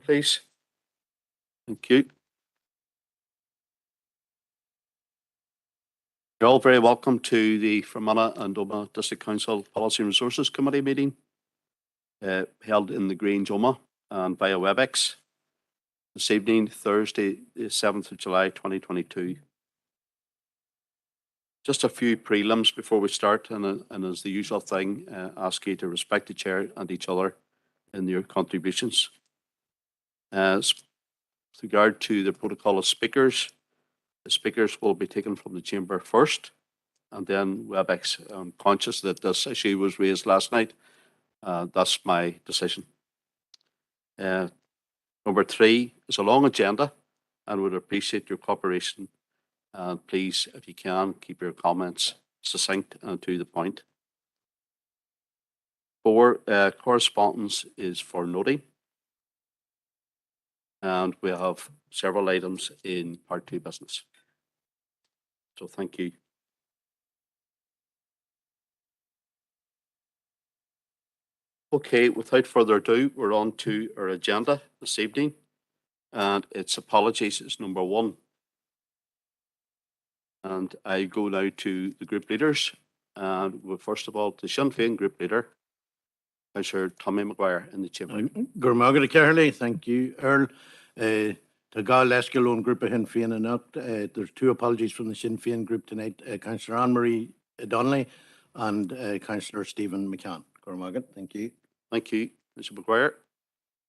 Please. Thank you. You're all very welcome to the Fermanagh and Omagh District Council Policy and Resources Committee meeting held in the Grange, Omagh and via WebEx this evening, Thursday, the 7th of July 2022. Just a few prelims before we start, and as the usual thing, ask you to respect the chair and each other in your contributions. With regard to the protocol of speakers, the speakers will be taken from the chamber first, and then WebEx. I'm conscious that this issue was raised last night. That's my decision. Number 3 is a long agenda, and would appreciate your cooperation. And please, if you can, keep your comments succinct and to the point. 4, correspondence is for noting. And we have several items in part 2 business. So thank you. Okay, without further ado, we're on to our agenda this evening. And it's apologies is number 1. And I go now to the group leaders. And we'll first of all to Sinn Féin group leader, Councillor Tommy Maguire in the chamber. Gurmagad Kerley, thank you, Earl. To Gal Eskilone group of Sinn Féin and up. There's 2 apologies from the Sinn Féin group tonight. Councillor Anne-Marie Donnelly and Councillor Stephen McCann. Gurmagad, thank you. Thank you, Mr. Maguire.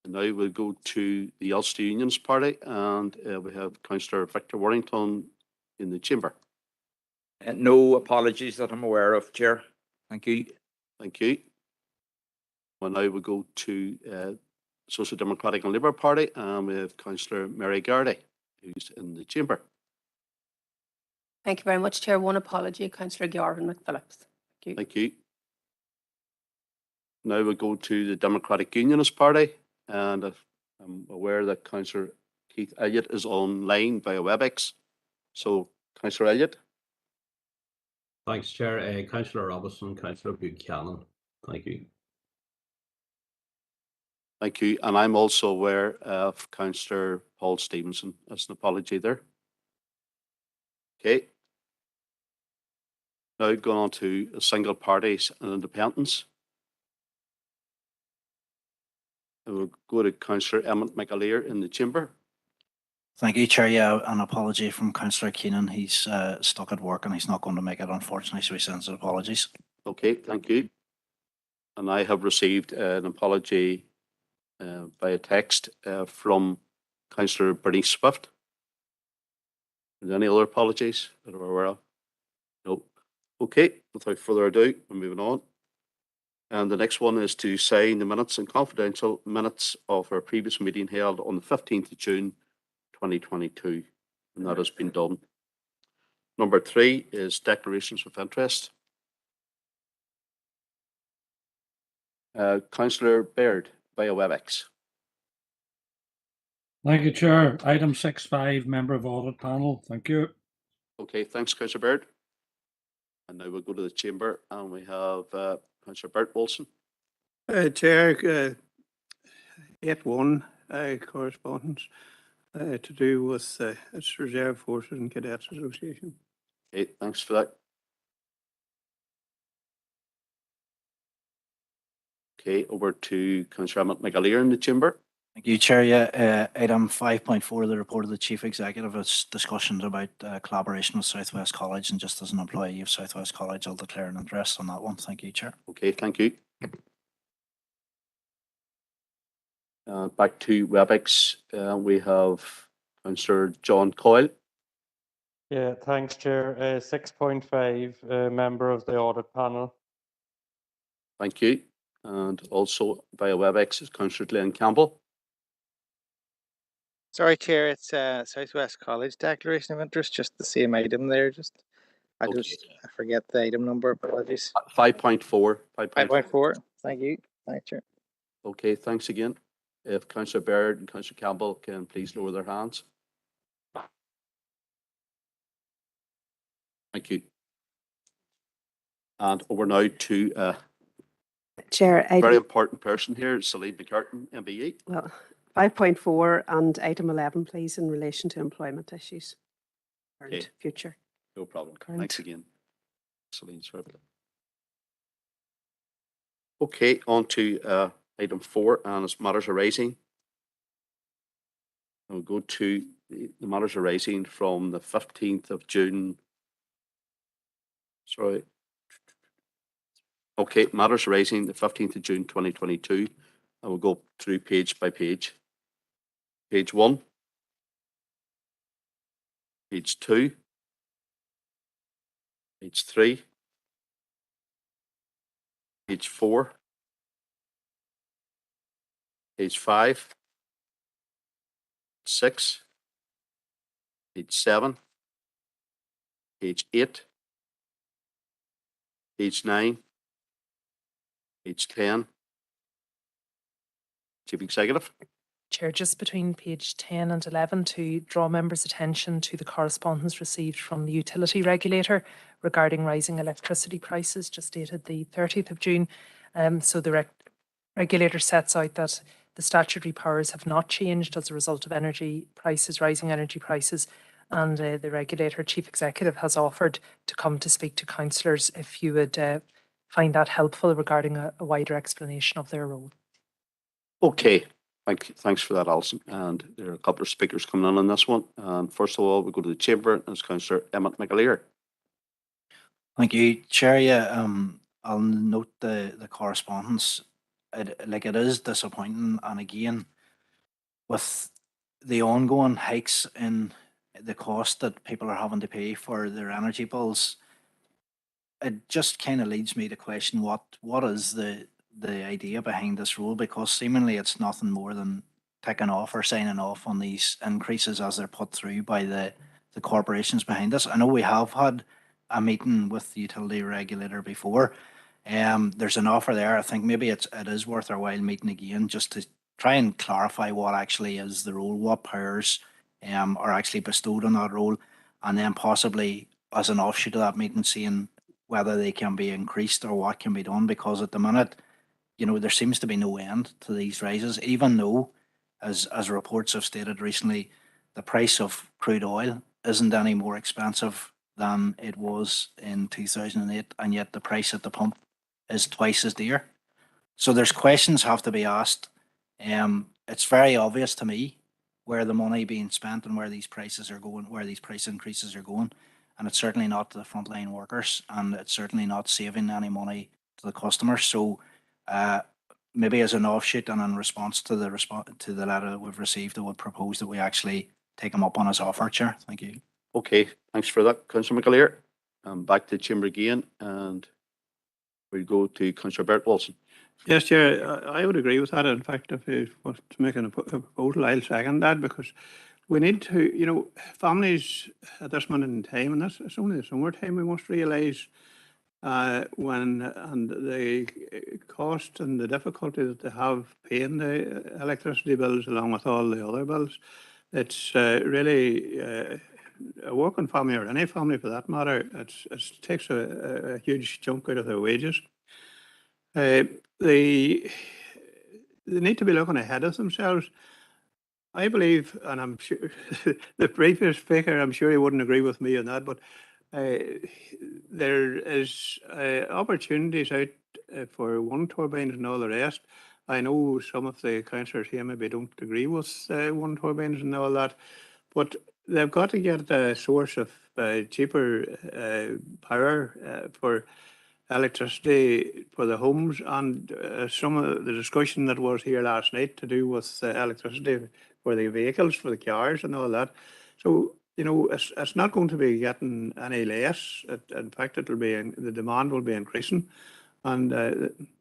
And now we'll go to the Ulster Unions Party, and we have Councillor Victor Warrington in the chamber. No apologies that I'm aware of, Chair. Thank you. Thank you. Well, now we go to Social Democratic and Labour Party, and we have Councillor Mary Gardy, who's in the chamber. Thank you very much, Chair. One apology, Councillor Gavin McPhillips. Thank you. Thank you. Now we go to the Democratic Unionist Party, and I'm aware that Councillor Keith Elliott is online via WebEx. So, Councillor Elliott. Thanks, Chair. Councillor Robinson, Councillor Buchanan. Thank you. Thank you. And I'm also aware of Councillor Paul Stevenson. That's an apology there. Okay. Now going on to single parties and independents. And we'll go to Councillor Emmett McAleer in the chamber. Thank you, Chair. Yeah, an apology from Councillor Keenan. He's stuck at work and he's not going to make it, unfortunately, so he sends his apologies. Okay, thank you. And I have received an apology via text from Councillor Bernice Swift. Are there any other apologies that we're aware of? No. Okay, without further ado, we're moving on. And the next one is to sign the minutes and confidential minutes of our previous meeting held on the 15th of June 2022. And that has been done. Number 3 is declarations of interest. Councillor Baird via WebEx. Thank you, Chair. Item 6.5, member of audit panel. Thank you. Okay, thanks, Councillor Baird. And now we'll go to the chamber, and we have Councillor Bert Wilson. Chair, 8.1 correspondence to do with its Reserve Forces and Cadets Association. Okay, thanks for that. Okay, over to Councillor Emmett McAleer in the chamber. Thank you, Chair. Yeah, item 5.4, the report of the Chief Executive, is discussions about collaboration with Southwest College, and just as an employee of Southwest College, I'll declare an interest on that one. Thank you, Chair. Okay, thank you. Back to WebEx, we have Councillor John Coyle. Yeah, thanks, Chair. 6.5, member of the audit panel. Thank you. And also via WebEx is Councillor Glenn Campbell. Sorry, Chair, it's Southwest College Declaration of Interest, just the same item there. I forget the item number, apologies. 5.4. 5.4. Thank you. Thanks, Chair. Okay, thanks again. If Councillor Baird and Councillor Campbell can please lower their hands. Thank you. And over now to Chair, very important person here, Celine McCartan, MBE. Well, 5.4 and item 11, please, in relation to employment issues. Current, Okay. future. No problem. Current. Thanks again. Celine, sorry about that. Okay, on to item 4, and it's matters arising. We'll go to the matters arising from the 15th of June. Sorry. Okay, matters arising the 15th of June 2022. I will go through page by page. Page 1. Page 2. Page 3. Page 4. Page 5. 6. Page 7. Page 8. Page 9. Page 10. Chief Executive. Chair, just between page 10 and 11 to draw members' attention to the correspondence received from the utility regulator regarding rising electricity prices, just dated the 30th of June. So the regulator sets out that the statutory powers have not changed as a result of energy prices, rising energy prices, and the regulator chief executive has offered to come to speak to councillors if you would find that helpful regarding a wider explanation of their role. Okay, thanks for that, Alison. And there are a couple of speakers coming on this one. And first of all, we go to the chamber, and it's Councillor Emmett McAleer. Thank you, Chair. Yeah, I'll note the correspondence. It is disappointing, and again, with the ongoing hikes in the cost that people are having to pay for their energy bills, it just kind of leads me to question what is the idea behind this rule, because seemingly it's nothing more than ticking off or signing off on these increases as they're put through by the corporations behind us. I know we have had a meeting with the utility regulator before. There's an offer there. I think maybe it is worth our while meeting again just to try and clarify what actually is the role, what powers are actually bestowed on that role, and then possibly as an offshoot of that meeting seeing whether they can be increased or what can be done, because at the minute, you know, there seems to be no end to these rises, even though, as reports have stated recently, the price of crude oil isn't any more expensive than it was in 2008, and yet the price at the pump is twice as dear. So there's questions have to be asked. It's very obvious to me where the money being spent and where these prices are going, where these price increases are going, and it's certainly not to the frontline workers, and it's certainly not saving any money to the customers. So maybe as an offshoot and in response to the letter that we've received, I would propose that we actually take him up on his offer, Chair. Thank you. Okay, thanks for that, Councillor McAleer. Back to the chamber again, and we go to Councillor Bert Wilson. Yes, Chair, I would agree with that. In fact, if you want to make a proposal, I'll second that, because we need to, you know, families at this moment in time, and it's only the summertime, we must realise when and the cost and the difficulty that they have paying the electricity bills along with all the other bills. It's really a working family, or any family for that matter, it takes a huge chunk out of their wages. They need to be looking ahead of themselves. I believe, and I'm sure the previous speaker, I'm sure he wouldn't agree with me on that, but there is opportunities out for wind turbines and all the rest. I know some of the councillors here maybe don't agree with wind turbines and all that, but they've got to get a source of cheaper power for electricity for the homes, and some of the discussion that was here last night to do with electricity for the vehicles, for the cars and all that. So, you know, it's not going to be getting any less. In fact, the demand will be increasing, and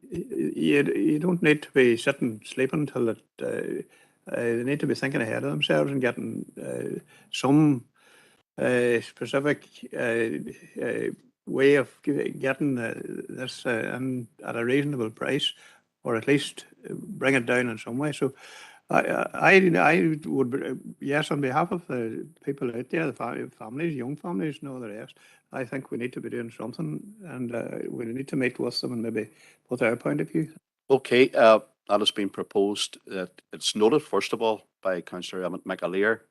you don't need to be sitting sleeping till it. They need to be thinking ahead of themselves and getting some specific way of getting this in at a reasonable price, or at least bring it down in some way. So I would, yes, on behalf of the people out there, the families, young families and all the rest, I think we need to be doing something, and we need to meet with them and maybe put our point of view. Okay, that has been proposed. That it's noted, first of all, by Councillor Emmett McAleer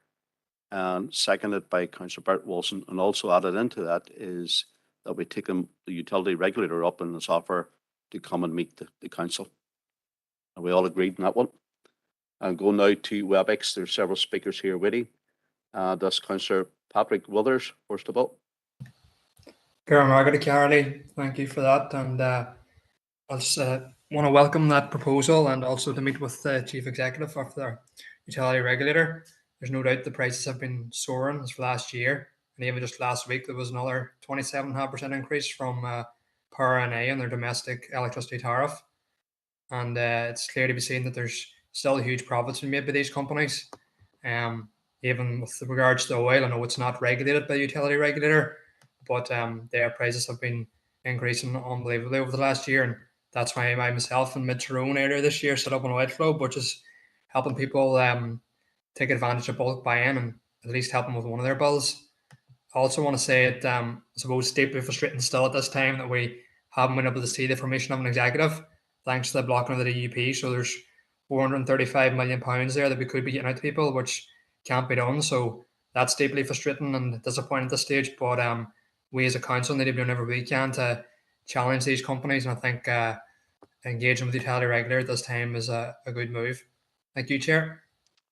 and seconded by Councillor Bert Wilson. And also added into that is that we take the utility regulator up in this offer to come and meet the council. And we all agreed on that one. And go now to WebEx. There's several speakers here waiting. That's Councillor Patrick Withers, first of all. Margaret Carley, thank you for that. And I just want to welcome that proposal and also to meet with the Chief Executive of the utility regulator. There's no doubt the prices have been soaring this last year. And even just last week, there was another 27.5% increase from PowerNA in their domestic electricity tariff. And it's clear to be seen that there's still huge profits being made by these companies. Even with regards to oil, I know it's not regulated by the utility regulator, but their prices have been increasing unbelievably over the last year. And that's why I myself in Mid-Tyrone earlier this year set up an oil flow, which is helping people take advantage of bulk buying and at least help them with one of their bills. I also want to say it, I suppose, deeply frustrating still at this time that we haven't been able to see the formation of an executive thanks to the blocking of the DUP. So there's £435 million there that we could be getting out to people, which can't be done. So that's deeply frustrating and disappointing at this stage. But we as a council need to be doing everything we can to challenge these companies. And I think engaging with the utility regulator at this time is a good move. Thank you, Chair.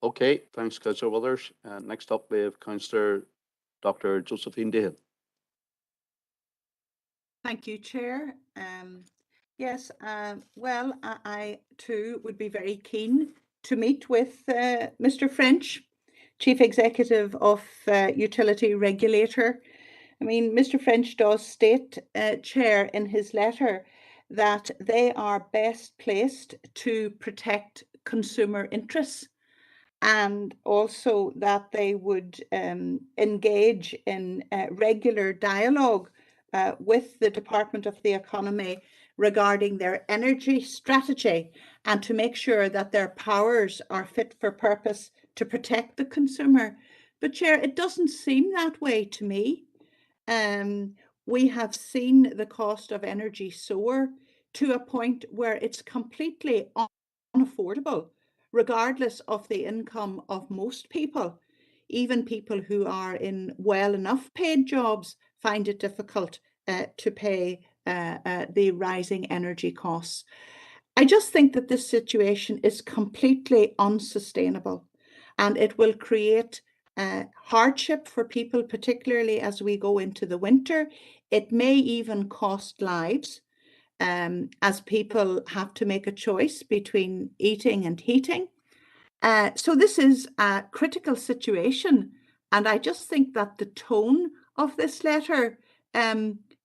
Okay, thanks, Councillor Withers. Next up, we have Councillor Dr. Josephine Dahan. Thank you, Chair. Yes, well, I too would be very keen to meet with Mr. French, Chief Executive of Utility Regulator. I mean, Mr. French does state, Chair, in his letter that they are best placed to protect consumer interests, and also that they would engage in regular dialogue with the Department of the Economy regarding their energy strategy and to make sure that their powers are fit for purpose to protect the consumer. But Chair, it doesn't seem that way to me. We have seen the cost of energy soar to a point where it's completely unaffordable, regardless of the income of most people. Even people who are in well enough paid jobs find it difficult to pay the rising energy costs. I just think that this situation is completely unsustainable, and it will create hardship for people, particularly as we go into the winter. It may even cost lives as people have to make a choice between eating and heating. So this is a critical situation, and I just think that the tone of this letter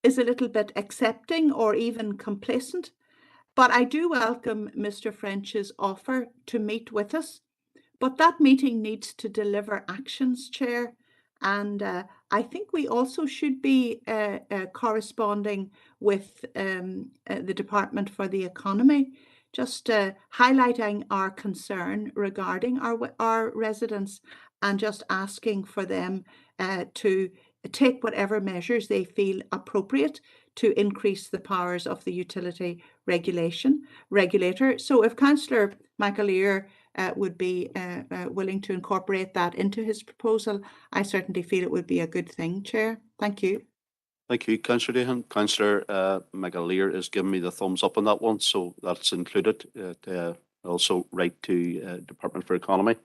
is a little bit accepting or even complacent. But I do welcome Mr. French's offer to meet with us. But that meeting needs to deliver actions, Chair. And I think we also should be corresponding with the Department for the Economy, just highlighting our concern regarding our residents and just asking for them to take whatever measures they feel appropriate to increase the powers of the utility regulator. So if Councillor McAleer would be willing to incorporate that into his proposal, I certainly feel it would be a good thing, Chair. Thank you. Thank you, Councillor Dahan. Councillor McAleer is giving me the thumbs up on that one, so that's included. Also write to Department for Economy.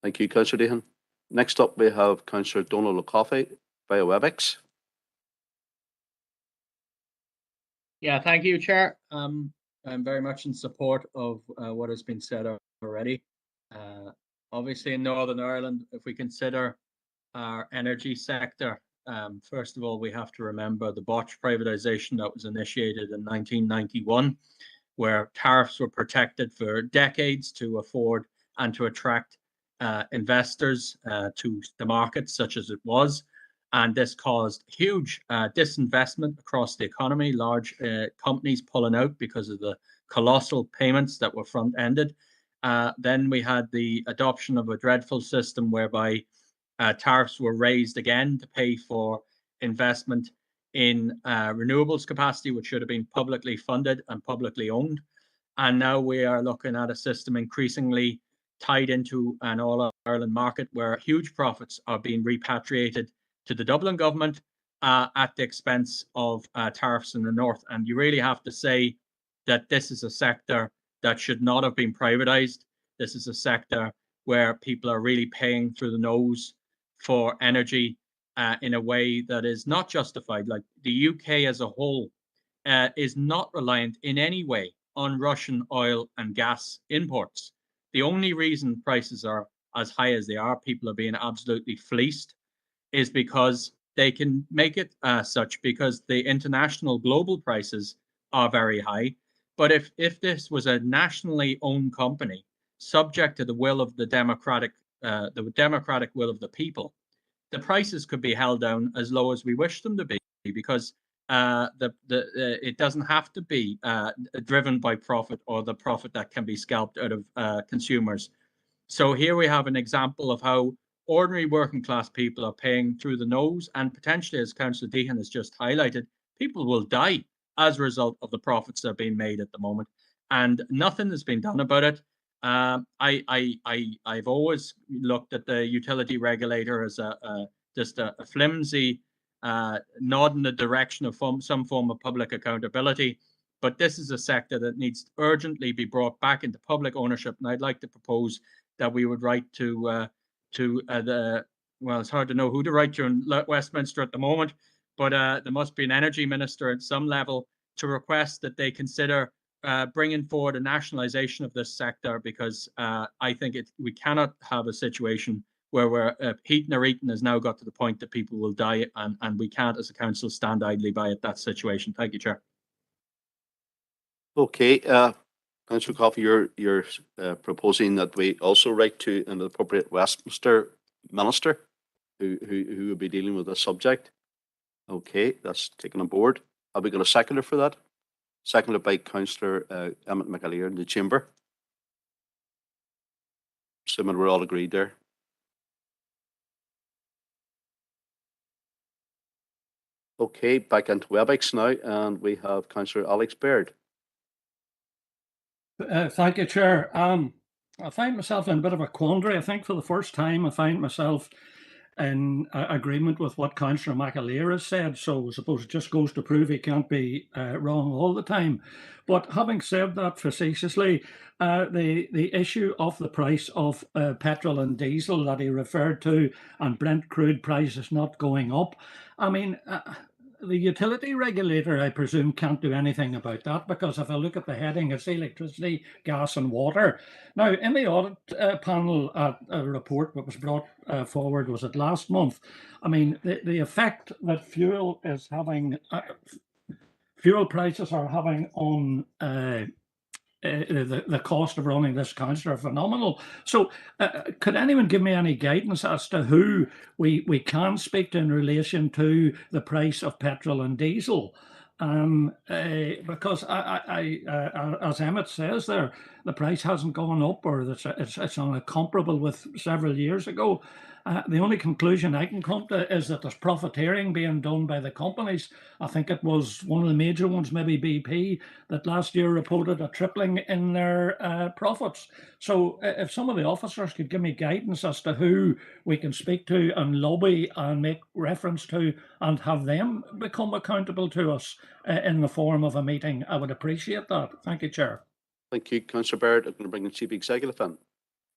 Thank you, Councillor Dahan. Next up, we have Councillor Donald O'Coffey via WebEx. Yeah, thank you, Chair. I'm very much in support of what has been said already. Obviously, in Northern Ireland, if we consider our energy sector, first of all, we have to remember the botched privatisation that was initiated in 1991, where tariffs were protected for decades to afford and to attract investors to the market, such as it was. And this caused huge disinvestment across the economy, large companies pulling out because of the colossal payments that were front-ended. Then we had the adoption of a dreadful system whereby tariffs were raised again to pay for investment in renewables capacity, which should have been publicly funded and publicly owned. And now we are looking at a system increasingly tied into an all-Ireland market where huge profits are being repatriated to the Dublin government at the expense of tariffs in the north. And you really have to say that this is a sector that should not have been privatised. This is a sector where people are really paying through the nose for energy in a way that is not justified. Like the UK as a whole is not reliant in any way on Russian oil and gas imports. The only reason prices are as high as they are, people are being absolutely fleeced, is because they can make it such because the international global prices are very high. But if this was a nationally owned company, subject to the will of the democratic will of the people, the prices could be held down as low as we wish them to be, because it doesn't have to be driven by profit or the profit that can be scalped out of consumers. So here we have an example of how ordinary working class people are paying through the nose, and potentially, as Councillor Deehan has just highlighted, people will die as a result of the profits that are being made at the moment, and nothing has been done about it. I've always looked at the utility regulator as just a flimsy nod in the direction of some form of public accountability. But this is a sector that needs to urgently be brought back into public ownership. And I'd like to propose that we would write to well, it's hard to know who to write to in Westminster at the moment, but there must be an energy minister at some level to request that they consider bringing forward a nationalisation of this sector, because I think we cannot have a situation where we're heating or eating has now got to the point that people will die, and we can't as a council stand idly by at that situation. Thank you, Chair. Okay, Councillor Coffey, you're proposing that we also write to an appropriate Westminster minister who will be dealing with this subject. Okay, that's taken on board. Have we got a seconder for that? Seconded by Councillor Emmett McAleer in the chamber. Assuming we're all agreed there. Okay, back into WebEx now, and we have Councillor Alex Baird. Thank you, Chair. I find myself in a bit of a quandary. I think for the first time I find myself in agreement with what Councillor McAleer has said, so I suppose it just goes to prove he can't be wrong all the time. But having said that facetiously, the issue of the price of petrol and diesel that he referred to, and Brent crude prices not going up, I mean, the utility regulator, I presume, can't do anything about that, because if I look at the heading, it's electricity, gas and water. Now, in the audit panel a report that was brought forward, was it last month? I mean, the effect that fuel is having, fuel prices are having on the cost of running this council are phenomenal. So could anyone give me any guidance as to who we can speak to in relation to the price of petrol and diesel? Because as Emmett says there, the price hasn't gone up, or it's on a comparable with several years ago. The only conclusion I can come to is that there's profiteering being done by the companies. I think it was one of the major ones, maybe BP, that last year reported a tripling in their profits. So if some of the officers could give me guidance as to who we can speak to and lobby and make reference to and have them become accountable to us in the form of a meeting, I would appreciate that. Thank you, Chair. Thank you, Councillor Baird. I'm going to bring the Chief Executive in.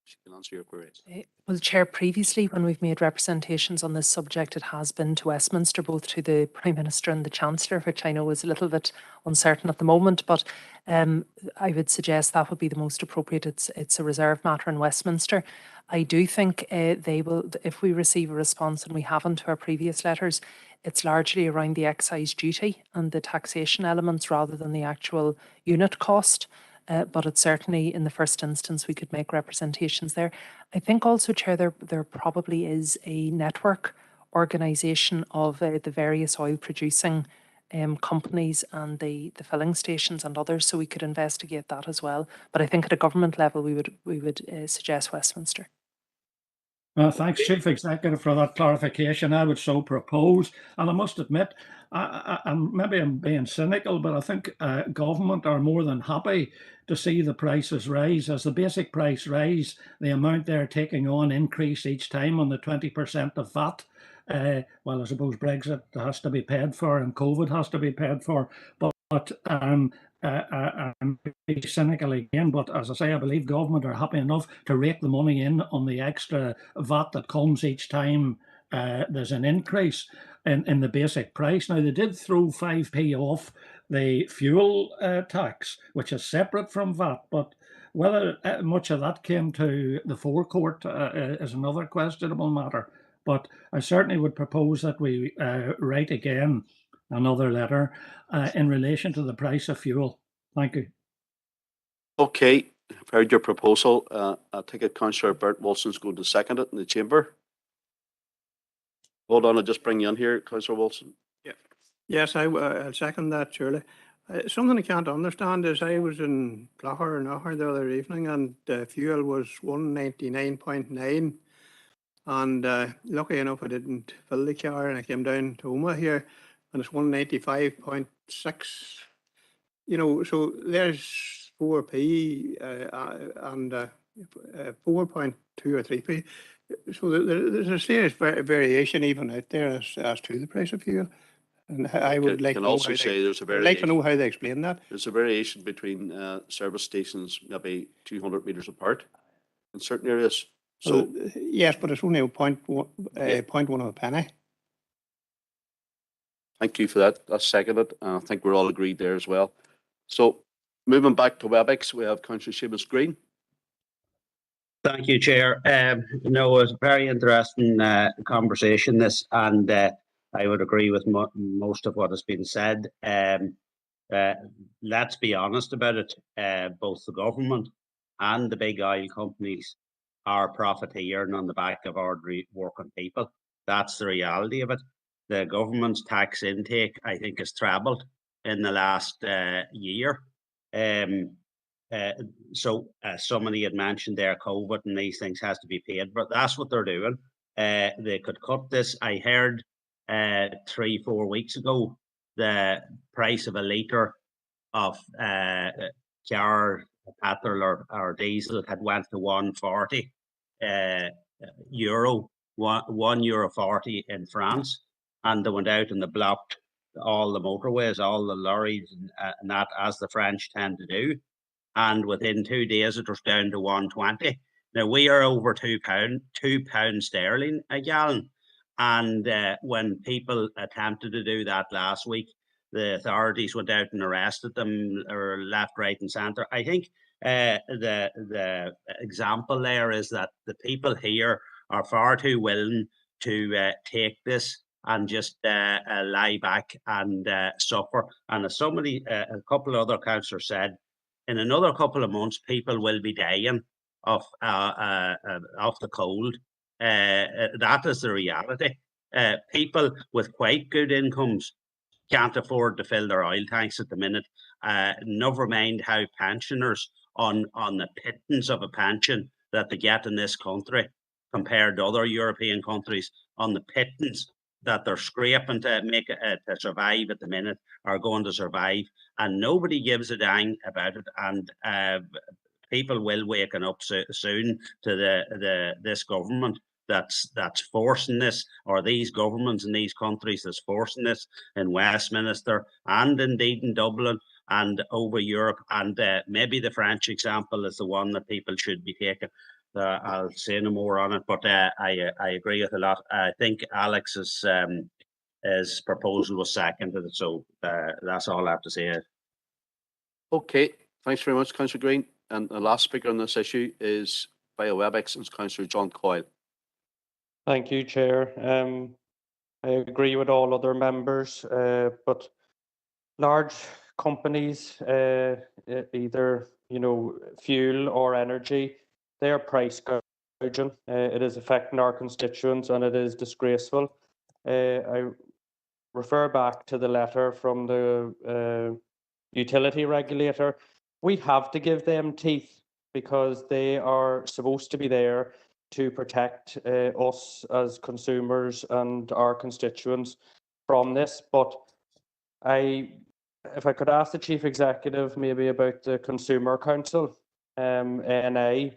She can answer your queries. Well, Chair, previously when we've made representations on this subject, it has been to Westminster, both to the Prime Minister and the Chancellor, which I know is a little bit uncertain at the moment, but I would suggest that would be the most appropriate. It's a reserved matter in Westminster. I do think they will, if we receive a response, and we haven't to our previous letters, it's largely around the excise duty and the taxation elements rather than the actual unit cost. But it's certainly, in the first instance, we could make representations there. I think also, Chair, there probably is a network organisation of the various oil producing companies and the filling stations and others, so we could investigate that as well. But I think at a government level, we would suggest Westminster. Thanks, Chief Executive, for that clarification. I would so propose, and I must admit, maybe I'm being cynical, but I think government are more than happy to see the prices rise. As the basic price rise, the amount they're taking on increase each time on the 20% of VAT. Well, I suppose Brexit has to be paid for and COVID has to be paid for, but I'm cynical again, but as I say, I believe government are happy enough to rake the money in on the extra VAT that comes each time there's an increase in the basic price. Now, they did throw 5p off the fuel tax, which is separate from VAT, but whether much of that came to the forecourt is another questionable matter. But I certainly would propose that we write again another letter in relation to the price of fuel. Thank you. Okay, I've heard your proposal. I take it Councillor Bert Wilson's going to second it in the chamber. Hold on, I'll just bring you in here, Councillor Wilson. Yeah. Yes, I'll second that, surely. Something I can't understand is I was in Clogher and Oher the other evening and fuel was 199.9. And lucky enough, I didn't fill the car and I came down to Omagh here and it's 195.6. You know, so there's 4p and 4.2 or 3p. So there's a serious variation even out there as to the price of fuel. And I would like can also say there's a variation. I'd like to know how they explain that. There's a variation between service stations, maybe 200 metres apart in certain areas. So yes, but it's only a point one of a penny. Thank you for that. That's seconded. I think we're all agreed there as well. So moving back to WebEx, we have Councillor Seamus Green. Thank you, Chair. No, it was a very interesting conversation, this, and I would agree with most of what has been said. Let's be honest about it. Both the government and the big oil companies are profiteering on the back of ordinary working people. That's the reality of it. The government's tax intake, I think, has trebled in the last year. So somebody had mentioned there COVID and these things has to be paid, but that's what they're doing. They could cut this. I heard 3-4 weeks ago the price of a litre of car petrol or diesel had went to €1.40 €1.40 in France, and they went out and they blocked all the motorways, all the lorries and that, as the French tend to do. And within 2 days it was down to 1.20. Now we are over £2 sterling a gallon. And when people attempted to do that last week, the authorities went out and arrested them, or left, right, and centre. I think the example there is that the people here are far too willing to take this and just lie back and suffer. And as somebody, a couple of other councillors said, in another couple of months, people will be dying of the cold. That is the reality. People with quite good incomes can't afford to fill their oil tanks at the minute. Never mind how pensioners on the pittance of a pension that they get in this country compared to other European countries, on the pittance that they're scraping to make to survive at the minute, are going to survive, and nobody gives a dang about it. And people will waken up soon to this government that's forcing this, or these governments in these countries that's forcing this in Westminster and indeed in Dublin and over Europe. And maybe the French example is the one that people should be taking. I'll say no more on it, but I agree with a lot. I think Alex's his proposal was seconded, so that's all I have to say. Okay, thanks very much, Councillor Green. And the last speaker on this issue is via WebEx, is Councillor John Coyle. Thank you, Chair. I agree with all other members, but large companies, either fuel or energy, they are price gouging. It is affecting our constituents and it is disgraceful. I refer back to the letter from the utility regulator. We have to give them teeth because they are supposed to be there to protect us as consumers and our constituents from this. But if I could ask the Chief Executive maybe about the Consumer Council, ANA,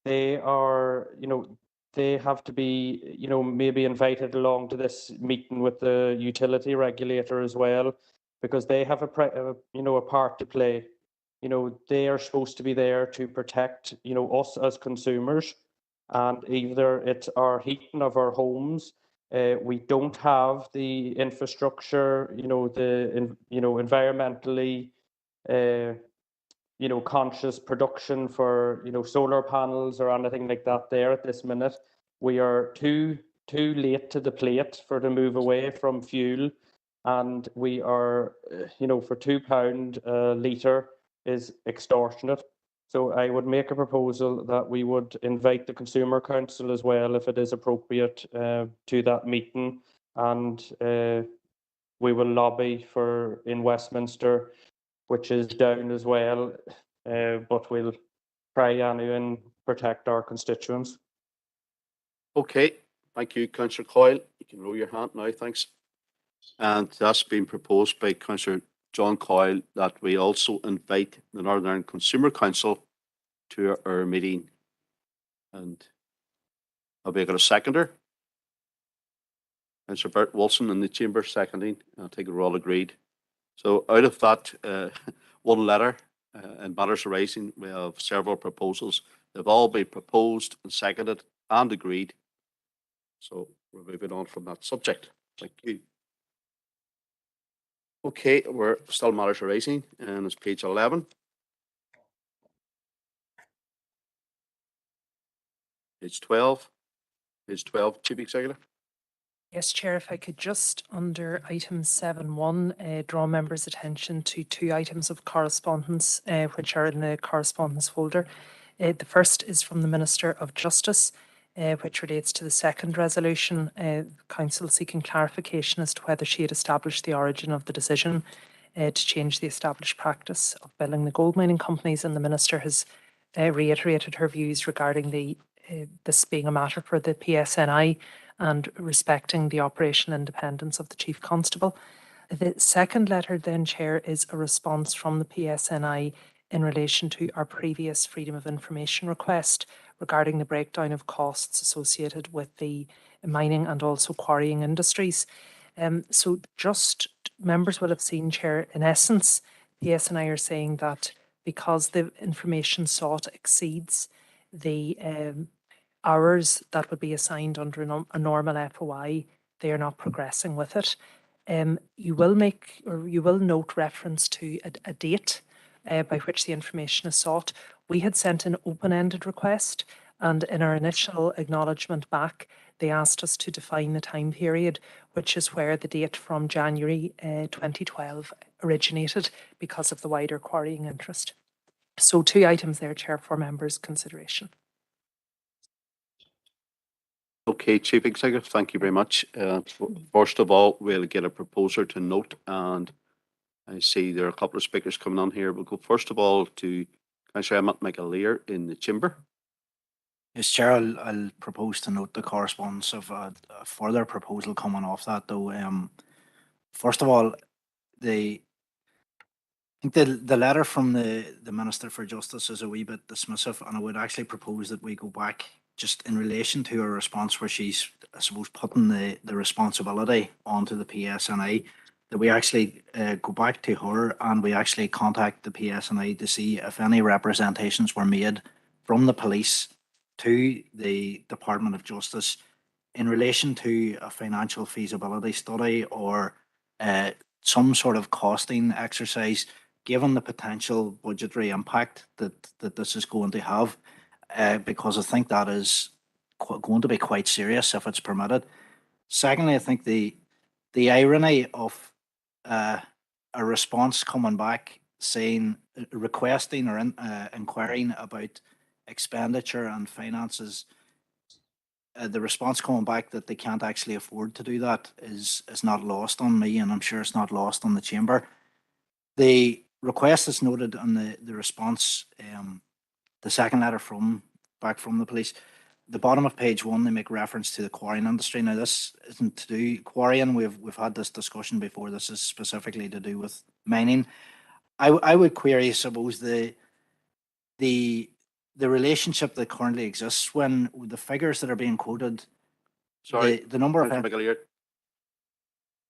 they are, they have to be, maybe invited along to this meeting with the utility regulator as well, because they have a part to play. They are supposed to be there to protect, us as consumers, and either it's our heating of our homes. We don't have the infrastructure, environmentally, conscious production for, solar panels or anything like that there at this minute. We are too late to the plate for to move away from fuel, and we are, for £2 a litre is extortionate. So I would make a proposal that we would invite the Consumer Council as well, if it is appropriate, to that meeting, and we will lobby for in Westminster, which is down as well, but we'll try and protect our constituents. Okay, thank you, Councillor Coyle. You can roll your hand now, thanks. And that's been proposed by Councillor John Coyle that we also invite the Northern Ireland Consumer Council to our meeting. And have we got a seconder? Councillor Bert Wilson in the chamber seconding. I take it we're all agreed. So out of that one letter in matters arising, we have several proposals. They've all been proposed and seconded and agreed. So we're moving on from that subject. Thank you. Okay, we're still matters arising, and it's page 11. Page 12. Page 12, Chief Executive. Yes, Chair, if I could just under item 7.1 draw members' attention to two items of correspondence which are in the correspondence folder. The first is from the Minister of Justice, which relates to the second resolution, Council seeking clarification as to whether she had established the origin of the decision to change the established practice of billing the gold mining companies, and the Minister has reiterated her views regarding this being a matter for the PSNI and respecting the operational independence of the Chief Constable. The second letter then, Chair, is a response from the PSNI in relation to our previous Freedom of Information request regarding the breakdown of costs associated with the mining and also quarrying industries. So just members will have seen, Chair, in essence, PSNI are saying that because the information sought exceeds the hours that would be assigned under a normal FOI, they are not progressing with it. You will note reference to a date by which the information is sought. We had sent an open-ended request, and in our initial acknowledgement back, they asked us to define the time period, which is where the date from January 2012 originated because of the wider quarrying interest. So two items there, Chair, for members' consideration. Okay, Chief Executive, thank you very much. First of all, we'll get a proposer to note, and I see there are a couple of speakers coming on here. We'll go first of all to Councillor Emmett McAleer in the chamber. Yes, Chair, I'll propose to note the correspondence of a further proposal coming off that, though. First of all, I think the letter from the Minister for Justice is a wee bit dismissive, and I would actually propose that we go back just in relation to her response where she's, I suppose, putting the responsibility onto the PSNI, that we actually go back to her and we actually contact the PSNI to see if any representations were made from the police to the Department of Justice in relation to a financial feasibility study or some sort of costing exercise, given the potential budgetary impact that this is going to have. Because I think that is going to be quite serious if it's permitted. Secondly, I think the irony of a response coming back saying, requesting or inquiring about expenditure and finances, the response coming back that they can't actually afford to do that is not lost on me, and I'm sure it's not lost on the chamber. The request is noted on the response, the second letter back from the police. the bottom of page 1, they make reference to the quarrying industry. Now, this isn't to do quarrying. We've had this discussion before. This is specifically to do with mining. I would query, I suppose, the relationship that currently exists when the figures that are being quoted. Sorry, the number of Councillor McAleer.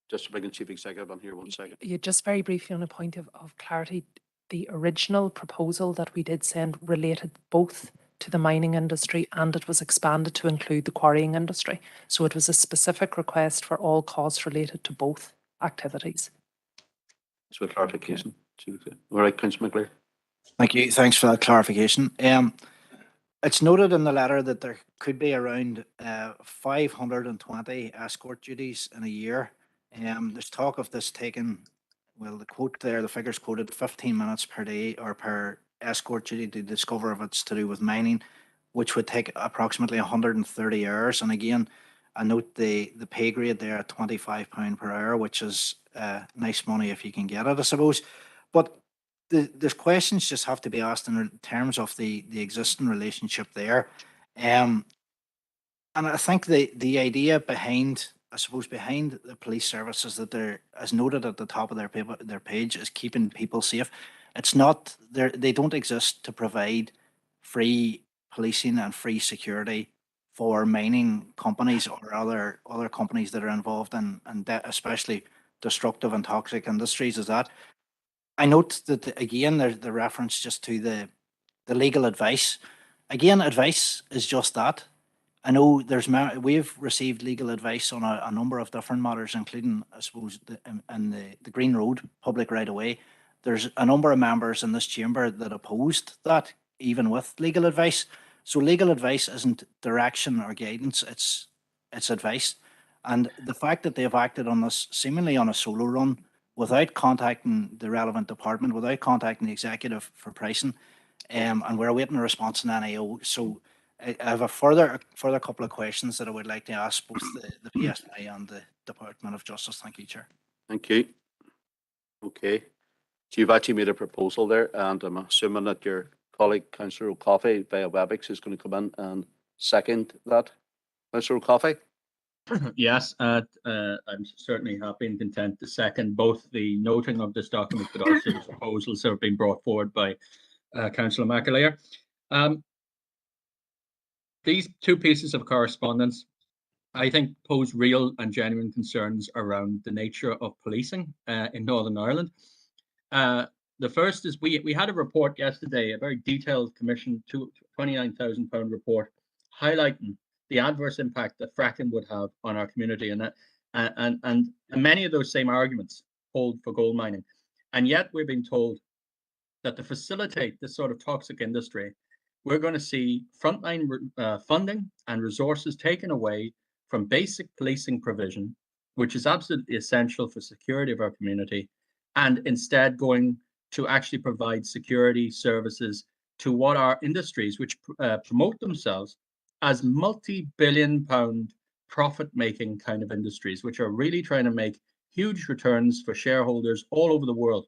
Just to bring in Chief Executive on here 1 second. Yeah, just very briefly on a point of clarity, the original proposal that we did send related both to the mining industry and it was expanded to include the quarrying industry. So it was a specific request for all costs related to both activities. So a clarification. All right, Councillor McAleer. Thank you. Thanks for that clarification. It's noted in the letter that there could be around 520 escort duties in a year. There's talk of this taking, well, the quote there, the figures quoted 15 minutes per day or per escort duty to discover if it's to do with mining, which would take approximately 130 hours. And again, I note the pay grade there at £25 per hour, which is nice money if you can get it, I suppose. But there's questions just have to be asked in terms of the existing relationship there. And I think the idea behind, I suppose, behind the police services that they're, as noted at the top of their page, is keeping people safe. It's not, they don't exist to provide free policing and free security for mining companies or other companies that are involved in especially destructive and toxic industries. Is that I note that again the reference just to the legal advice. Again, advice is just that. I know we've received legal advice on a number of different matters, including, I suppose, in the Green Road public right of way. There's a number of members in this chamber that opposed that, even with legal advice. So legal advice isn't direction or guidance; it's advice. And the fact that they've acted on this seemingly on a solo run, without contacting the relevant department, without contacting the executive for pricing, and we're awaiting a response in NAO. So I have a further couple of questions that I would like to ask both the PSI and the Department of Justice. Thank you, Chair. Thank you. Okay. So you've actually made a proposal there, and I'm assuming that your colleague, Councillor O'Coffey, via WebEx, is going to come in and second that. Councillor O'Coffey? Yes, I'm certainly happy and content to second both the noting of this document, but also the proposals that have been brought forward by Councillor McAleer. These two pieces of correspondence, I think, pose real and genuine concerns around the nature of policing in Northern Ireland. The first is we had a report yesterday, a very detailed commission, £29,000 report, highlighting the adverse impact that fracking would have on our community, and many of those same arguments hold for gold mining. And yet we're being told that to facilitate this sort of toxic industry, we're going to see frontline funding and resources taken away from basic policing provision, which is absolutely essential for security of our community, and instead going to actually provide security services to what are industries which promote themselves as multi-billion-pound profit-making kind of industries, which are really trying to make huge returns for shareholders all over the world.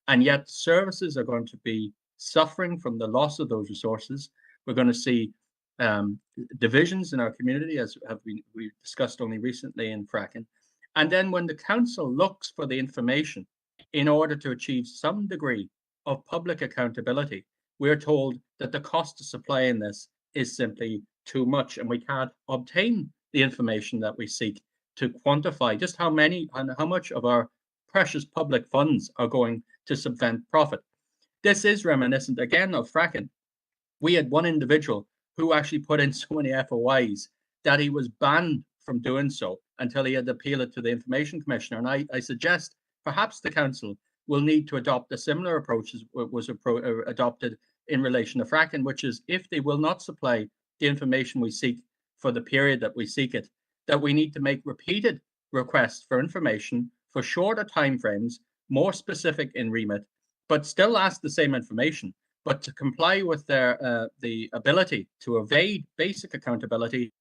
And yet services are going to be suffering from the loss of those resources. We're going to see divisions in our community, as we discussed only recently in fracking. And then when the council looks for the information in order to achieve some degree of public accountability, we're told that the cost of supplying this is simply too much, and we can't obtain the information that we seek to quantify just how many and how much of our precious public funds are going to subvent profit. This is reminiscent again of fracking. We had one individual who actually put in so many FOIs that he was banned from doing so until he had appealed it to the Information Commissioner. And I suggest perhaps the council will need to adopt a similar approach as was adopted in relation to fracking, which is if they will not supply the information we seek for the period that we seek it, that we need to make repeated requests for information for shorter timeframes, more specific in remit, but still ask the same information, but to comply with their the ability to evade basic accountability,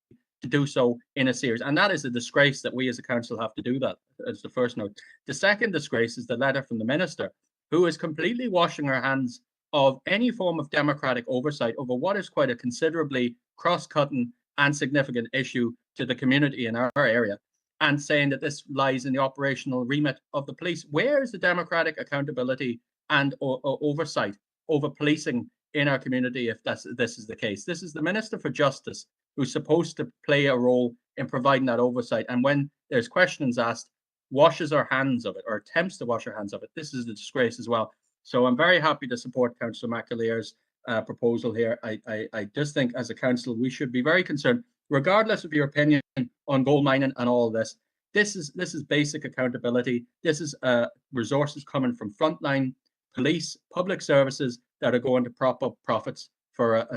to do so in a series. And that is a disgrace that we as a council have to do that, as the first note. The second disgrace is the letter from the minister, who is completely washing her hands of any form of democratic oversight over what is quite a considerably cross-cutting and significant issue to the community in our area, and saying that this lies in the operational remit of the police. Where is the democratic accountability and oversight over policing in our community if this is the case? This is the Minister for Justice who's supposed to play a role in providing that oversight. And when there's questions asked, washes her hands of it or attempts to wash her hands of it. This is a disgrace as well. So I'm very happy to support Councillor McAleer's proposal here. I just think as a council, we should be very concerned, regardless of your opinion on gold mining and all this. This is basic accountability. This is resources coming from frontline police, public services that are going to prop up profits for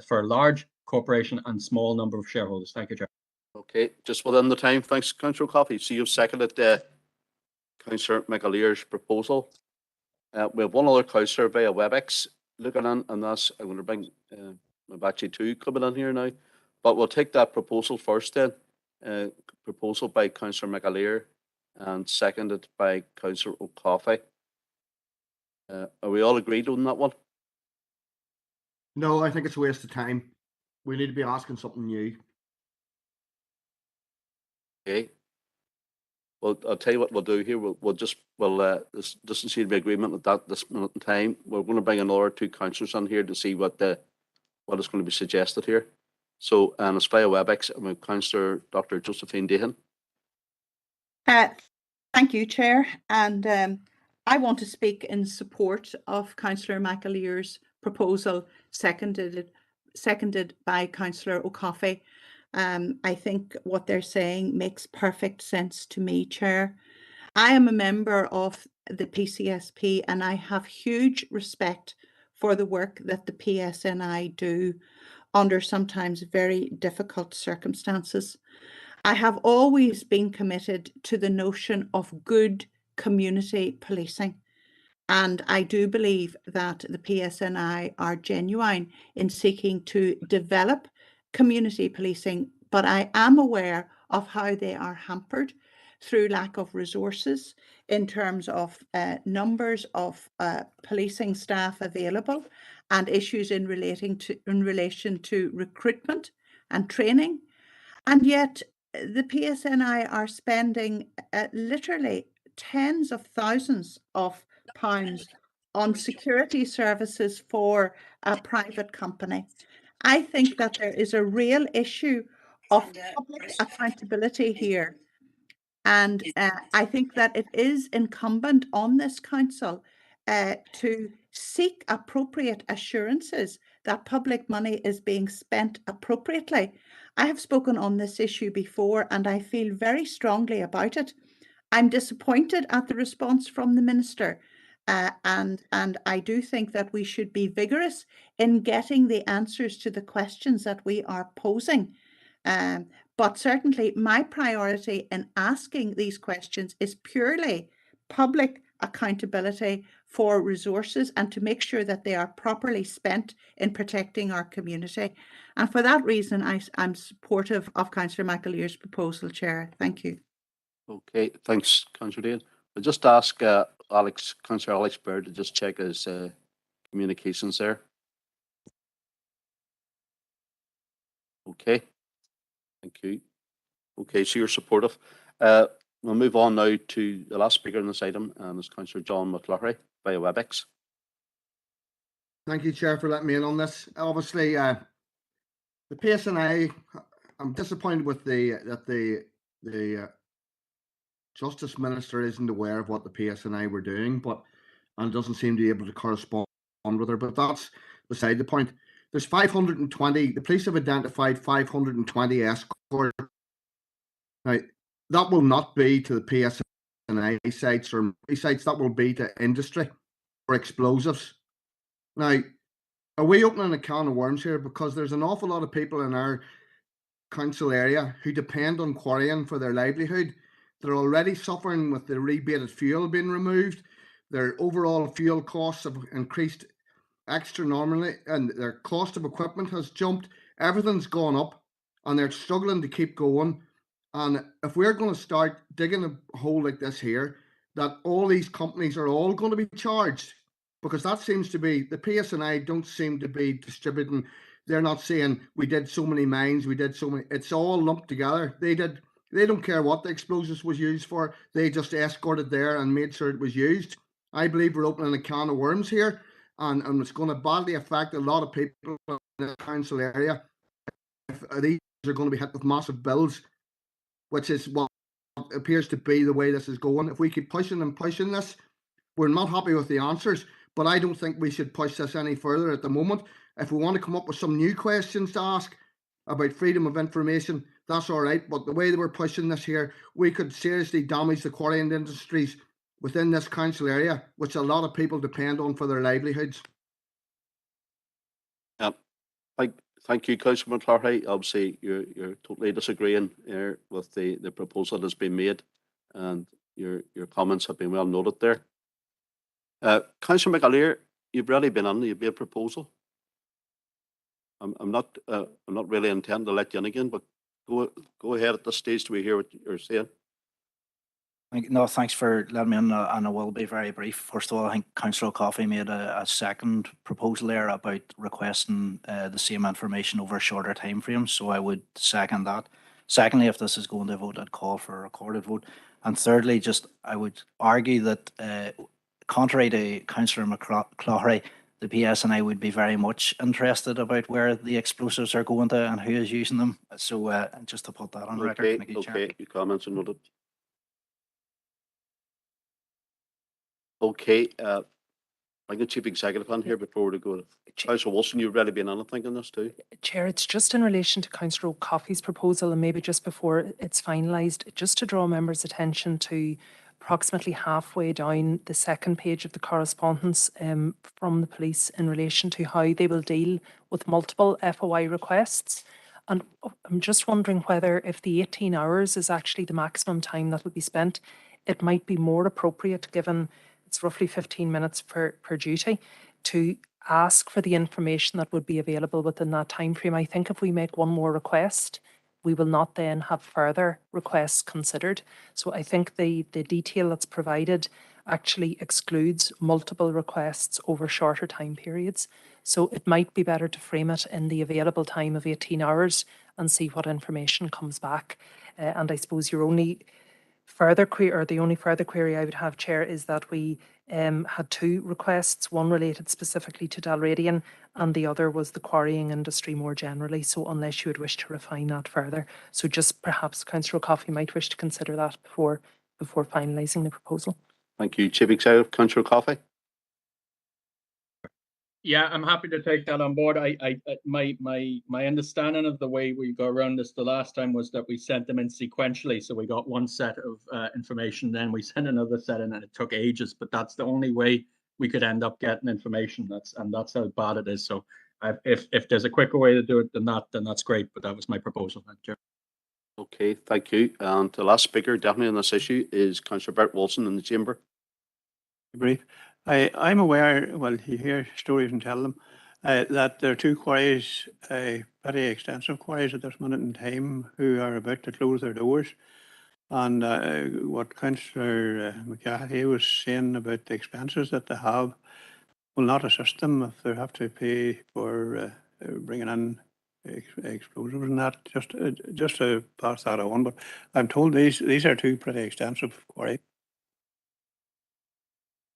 for a large corporation and small number of shareholders. Thank you, Chair. Okay, just within the time. Thanks, Councillor Coffey. So you've seconded Councillor McAleer's proposal. We have one other councillor via WebEx looking in, and that's, I'm going to bring Mabachi 2 coming in here now. But we'll take that proposal first then. Proposal by Councillor McAleer and seconded by Councillor O'Coffey. Are we all agreed on that one? No, I think it's a waste of time. We need to be asking something new. Okay. Well, I'll tell you what we'll do here. This doesn't seem to be agreement with that this minute in time. We're going to bring another 2 councillors on here to see what is going to be suggested here. So, and it's via WebEx, and with Councillor Dr. Josephine Dahan. Thank you, Chair. And I want to speak in support of Councillor McAleer's proposal, seconded by Councillor O'Coffey. I think what they're saying makes perfect sense to me, Chair. I am a member of the PCSP and I have huge respect for the work that the PSNI do under sometimes very difficult circumstances. I have always been committed to the notion of good community policing. And I do believe that the PSNI are genuine in seeking to develop community policing, but I am aware of how they are hampered through lack of resources in terms of numbers of policing staff available and issues in relation to recruitment and training. And yet the PSNI are spending literally tens of thousands of pounds on security services for a private company. I think that there is a real issue of public accountability here. And I think that it is incumbent on this council to seek appropriate assurances that public money is being spent appropriately. I have spoken on this issue before and I feel very strongly about it. I'm disappointed at the response from the Minister. And I do think that we should be vigorous in getting the answers to the questions that we are posing. But certainly my priority in asking these questions is purely public accountability for resources and to make sure that they are properly spent in protecting our community. And for that reason, I'm supportive of Councillor McAleer's proposal, Chair. Thank you. Okay, thanks, Councillor Dahan. I'll just ask Councillor Alex Baird to just check his communications there. Okay, thank you. Okay, so you're supportive. We'll move on now to the last speaker on this item, and it's Councillor John McCloughery via WebEx. Thank you, Chair, for letting me in on this. Obviously, the PSNI, I'm disappointed with that the Justice Minister isn't aware of what the PSNI were doing, and doesn't seem to be able to correspond with her. But that's beside the point. There's 520. The police have identified 520 escorts. Now, that will not be to the PSNI sites or sites. That will be to industry for explosives. Now, are we opening a can of worms here? Because there's an awful lot of people in our council area who depend on quarrying for their livelihood. They're already suffering with the rebated fuel being removed. Their overall fuel costs have increased extra-normally, and their cost of equipment has jumped. Everything's gone up, and they're struggling to keep going. And if we're going to start digging a hole like this here, that all these companies are all going to be charged, because that seems to be, the PSNI don't seem to be distributing They're not saying we did so many mines, we did so many. It's all lumped together. They don't care what the explosives was used for. They just escorted there and made sure it was used. I believe we're opening a can of worms here, and it's going to badly affect a lot of people in the council area. If these are going to be hit with massive bills, which is what appears to be the way this is going. If we keep pushing and pushing this, we're not happy with the answers, but I don't think we should push this any further at the moment. If we want to come up with some new questions to ask about freedom of information, that's all right. But the way that we're pushing this here, we could seriously damage the quarrying industries within this council area, which a lot of people depend on for their livelihoods. Thank you, Councillor McClarty. Obviously, you're totally disagreeing here with the proposal that has been made, and your comments have been well noted there. Councillor McAleer, you've already been on. You've made a proposal. I'm not really intending to let you in again, but go ahead at this stage to hear what you're saying. No, thanks for letting me in, and I will be very brief. First of all, I think Councillor Coffey made a second proposal there about requesting the same information over shorter timeframes, so I would second that. Secondly, if this is going to vote, I'd call for a recorded vote. And thirdly, I would argue that contrary to Councillor McClarty, the PSNI would be very much interested about where the explosives are going to and who is using them. So just to put that on record. Thank you, Chair. Okay, your comments are noted. Okay, I get Chief Executive on here before we go. Councillor Wilson, you've already been on, I think, on this too. Chair, it's just in relation to Councillor Coffey's proposal, and maybe just before it's finalised, just to draw members' attention to approximately halfway down the second page of the correspondence from the police in relation to how they will deal with multiple FOI requests. And I'm just wondering whether, if the 18 hours is actually the maximum time that will be spent, it might be more appropriate, given it's roughly 15 minutes per duty, to ask for the information that would be available within that time frame. I think if we make one more request, we will not then have further requests considered. So I think the detail that's provided actually excludes multiple requests over shorter time periods. So it might be better to frame it in the available time of 18 hours and see what information comes back. And I suppose your only further query, or the only further query I would have, Chair, is that we had two requests, one related specifically to Dalradian and the other was the quarrying industry more generally. So unless you would wish to refine that further. So just perhaps Councillor Coffey might wish to consider that before finalising the proposal. Thank you. Chief Executive, Councillor Coffey. Yeah, I'm happy to take that on board. My understanding of the way we go around this the last time was that we sent them in sequentially. So we got one set of information, then we sent another set in, and it took ages. But that's the only way we could end up getting information. That's how bad it is. So if there's a quicker way to do it than that, then that's great. But that was my proposal, Chair. Okay, thank you. And the last speaker definitely on this issue is Councillor Bert Wilson in the chamber. Brief. I'm aware, well, you hear stories and tell them, that there are two quarries, pretty extensive quarries at this minute in time, who are about to close their doors. And what Councillor McCarthy was saying about the expenses that they have will not assist them if they have to pay for bringing in explosives and that. Just to pass that on, but I'm told these are two pretty extensive quarries.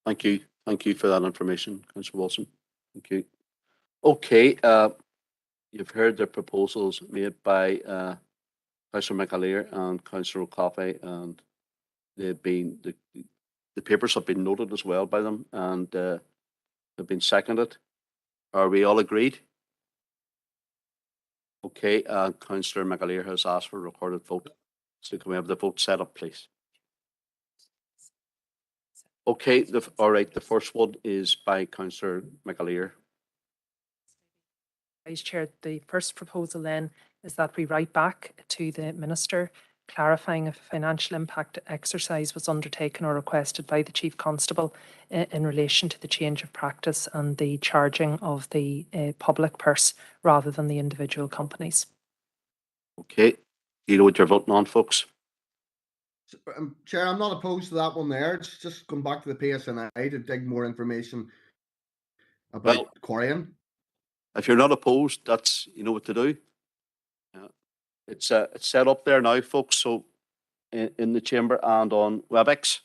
Thank you. Thank you for that information, Councillor Wilson. Thank you. Okay, you've heard the proposals made by Councillor McAleer and Councillor Coffey, and they've been the papers have been noted as well by them, and they've been seconded. Are we all agreed? Okay, Councillor McAleer has asked for a recorded vote. So can we have the vote set up, please? Okay, all right, the first one is by Councillor McAleer. Vice Chair, the first proposal then is that we write back to the Minister clarifying if a financial impact exercise was undertaken or requested by the Chief Constable in relation to the change of practice and the charging of the public purse rather than the individual companies. Okay, you know what you're voting on, folks. Chair, I'm not opposed to that one there. It's just come back to the PSNI to dig more information about quarrying. If you're not opposed, that's, you know what to do. It's set up there now, folks, so in the chamber and on WebEx.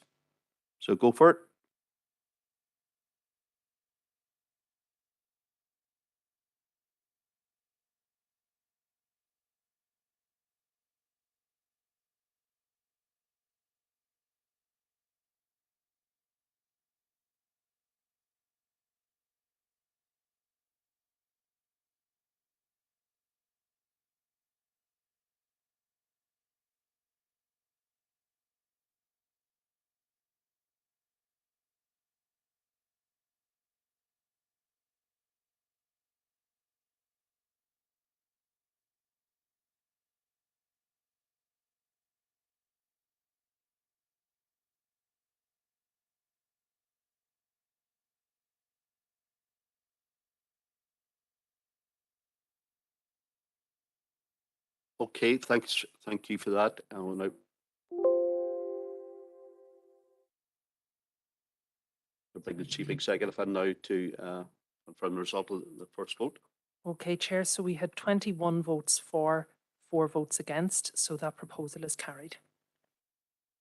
So go for it. Okay, thanks. Thank you for that. I will now bring the Chief Executive in now to confirm the result of the first vote. Okay, Chair, so we had 21 votes for, 4 votes against, so that proposal is carried.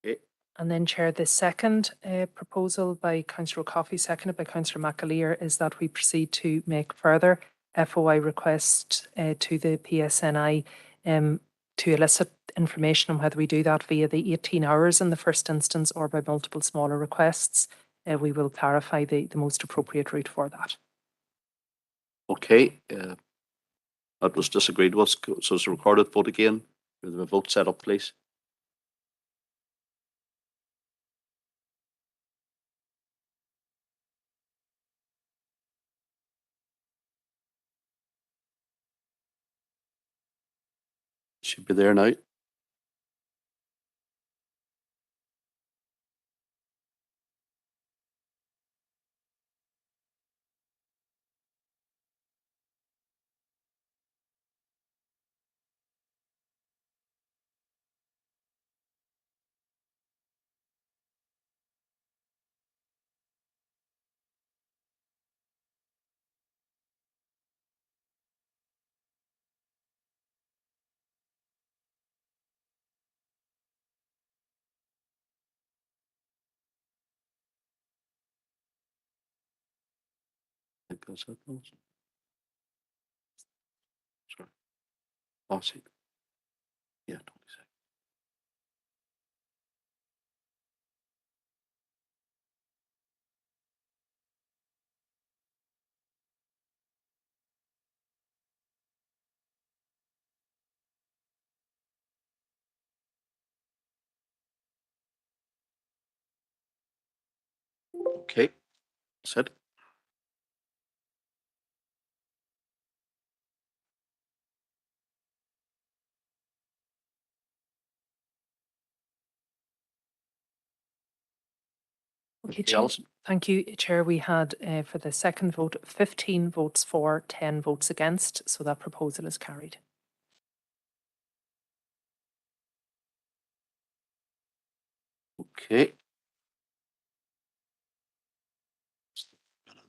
Okay. And then, Chair, the second proposal by Councillor O'Coffey, seconded by Councillor McAleer, is that we proceed to make further FOI requests to the PSNI to elicit information on whether we do that via the 18 hours in the first instance or by multiple smaller requests. We will clarify the most appropriate route for that. Okay, that was disagreed with, so it's a recorded vote again. With the vote set up, please. Should be there now. I think that's it. Sorry. Oh, see. Yeah, 20 seconds. Okay, that's it. Okay, Chair. Thank you, Chair. We had for the second vote 15 votes for, 10 votes against, so that proposal is carried. Okay.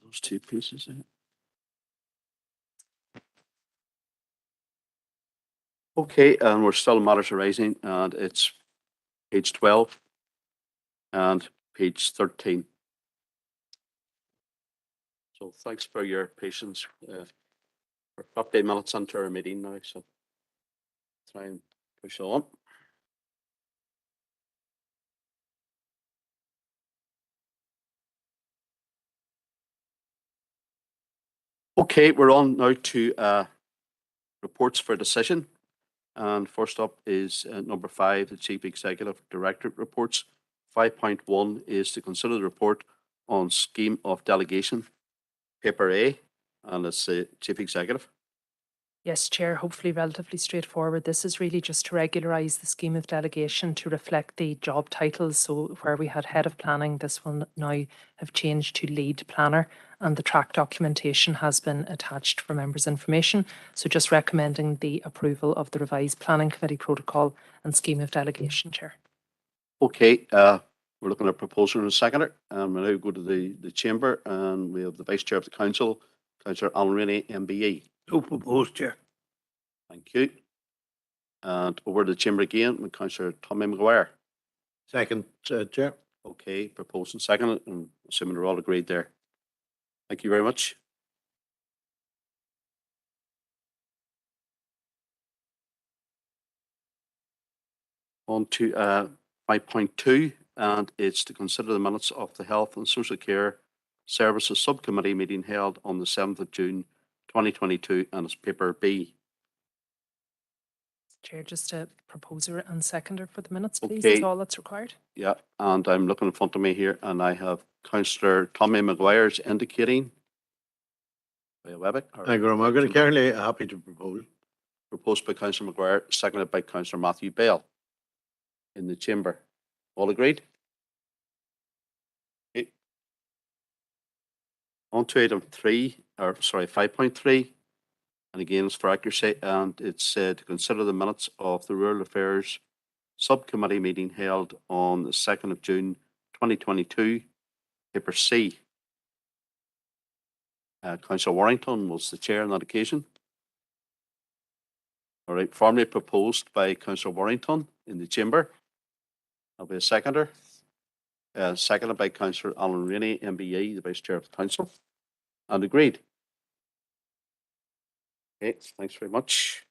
Those two pieces in. Okay, and we're still matters arising, and it's page 12 and page 13. So thanks for your patience. We're 50 minutes into our meeting now, so try and push on. Okay, we're on now to reports for decision. And first up is number 5, the Chief Executive Directorate reports. 5.1 is to consider the report on scheme of delegation, paper A, and it's the Chief Executive. Yes, Chair, hopefully relatively straightforward. This is really just to regularise the scheme of delegation to reflect the job titles. So where we had head of planning, this will now have changed to lead planner, and the track documentation has been attached for members' information. So just recommending the approval of the revised planning committee protocol and scheme of delegation, Chair. Okay, we're looking at a proposal and a seconder, and we'll now go to the chamber, and we have the Vice Chair of the Council, Councillor Alan Rainey, MBE. So proposed, Chair. Thank you. And over to the chamber again with Councillor Tommy Maguire. Second, Chair. Okay, proposed and seconded, and assuming we're all agreed there. Thank you very much. On to 5.2, and it's to consider the minutes of the Health and Social Care Services Subcommittee meeting held on the 7th of June 2022, and it's paper B. Chair, just a proposer and seconder for the minutes, please. Okay. That's all that's required. Yeah, and I'm looking in front of me here, and I have Councillor Tommy Maguire's indicating. Webic. Thank you, Margaret Carley. Happy to propose. Proposed by Councillor Maguire, seconded by Councillor Matthew Bell in the chamber. All agreed? Okay. On to item 5.3, and again it's for accuracy, and it's to consider the minutes of the Rural Affairs Subcommittee meeting held on the 2nd of June 2022, paper C. Councillor Warrington was the chair on that occasion. All right, formally proposed by Councillor Warrington in the chamber. I'll be a seconder. Seconded by Councillor Alan Rainey, MBE, the Vice Chair of the Council, and agreed. Okay, thanks very much.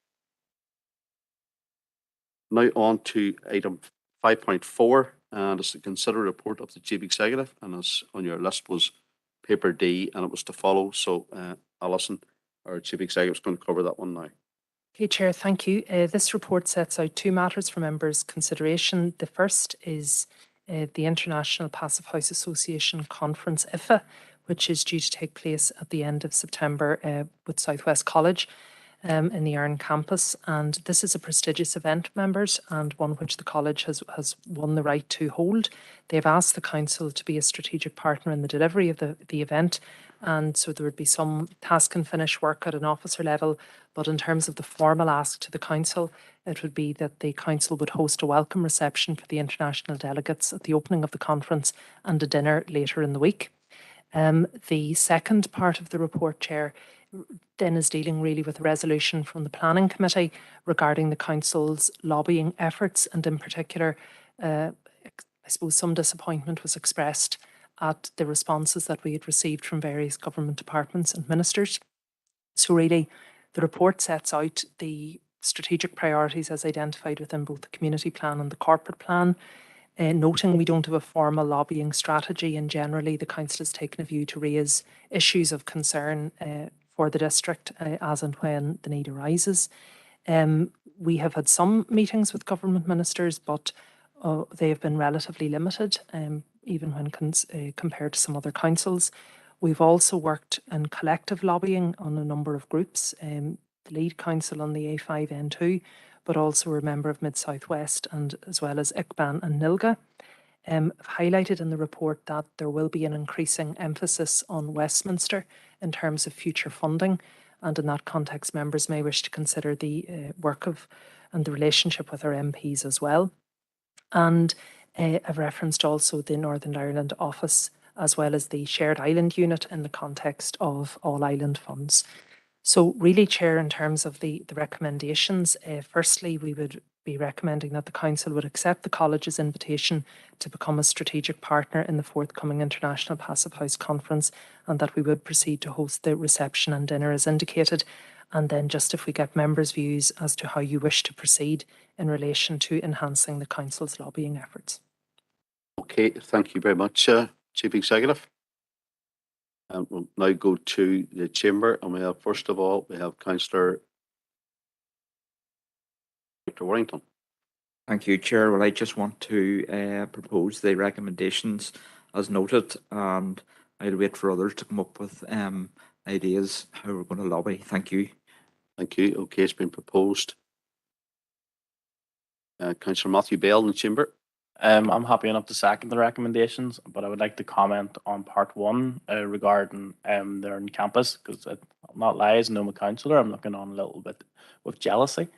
Now on to item 5.4, and it's to consider a report of the Chief Executive, and as on your list was paper D, and it was to follow. So Alison, our Chief Executive, is going to cover that one now. Okay, Chair, thank you. This report sets out two matters for members' consideration. The first is the International Passive House Association Conference, IFA, which is due to take place at the end of September with Southwest College in the Iron campus. And this is a prestigious event, members, and one which the college has won the right to hold. They've asked the council to be a strategic partner in the delivery of the event. And so there would be some task and finish work at an officer level, but in terms of the formal ask to the council, it would be that the council would host a welcome reception for the international delegates at the opening of the conference and a dinner later in the week. The second part of the report, Chair, then is dealing really with a resolution from the Planning Committee regarding the council's lobbying efforts, and in particular, I suppose some disappointment was expressed at the responses that we had received from various government departments and ministers. So really, the report sets out the strategic priorities as identified within both the community plan and the corporate plan, noting we don't have a formal lobbying strategy, and generally the council has taken a view to raise issues of concern for the district as and when the need arises. We have had some meetings with government ministers, but they have been relatively limited, even when compared to some other councils. We've also worked in collective lobbying on a number of groups, the lead council on the A5N2, but also we're a member of Mid-South West, and as well as ICBAN and NILGA. I've highlighted in the report that there will be an increasing emphasis on Westminster in terms of future funding, and in that context members may wish to consider the work of and the relationship with our MPs as well. And I've referenced also the Northern Ireland office as well as the Shared Island Unit in the context of All Island funds. So really, Chair, in terms of the recommendations, firstly, we would be recommending that the Council would accept the College's invitation to become a strategic partner in the forthcoming International Passive House Conference, and that we would proceed to host the reception and dinner as indicated. And then just if we get members' views as to how you wish to proceed in relation to enhancing the Council's lobbying efforts. Okay, thank you very much, Chief Executive. And we'll now go to the chamber, and we have, first of all, we have Councillor Dr. Warrington. Thank you, Chair. Well, I just want to propose the recommendations as noted, and I'll wait for others to come up with ideas how we're going to lobby. Thank you. Thank you. Okay, it's been proposed. Councillor Matthew Bell in the chamber. I'm happy enough to second the recommendations, but I would like to comment on part one regarding their on campus, because I'm not lie, as no councillor, I'm looking on a little bit with jealousy.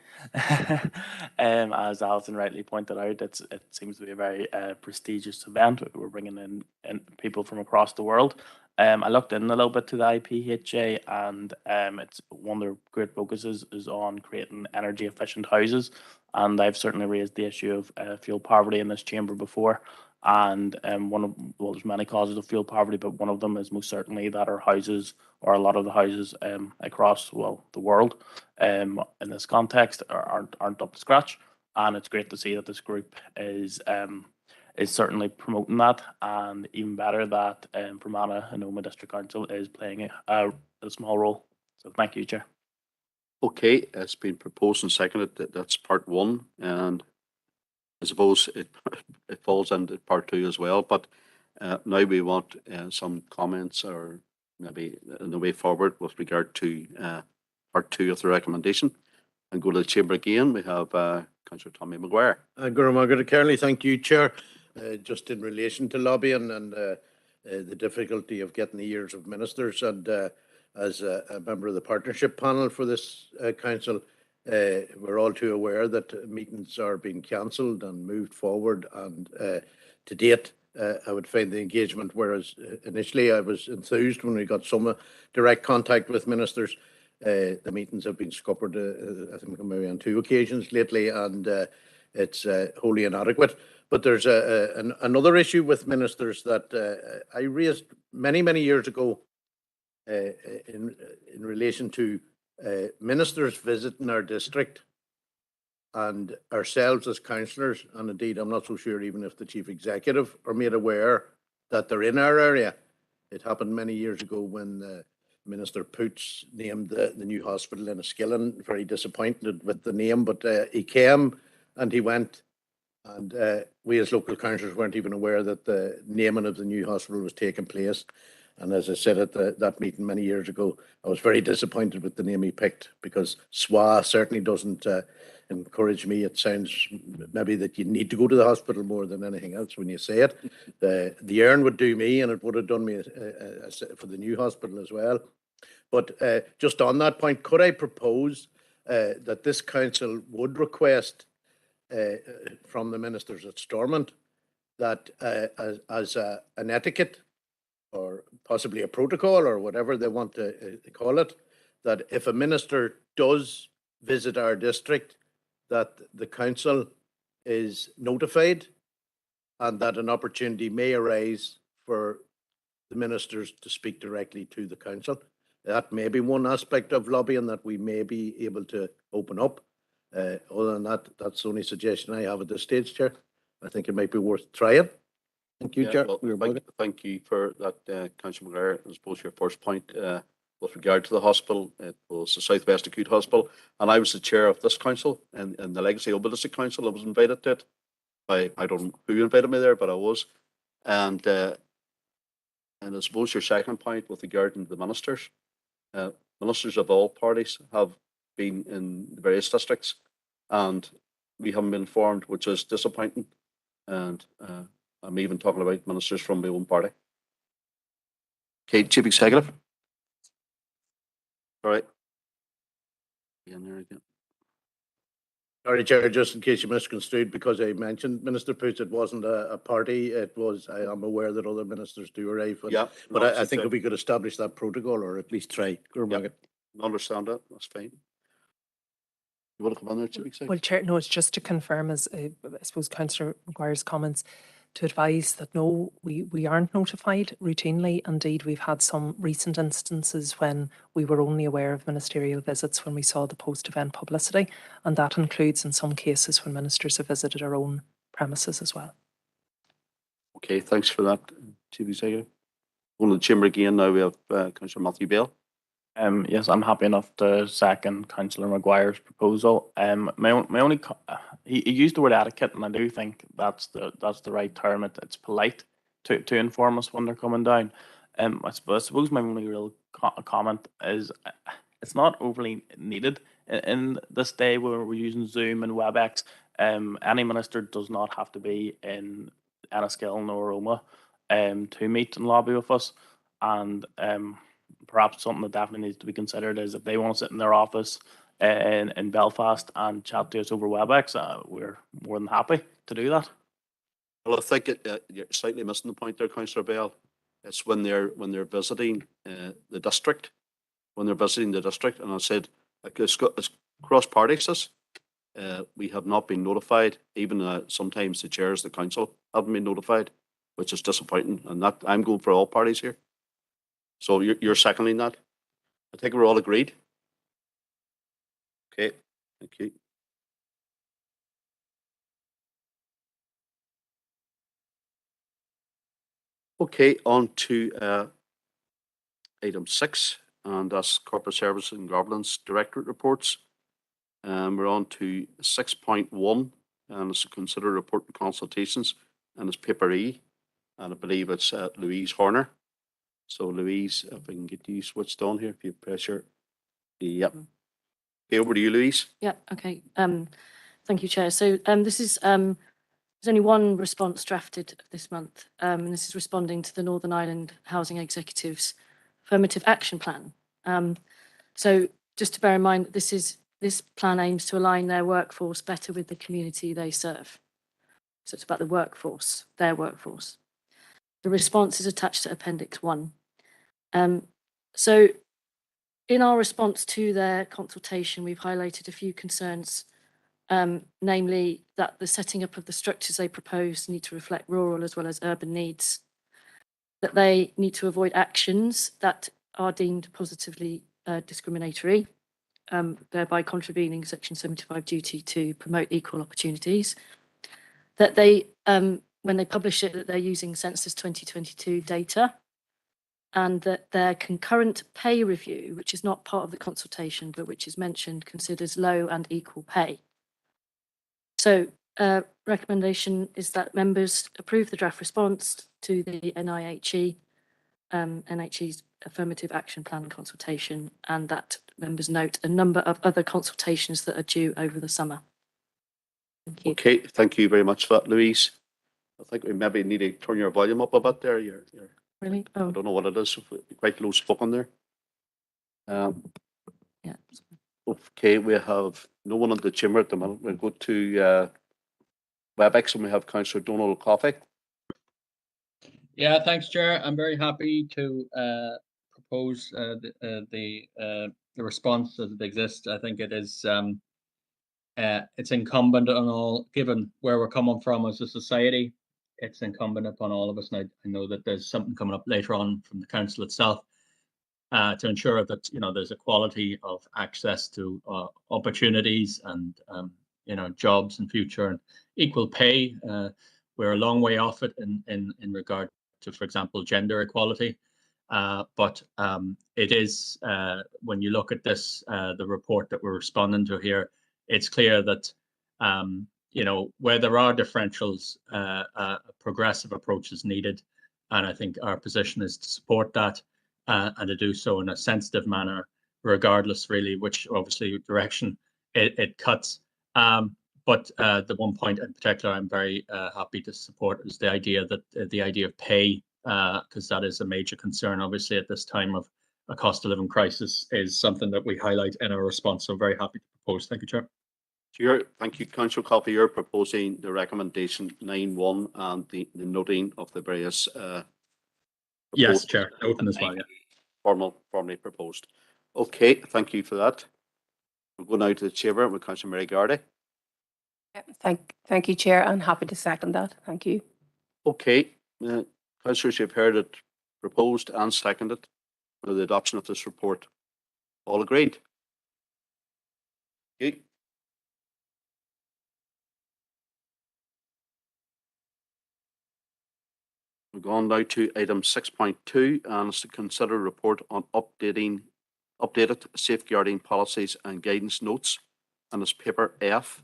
As Alison rightly pointed out, it seems to be a very prestigious event. We're bringing in people from across the world. I looked in a little bit to the IPHA, and it's one of their great focuses is on creating energy efficient houses. And I've certainly raised the issue of fuel poverty in this chamber before. And well, there's many causes of fuel poverty, but one of them is most certainly that our houses, or a lot of the houses across the world, in this context, aren't up to scratch. And it's great to see that this group is certainly promoting that, and even better that Fermanagh and Omagh District Council is playing a small role. So thank you, Chair. Okay, it's been proposed and seconded that that's part one, and I suppose it falls into part two as well. But now we want some comments, or maybe in the way forward with regard to part two of the recommendation. And go to the chamber again. We have Councillor Tommy Maguire. Gurumagad Carley, thank you, Chair. Just in relation to lobbying and the difficulty of getting the ears of ministers, and as a member of the partnership panel for this council, we're all too aware that meetings are being cancelled and moved forward, and to date I would find the engagement, whereas initially I was enthused when we got some direct contact with ministers, the meetings have been scuppered I think maybe on 2 occasions lately, and it's wholly inadequate. But there's another issue with ministers that I raised many years ago in relation to ministers visiting our district and ourselves as councillors, and indeed I'm not so sure even if the chief executive are made aware that they're in our area. It happened many years ago when Minister Poots named the new hospital in Enniskillen. Very disappointed with the name, but he came and he went, and we as local councillors weren't even aware that the naming of the new hospital was taking place. And as I said at that meeting many years ago, I was very disappointed with the name he picked, because SWA certainly doesn't encourage me. It sounds maybe that you need to go to the hospital more than anything else when you say it. The Earn would do me, and it would have done me for the new hospital as well. But just on that point, could I propose that this council would request from the ministers at Stormont that as an etiquette, or possibly a protocol, or whatever they want to call it, that if a minister does visit our district, that the council is notified, and that an opportunity may arise for the ministers to speak directly to the council. That may be one aspect of lobbying that we may be able to open up. Other than that, that's the only suggestion I have at this stage, Chair. I think it might be worth trying. Thank you, Chair. Well, thank you for that, Councillor Maguire. I suppose your first point with regard to the hospital, it was the South West Acute Hospital, and I was the chair of this council and the Legacy Omagh District Council. I was invited to it. I don't know who invited me there, but I was. And I suppose your second point with regard to the ministers, ministers of all parties have been in the various districts, and we haven't been informed, which is disappointing. And I'm even talking about ministers from my own party. Okay, Chief Executive. All right. In there again. Sorry, Chair, just in case you misconstrued, because I mentioned Minister Poots, it wasn't a party. It was, I am aware that other ministers do arrive. But I think if we could establish that protocol, or at least try. Understand that, that's fine. You want to come on there, Chief Executive? Well, Chair, no, it's just to confirm, as I suppose Councillor Maguire's comments, to advise that no, we aren't notified routinely. Indeed, we've had some recent instances when we were only aware of ministerial visits when we saw the post-event publicity, and that includes in some cases when ministers have visited our own premises as well. Okay, thanks for that, Chief Executive. Going to the chamber again now, we have Councillor Matthew Bale. Yes, I'm happy enough to second Councillor Maguire's proposal. My only he used the word etiquette, and I do think that's the right term. It's polite to inform us when they're coming down. I suppose my only real comment is it's not overly needed in this day where we're using Zoom and WebEx. Any minister does not have to be in Enniskillen or Omagh to meet and lobby with us, and perhaps something that definitely needs to be considered is if they want to sit in their office in Belfast and chat to us over WebEx, we're more than happy to do that. Well, I think you're slightly missing the point there, Councillor Bale. It's when they're visiting the district, and I said it's cross parties. This we have not been notified. Even sometimes the chairs of the council haven't been notified, which is disappointing. And that I'm going for all parties here. So you're seconding that. I think we're all agreed. Okay, thank you. Okay, on to item 6, and that's Corporate Services and Governance Directorate reports. We're on to 6.1, and it's to consider report and consultations, and it's paper E, and I believe it's Louise Horner. So Louise, if I can get you switched on here, if you press your, yep. Okay, over to you, Louise. Yeah, okay. Thank you, Chair. So this is there's only one response drafted this month, and this is responding to the Northern Ireland Housing Executive's Affirmative Action Plan. So just to bear in mind that this plan aims to align their workforce better with the community they serve. So it's about the workforce, their workforce. The response is attached to Appendix 1. So in our response to their consultation, we've highlighted a few concerns, namely that the setting up of the structures they propose need to reflect rural as well as urban needs, that they need to avoid actions that are deemed positively discriminatory, thereby contravening Section 75 duty to promote equal opportunities, that they, when they publish it, that they're using Census 2022 data, and that their concurrent pay review, which is not part of the consultation, but which is mentioned, considers low and equal pay. So recommendation is that members approve the draft response to the NHE's Affirmative Action Plan consultation, and that members note a number of other consultations that are due over the summer. Thank you. Okay, thank you very much for that, Louise. I think we maybe need to turn your volume up a bit there. You're Really? Oh. I don't know what it is, quite low spoken there. Yeah. Okay, we have no one in the chamber at the moment. We'll go to WebEx, and we have Councillor Donald Coffey. Yeah, thanks, Chair. I'm very happy to propose the response as it exists. I think it is it's incumbent on all, given where we're coming from as a society, it's incumbent upon all of us, and I know that there's something coming up later on from the council itself to ensure that there's equality of access to opportunities and jobs in future, and equal pay. We're a long way off it in regard to, for example, gender equality. But it is, when you look at this, the report that we're responding to here, it's clear that, where there are differentials, a progressive approach is needed. And I think our position is to support that and to do so in a sensitive manner, regardless really which obviously direction it cuts. But the one point in particular I'm very happy to support is the idea that the idea of pay, because that is a major concern, obviously, at this time of a cost of living crisis, is something that we highlight in our response. So very happy to propose. Thank you, Chair. Thank you, Councillor Coffey. You're proposing the recommendation 9.1 and the noting of the various. Yes, Chair. Noting as well. Yeah. Formally proposed. Okay, thank you for that. We'll go now to the chamber with Councillor Mary Gardy. Thank you, Chair. I'm happy to second that. Thank you. Okay, Councillors, you've heard it proposed and seconded for the adoption of this report. All agreed? Okay. We're going now to item 6.2, and it's to consider a report on updated safeguarding policies and guidance notes, and it's paper F.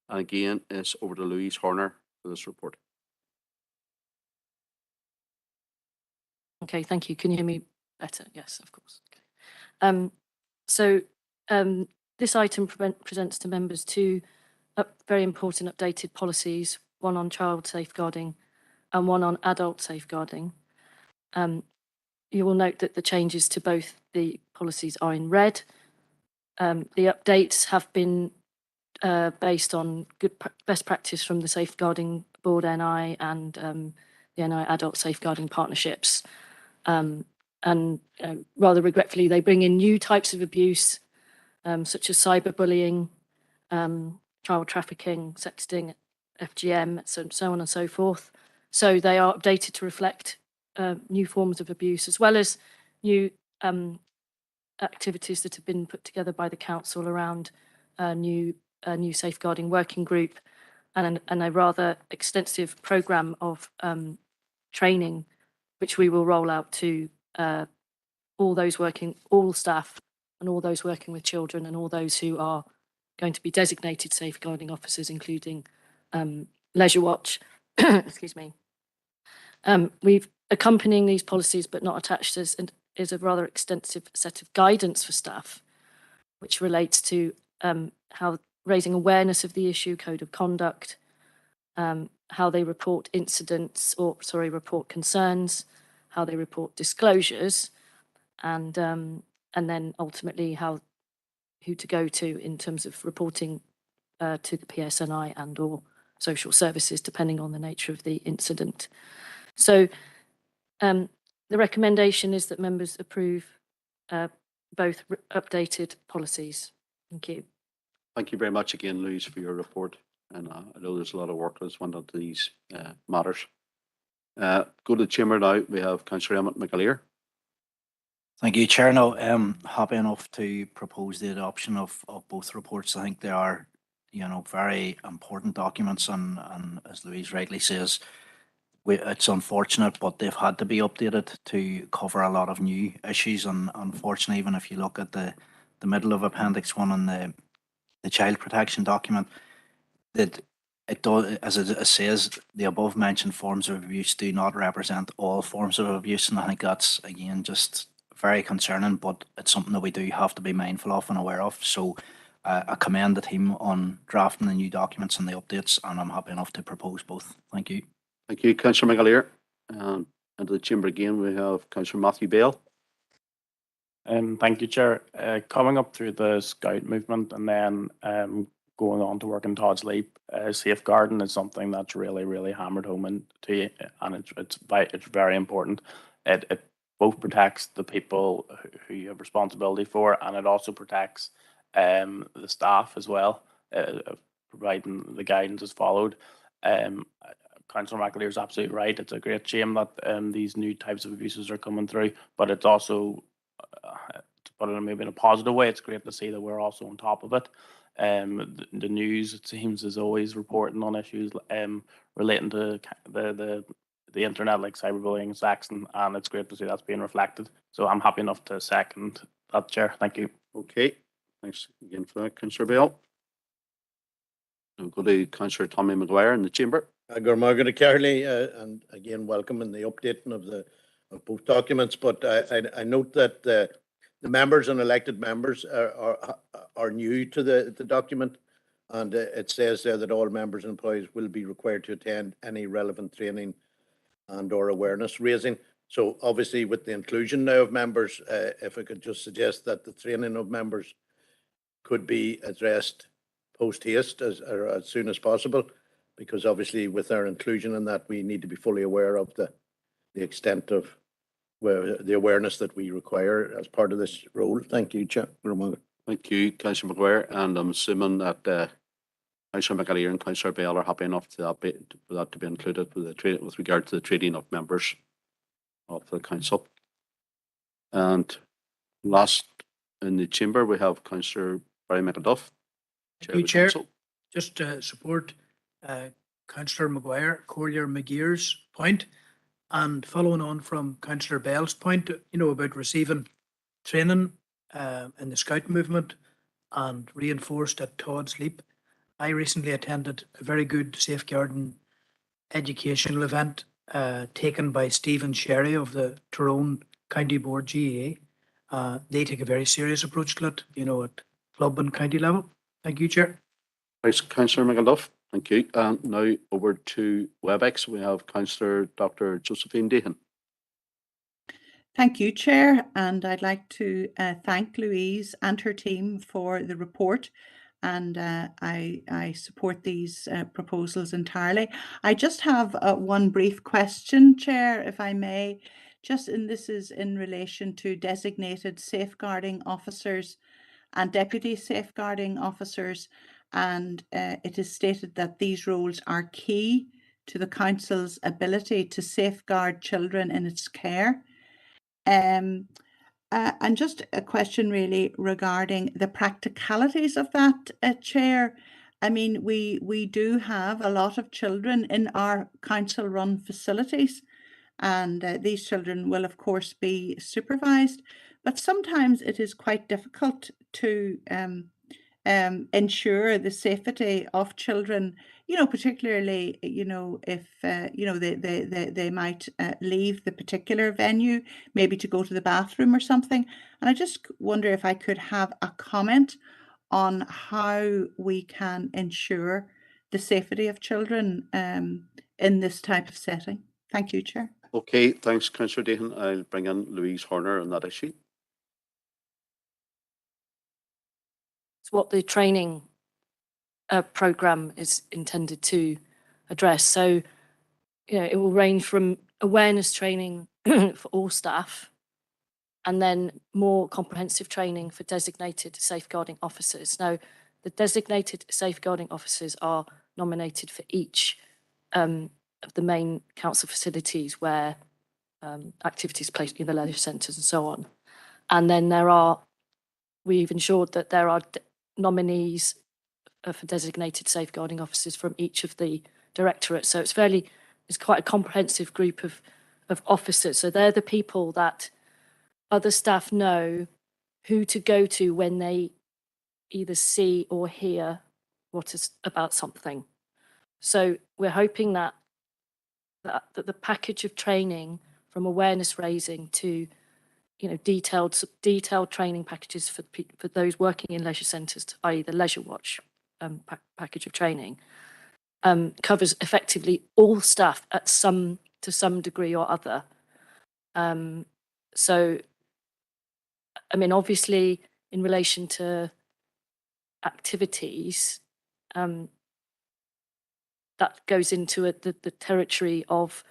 And again, it's over to Louise Horner for this report. Okay, thank you. Can you hear me better? Yes, of course. Okay. This item presents to members two very important updated policies, one on child safeguarding and one on adult safeguarding. You will note that the changes to both the policies are in red. The updates have been based on best practice from the Safeguarding Board NI and the NI Adult Safeguarding Partnerships. And rather regretfully, they bring in new types of abuse, such as cyberbullying, child trafficking, sexting, FGM, so on and so forth. So they are updated to reflect new forms of abuse, as well as new activities that have been put together by the council around a new safeguarding working group and a rather extensive programme of training, which we will roll out to all staff and all those working with children and all those who are going to be designated safeguarding officers, including Leisure Watch. Excuse me. We've accompanying these policies but not attached is a rather extensive set of guidance for staff, which relates to how raising awareness of the issue, code of conduct, how they report incidents report concerns, how they report disclosures, and then ultimately who to go to in terms of reporting to the PSNI and or social services, depending on the nature of the incident. So the recommendation is that members approve both updated policies. Thank you. Thank you very much again, Louise, for your report. And I know there's a lot of work that's went into these matters. Go to the chamber now. We have Councillor Emmett McAleer. Thank you, Chair. No, happy enough to propose the adoption of both reports. I think they are, very important documents, and as Louise rightly says, it's unfortunate, but they've had to be updated to cover a lot of new issues. And unfortunately, even if you look at the middle of Appendix 1 and the child protection document, that it does, as it says, the above mentioned forms of abuse do not represent all forms of abuse, and I think that's again just very concerning, but it's something that we do have to be mindful of and aware of. So I commend the team on drafting the new documents and the updates, and I'm happy enough to propose both. Thank you. Thank you, Councillor McAleer. Into the chamber again, we have Councillor Matthew Bale. Thank you, Chair. Coming up through the Scout movement and then going on to work in Todd's Leap, safeguarding is something that's really, really hammered home into you, and it's very important. It both protects the people who you have responsibility for, and it also protects the staff as well, providing the guidance is followed. Councillor McAleer is absolutely right. It's a great shame that these new types of abuses are coming through, but it's also, to put it maybe in a positive way, it's great to see that we're also on top of it. The news, it seems, is always reporting on issues relating to the internet, like cyberbullying and sexting, and it's great to see that's being reflected. So I'm happy enough to second that, Chair. Thank you. Okay, thanks again for that, Councillor Bale. We'll go to Councillor Tommy Maguire in the chamber. Gormaga Carley, and again welcoming the updating of both documents. But I note that the members and elected members are new to the document, and it says there that all members and employees will be required to attend any relevant training and or awareness raising. So obviously with the inclusion now of members, if I could just suggest that the training of members could be addressed post haste as soon as possible, because obviously with our inclusion in that, we need to be fully aware of the extent of the awareness that we require as part of this role. Thank you, Chair. Thank you, Councillor Maguire, and I'm assuming that Councillor McAleer and Councillor Bale are happy enough for that to be included with regard to the training of members of the council. And last in the chamber, we have Councillor Barry McAduff. Thank you, Chair. Just to support Councillor Maguire, Collier McGear's point, and following on from Councillor Bell's point, about receiving training in the Scout movement and reinforced at Todd's Leap. I recently attended a very good safeguarding educational event taken by Stephen Sherry of the Tyrone County Board GAA. They take a very serious approach to it, at club and county level. Thank you, Chair. Thanks, Councillor McAduff. Thank you. And now over to WebEx, we have Councillor Dr. Josephine Dehan. Thank you, Chair, and I'd like to thank Louise and her team for the report, and I support these proposals entirely. I just have one brief question, Chair, if I may. and this is in relation to designated safeguarding officers and deputy safeguarding officers, and it is stated that these roles are key to the council's ability to safeguard children in its care. And just a question really regarding the practicalities of that, Chair. I mean, we do have a lot of children in our council-run facilities, and these children will, of course, be supervised. But sometimes it is quite difficult to ensure the safety of children, particularly, if, they might leave the particular venue, maybe to go to the bathroom or something. And I just wonder if I could have a comment on how we can ensure the safety of children in this type of setting. Thank you, Chair. Okay, thanks, Councillor Dehan. I'll bring in Louise Horner on that issue. It's what the training programme is intended to address. So, it will range from awareness training for all staff, and then more comprehensive training for designated safeguarding officers. Now, the designated safeguarding officers are nominated for each of the main council facilities where activities placed in the leisure centres and so on. And then we've ensured that there are nominees for designated safeguarding officers from each of the directorates. So it's quite a comprehensive group of officers. So they're the people that other staff know who to go to when they either see or hear what is about something. So we're hoping that the package of training, from awareness raising to detailed training packages for those working in leisure centres, i.e. the Leisure Watch package of training, covers effectively all staff to some degree or other. So, I mean, obviously, in relation to activities, that goes into the territory of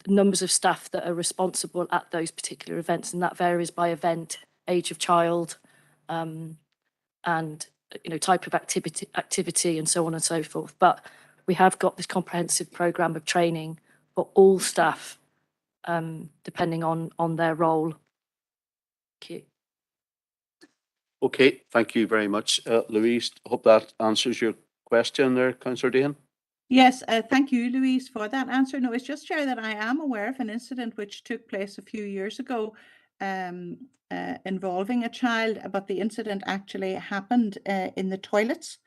numbers of staff that are responsible at those particular events, and that varies by event, age of child, and type of activity, and so on and so forth. But we have got this comprehensive programme of training for all staff, depending on their role. Thank you. Okay, thank you very much, Louise. Hope that answers your question there, Councillor Dehan. Yes, thank you, Louise, for that answer. No, it's just, Chair, that I am aware of an incident which took place a few years ago involving a child, but the incident actually happened in the toilets,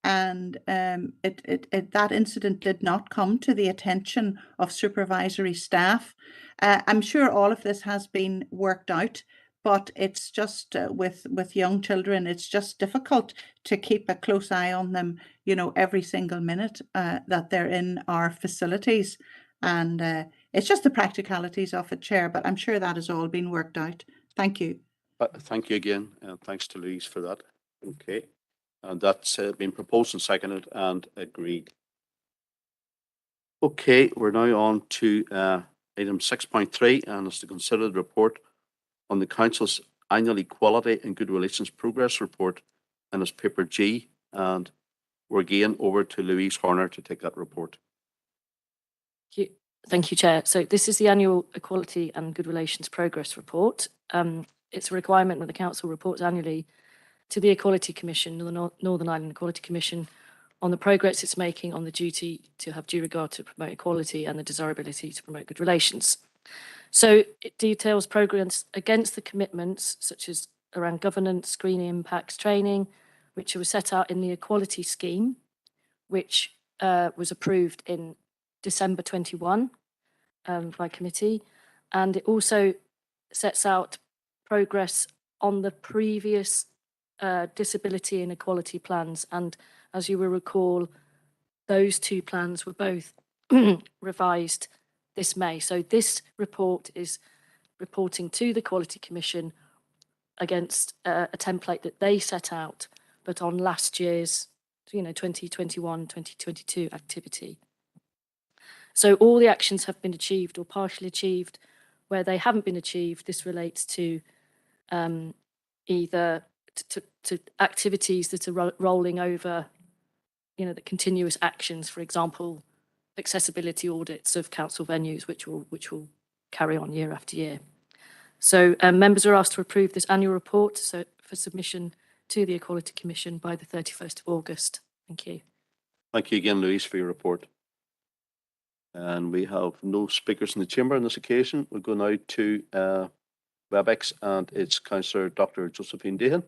and that incident did not come to the attention of supervisory staff. I'm sure all of this has been worked out, but it's just with young children, it's just difficult to keep a close eye on them, every single minute that they're in our facilities. And it's just the practicalities of it, Chair, but I'm sure that has all been worked out. Thank you. Thank you again, and thanks to Louise for that. Okay, and that's been proposed and seconded and agreed. Okay, we're now on to item 6.3, and it's to consider the report on the Council's annual Equality and Good Relations Progress Report and its paper G, and we're again over to Louise Horner to take that report. Thank you, Chair. So this is the annual Equality and Good Relations Progress Report. It's a requirement that the Council reports annually to the Equality Commission, the Northern Ireland Equality Commission, on the progress it's making on the duty to have due regard to promote equality and the desirability to promote good relations. So it details progress against the commitments, such as around governance, screening impacts, training, which were set out in the Equality Scheme, which was approved in December 21 by committee. And it also sets out progress on the previous disability and equality plans. And as you will recall, those two plans were both revised this May. So this report is reporting to the Equality Commission against a template that they set out, but on last year's 2021-2022 activity. So all the actions have been achieved or partially achieved. Where they haven't been achieved, this relates to either to activities that are rolling over, the continuous actions, for example, accessibility audits of council venues, which will carry on year after year. So members are asked to approve this annual report for submission to the Equality Commission by the 31st of August. Thank you. Thank you again, Louise, for your report. And we have no speakers in the chamber on this occasion. We'll go now to WebEx, and it's Councillor Dr. Josephine Dehan.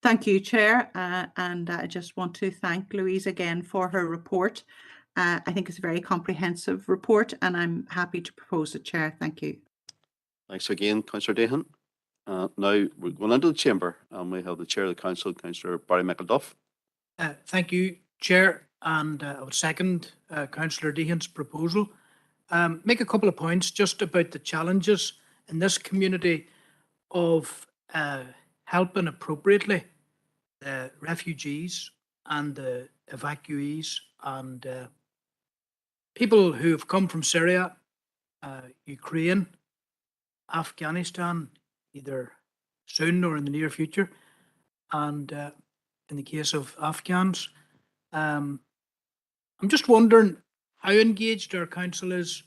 Thank you, Chair. And I just want to thank Louise again for her report. I think it's a very comprehensive report, and I'm happy to propose it, Chair. Thank you. Thanks again, Councillor Dehan. Now we're going into the chamber, and we have the Chair of the Council, Councillor Barry McElduff. Thank you, Chair, and I would second Councillor Dehan's proposal. Make a couple of points just about the challenges in this community of helping appropriately the refugees and the evacuees and people who have come from Syria, Ukraine, Afghanistan, either soon or in the near future. And in the case of Afghans, I'm just wondering how engaged our council is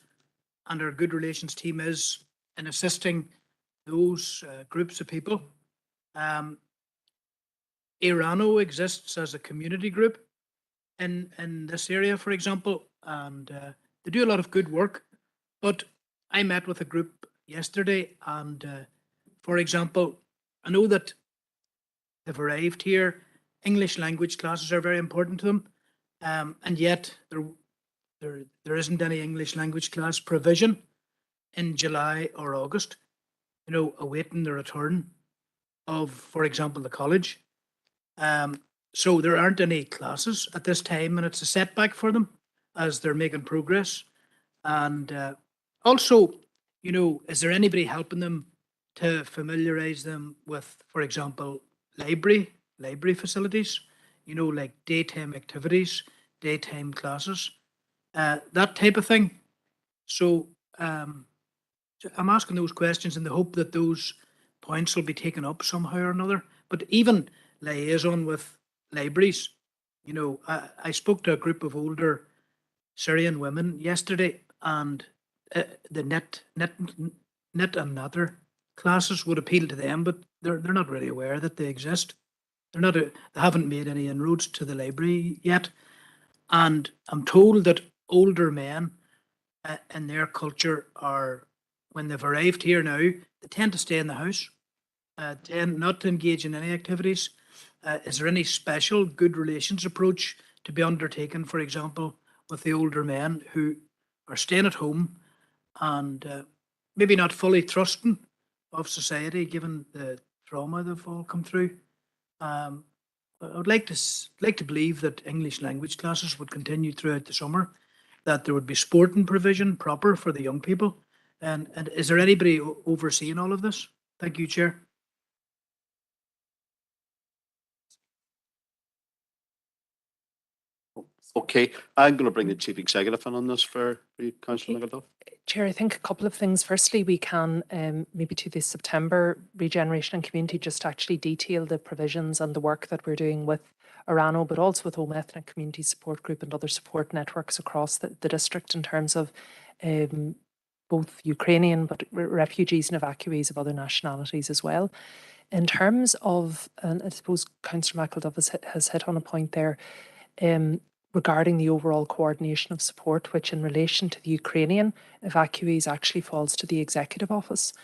and our good relations team is in assisting those groups of people. Irano exists as a community group in this area, for example, and they do a lot of good work. But I met with a group yesterday, and for example, I know that they've arrived here. English language classes are very important to them, and yet there isn't any English language class provision in July or August, awaiting the return of, for example, the college. So there aren't any classes at this time, and it's a setback for them as they're making progress. And also, is there anybody helping them to familiarize them with, for example, library facilities, like daytime activities, daytime classes, that type of thing. So I'm asking those questions in the hope that those points will be taken up somehow or another. But even liaison with libraries, I spoke to a group of older Syrian women yesterday, and the net and other classes would appeal to them, but they're not really aware that they exist. They haven't made any inroads to the library yet. And I'm told that older men in their culture are, when they've arrived here now, they tend to stay in the house, tend not to engage in any activities. Is there any special good relations approach to be undertaken, for example, with the older men who are staying at home and maybe not fully trusting of society, given the trauma they've all come through? I would like to believe that English language classes would continue throughout the summer, that there would be sporting provision proper for the young people. And is there anybody overseeing all of this? Thank you, Chair. Okay, I'm going to bring the Chief Executive in on this for you, Councillor McElduff. Chair, I think a couple of things. Firstly, we can maybe to the September Regeneration and Community just actually detail the provisions and the work that we're doing with Irano, but also with Home Ethnic Community Support Group and other support networks across the district in terms of both Ukrainian, but refugees and evacuees of other nationalities as well. In terms of, and I suppose Councillor McElduff has hit on a point there, regarding the overall coordination of support, which in relation to the Ukrainian evacuees actually falls to the Executive Office.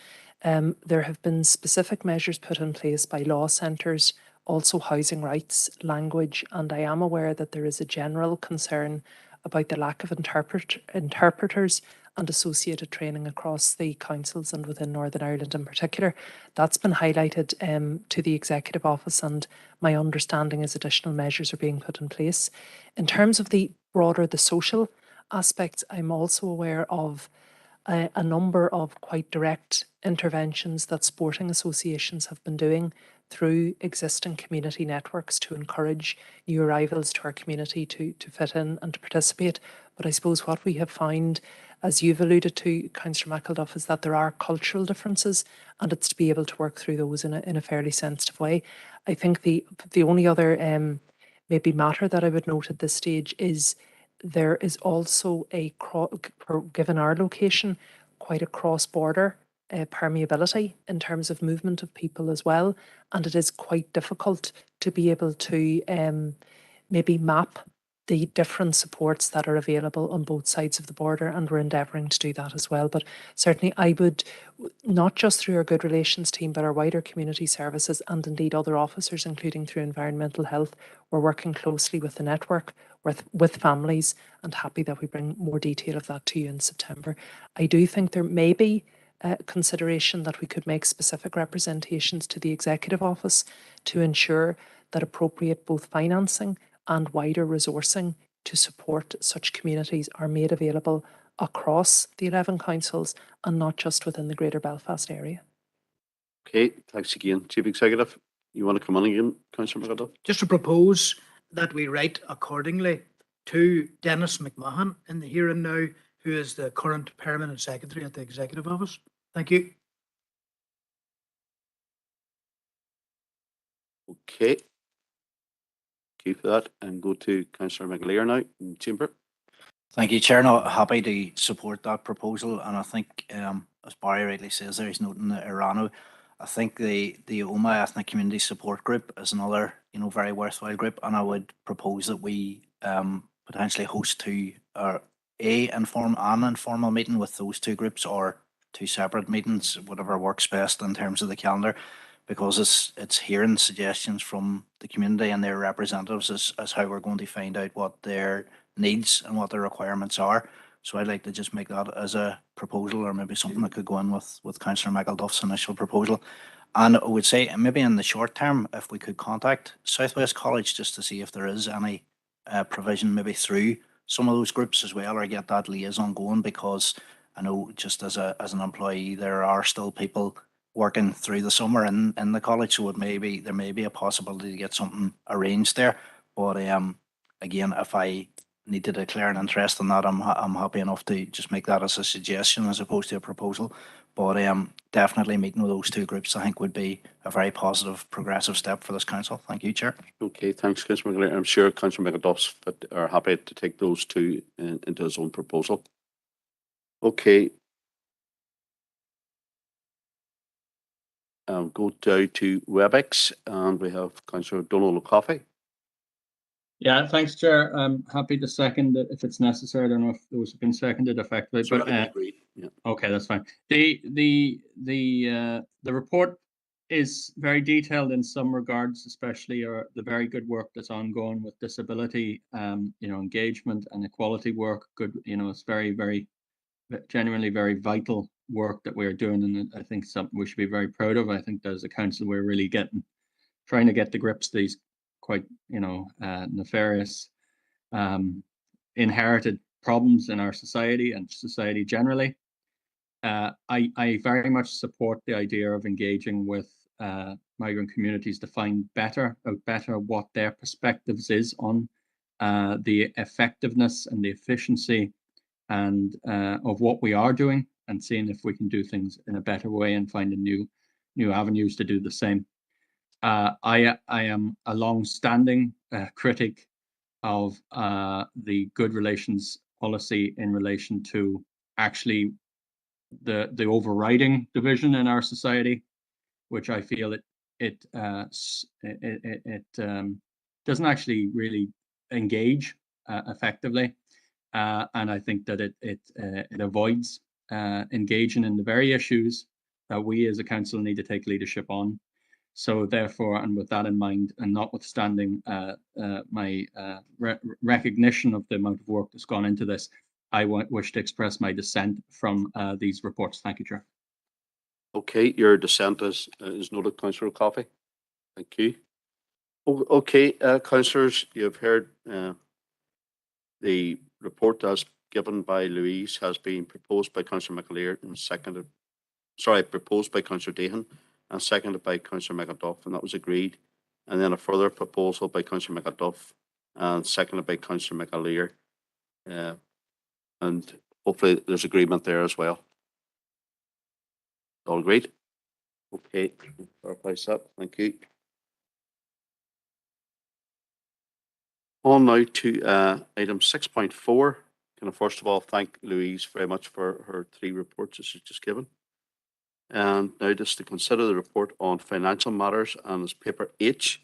There have been specific measures put in place by law centres, also housing rights, language, and I am aware that there is a general concern about the lack of interpreters and associated training across the councils and within Northern Ireland in particular. That's been highlighted to the Executive Office, and my understanding is additional measures are being put in place. In terms of the social aspects, I'm also aware of a number of quite direct interventions that sporting associations have been doing through existing community networks to encourage new arrivals to our community to fit in and to participate, But I suppose what we have found, as you've alluded to, Councillor McElduff, is that there are cultural differences, and it's to be able to work through those in a fairly sensitive way. I think the only other maybe matter that I would note at this stage is there is also given our location, quite a cross-border permeability in terms of movement of people as well, and it is quite difficult to be able to maybe map the different supports that are available on both sides of the border, and we're endeavouring to do that as well. But certainly I would, not just through our good relations team, but our wider community services and indeed other officers, including through environmental health, we're working closely with the network, with families, and happy that we bring more detail of that to you in September. I do think there may be consideration that we could make specific representations to the Executive Office to ensure that appropriate both financing and wider resourcing to support such communities are made available across the 11 councils and not just within the Greater Belfast area. Okay, thanks again. Chief Executive, you want to come on again, Councillor McAdoo? Just to propose that we write accordingly to Dennis McMahon in the here and now, who is the current Permanent Secretary at the Executive Office. Thank you. Okay. Keep that and go to Councillor McAleer now in Chamber. Thank you, Chair. No, happy to support that proposal, and I think, as Barry rightly says there, he's noting the Irano. I think the Oma Ethnic Community Support Group is another, very worthwhile group, and I would propose that we potentially host an informal meeting with those two groups, or two separate meetings, whatever works best in terms of the calendar, because it's hearing suggestions from the community and their representatives as how we're going to find out what their needs and what their requirements are. So I'd like to just make that as a proposal, or maybe something that could go in with Councillor McElduff's initial proposal. And I would say maybe in the short term, if we could contact Southwest College just to see if there is any provision maybe through some of those groups as well, or get that liaison going, because I know just as an employee, there are still people working through the summer in the college, so there may be a possibility to get something arranged there. But again, if I need to declare an interest in that, I'm happy enough to just make that as a suggestion as opposed to a proposal. But definitely meeting with those two groups, I think, would be a very positive, progressive step for this council. Thank you, Chair. Okay, thanks, Councillor McAleer. I'm sure Councillor McAduff are happy to take those two into his own proposal. Okay. Go down to WebEx, and we have Councillor Donald O'Coffey. Yeah, thanks, Chair. I'm happy to second it if it's necessary. I don't know if those have been seconded effectively, but agreed. Yeah. Okay, that's fine. The report is very detailed in some regards, especially the very good work that's ongoing with disability, engagement and equality work. Good, it's very genuinely very vital work that we're doing, and I think something we should be very proud of. I think as a council, we're really trying to get to grips these quite nefarious inherited problems in our society and society generally. I very much support the idea of engaging with migrant communities to find better what their perspectives is on the effectiveness and the efficiency and of what we are doing, and seeing if we can do things in a better way and finding new avenues to do the same. I am a long-standing critic of the good relations policy in relation to actually the overriding division in our society, which I feel it doesn't actually really engage effectively, and I think that it avoids engaging in the very issues that we as a council need to take leadership on. So therefore, and with that in mind, and notwithstanding my recognition of the amount of work that's gone into this, I wish to express my dissent from these reports. Thank you, Chair. Okay, your dissent is noted, Councillor O'Coffey. Thank you. Okay, councillors, you've heard the report as given by Louise has been proposed by Councillor McAleer and proposed by Councillor Dehan and seconded by Councillor McAduff, and that was agreed. And then a further proposal by Councillor McAduff and seconded by Councillor McAleer And hopefully there's agreement there as well. All agreed? Okay, clarifies that. Thank you. On now to item 6.4. Can I first of all thank Louise very much for her 3 reports that she's just given. And now just to consider the report on financial matters, and it's paper H.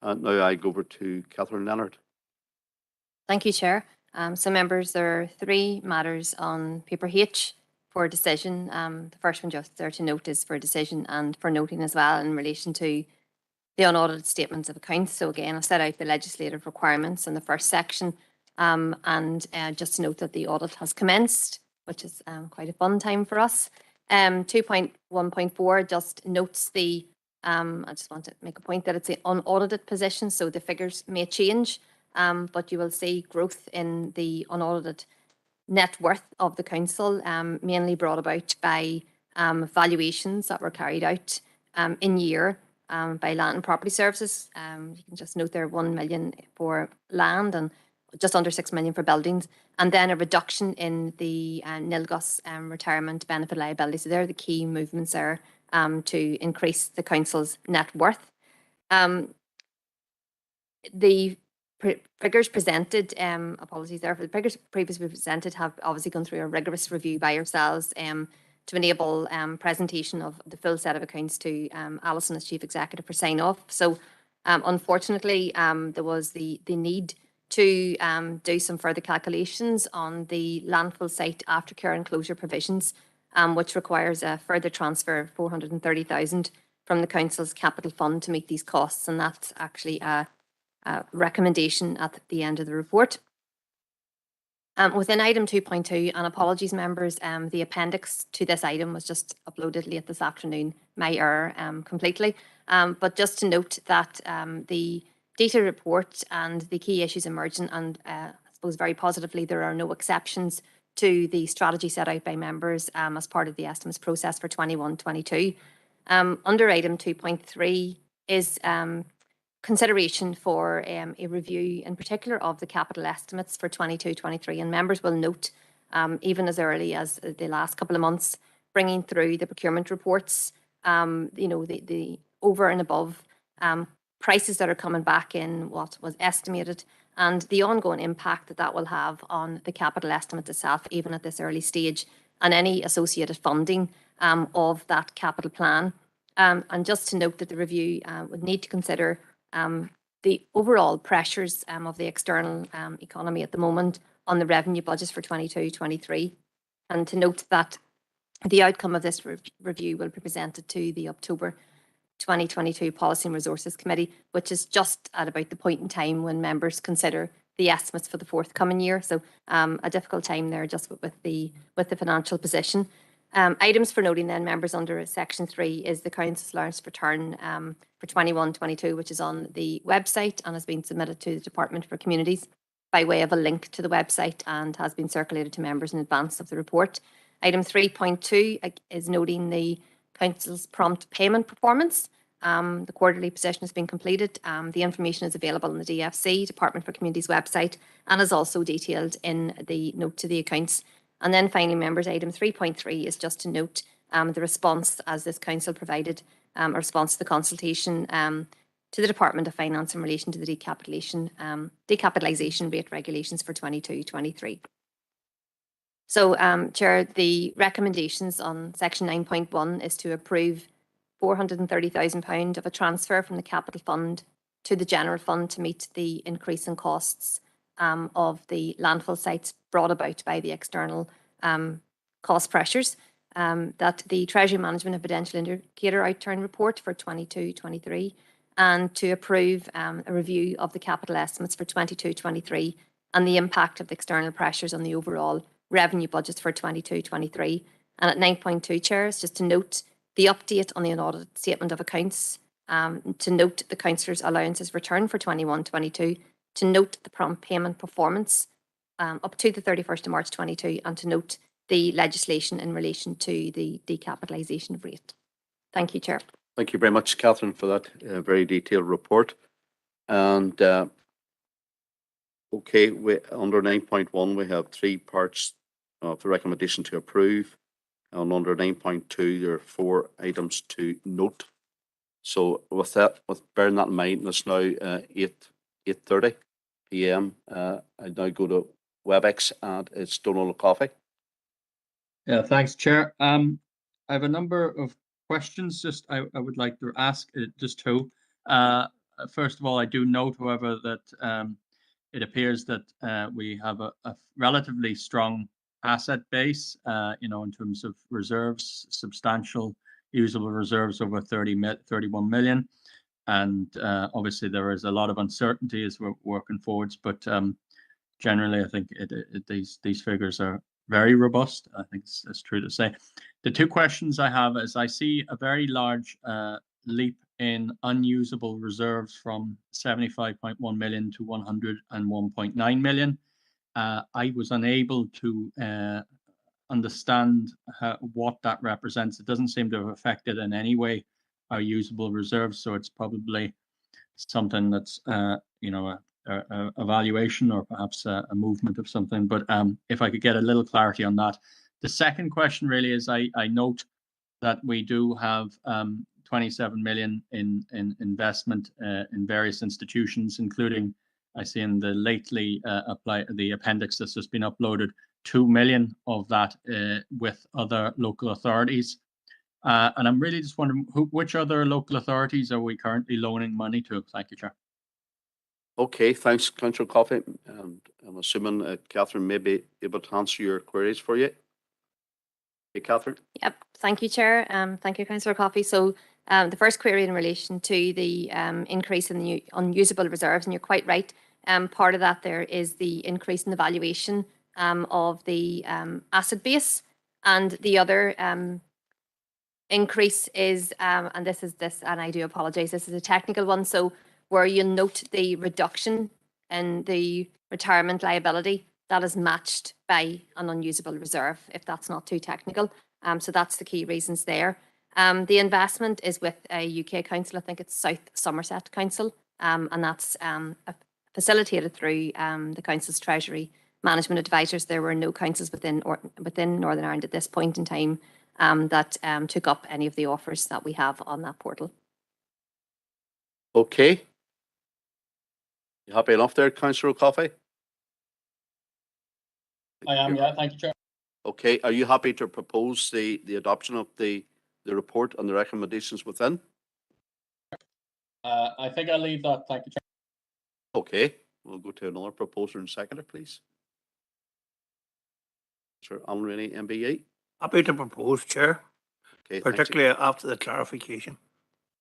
And now I go over to Catherine Leonard. Thank you, Chair. So members, there are 3 matters on paper H for decision. The first one just there to note is for decision and for noting as well in relation to the unaudited statements of accounts. So again, I've set out the legislative requirements in the first section, and just to note that the audit has commenced, which is quite a fun time for us. 2.1.4 just notes the, I just want to make a point that it's an unaudited position, so the figures may change, but you will see growth in the unaudited net worth of the council, mainly brought about by valuations that were carried out in year by Land and Property Services. You can just note there 1 million for land and just under 6 million for buildings, and then a reduction in the NILGOS retirement benefit liability. So they're the key movements there to increase the council's net worth. The figures presented, apologies there, for the figures previously presented have obviously gone through a rigorous review by yourselves to enable presentation of the full set of accounts to Alison as Chief Executive for sign off. So unfortunately, there was the need to do some further calculations on the landfill site aftercare and closure provisions, which requires a further transfer of 430,000 from the council's capital fund to meet these costs, and that's actually a recommendation at the end of the report. Within item 2.2, and apologies members, the appendix to this item was just uploaded late this afternoon, my error completely. But just to note that the data report and the key issues emerging, and I suppose very positively, there are no exceptions to the strategy set out by members as part of the estimates process for 21-22. Under item 2.3 is consideration for a review in particular of the capital estimates for 22-23, and members will note even as early as the last couple of months bringing through the procurement reports, you know, the over and above prices that are coming back in what was estimated, and the ongoing impact that that will have on the capital estimate itself, even at this early stage, and any associated funding of that capital plan. And just to note that the review would need to consider the overall pressures of the external economy at the moment on the revenue budgets for 22-23, and to note that the outcome of this review will be presented to the October 2022 Policy and Resources Committee, which is just at about the point in time when members consider the estimates for the forthcoming year. So a difficult time there just with the financial position. Items for noting then, members, under section 3 is the council's allowance return for 21-22, which is on the website and has been submitted to the Department for Communities by way of a link to the website and has been circulated to members in advance of the report. Item 3.2 is noting the council's prompt payment performance. The quarterly position has been completed. The information is available on the DFC, Department for Communities website, and is also detailed in the note to the accounts. And then finally, members, item 3.3 is just to note the response as this council provided a response to the consultation to the Department of Finance in relation to the decapitalisation rate regulations for 22-23. So, Chair, the recommendations on section 9.1 is to approve £430,000 of a transfer from the capital fund to the general fund to meet the increase in costs of the landfill sites brought about by the external cost pressures. That the Treasury Management and Prudential Indicator Outturn Report for 22-23, and to approve a review of the capital estimates for 22-23 and the impact of the external pressures on the overall revenue budgets for 22-23. And at 9.2, Chair, is just to note the update on the unaudited statement of accounts, to note the councillors' allowances return for 21-22, to note the prompt payment performance up to the 31st of March 22, and to note the legislation in relation to the decapitalisation rate. Thank you, Chair. Thank you very much, Catherine, for that very detailed report. And okay, under 9.1, we have 3 parts of the recommendation to approve. And under 9.2, there are 4 items to note. So with that, with bearing that in mind, it's now 8:30 p.m. I now go to WebEx and it's Donald Coffey. Yeah, thanks, Chair. I have a number of questions. Just I would like to ask just two. First of all, I do note, however, that it appears that we have a relatively strong asset base, in terms of reserves, substantial usable reserves over 31 million. And obviously there is a lot of uncertainty as we're working forwards, but generally I think these figures are very robust. I think it's true to say. The two questions I have is I see a very large leap in unusable reserves from 75.1 million to 101.9 million. I was unable to understand what that represents. It doesn't seem to have affected in any way our usable reserves, so it's probably something that's a valuation or perhaps a movement of something. But if I could get a little clarity on that. The second question really is I note that we do have 27 million in investment in various institutions, including I see in the lately the appendix that's just been uploaded, 2 million of that with other local authorities. And I'm really just wondering which other local authorities are we currently loaning money to? Thank you, Chair. Okay, thanks, Councillor Coffey. And I'm assuming Catherine may be able to answer your queries for you. Hey, Catherine. Yep, thank you, Chair. Thank you, Councillor Coffey. So the first query in relation to the increase in the unusable reserves, and you're quite right. Part of that there is the increase in the valuation of the asset base, and the other increase is, and I do apologise, this is a technical one. So where you note the reduction in the retirement liability, that is matched by an unusable reserve, if that's not too technical. So that's the key reasons there. The investment is with a UK council, I think it's South Somerset Council, and that's facilitated through the council's Treasury Management Advisors. There were no councils within Northern Ireland at this point in time that took up any of the offers that we have on that portal. Okay. You happy enough there, Councillor Coffey? I am, yeah. Thank you, Chair. Okay. Are you happy to propose the adoption of the report and the recommendations within? I think I'll leave that. Thank you, Chair. Okay. We'll go to another proposer and seconder, please. Sir Alan Rainey, MBE. Happy to propose, Chair. Okay. Particularly after the clarification.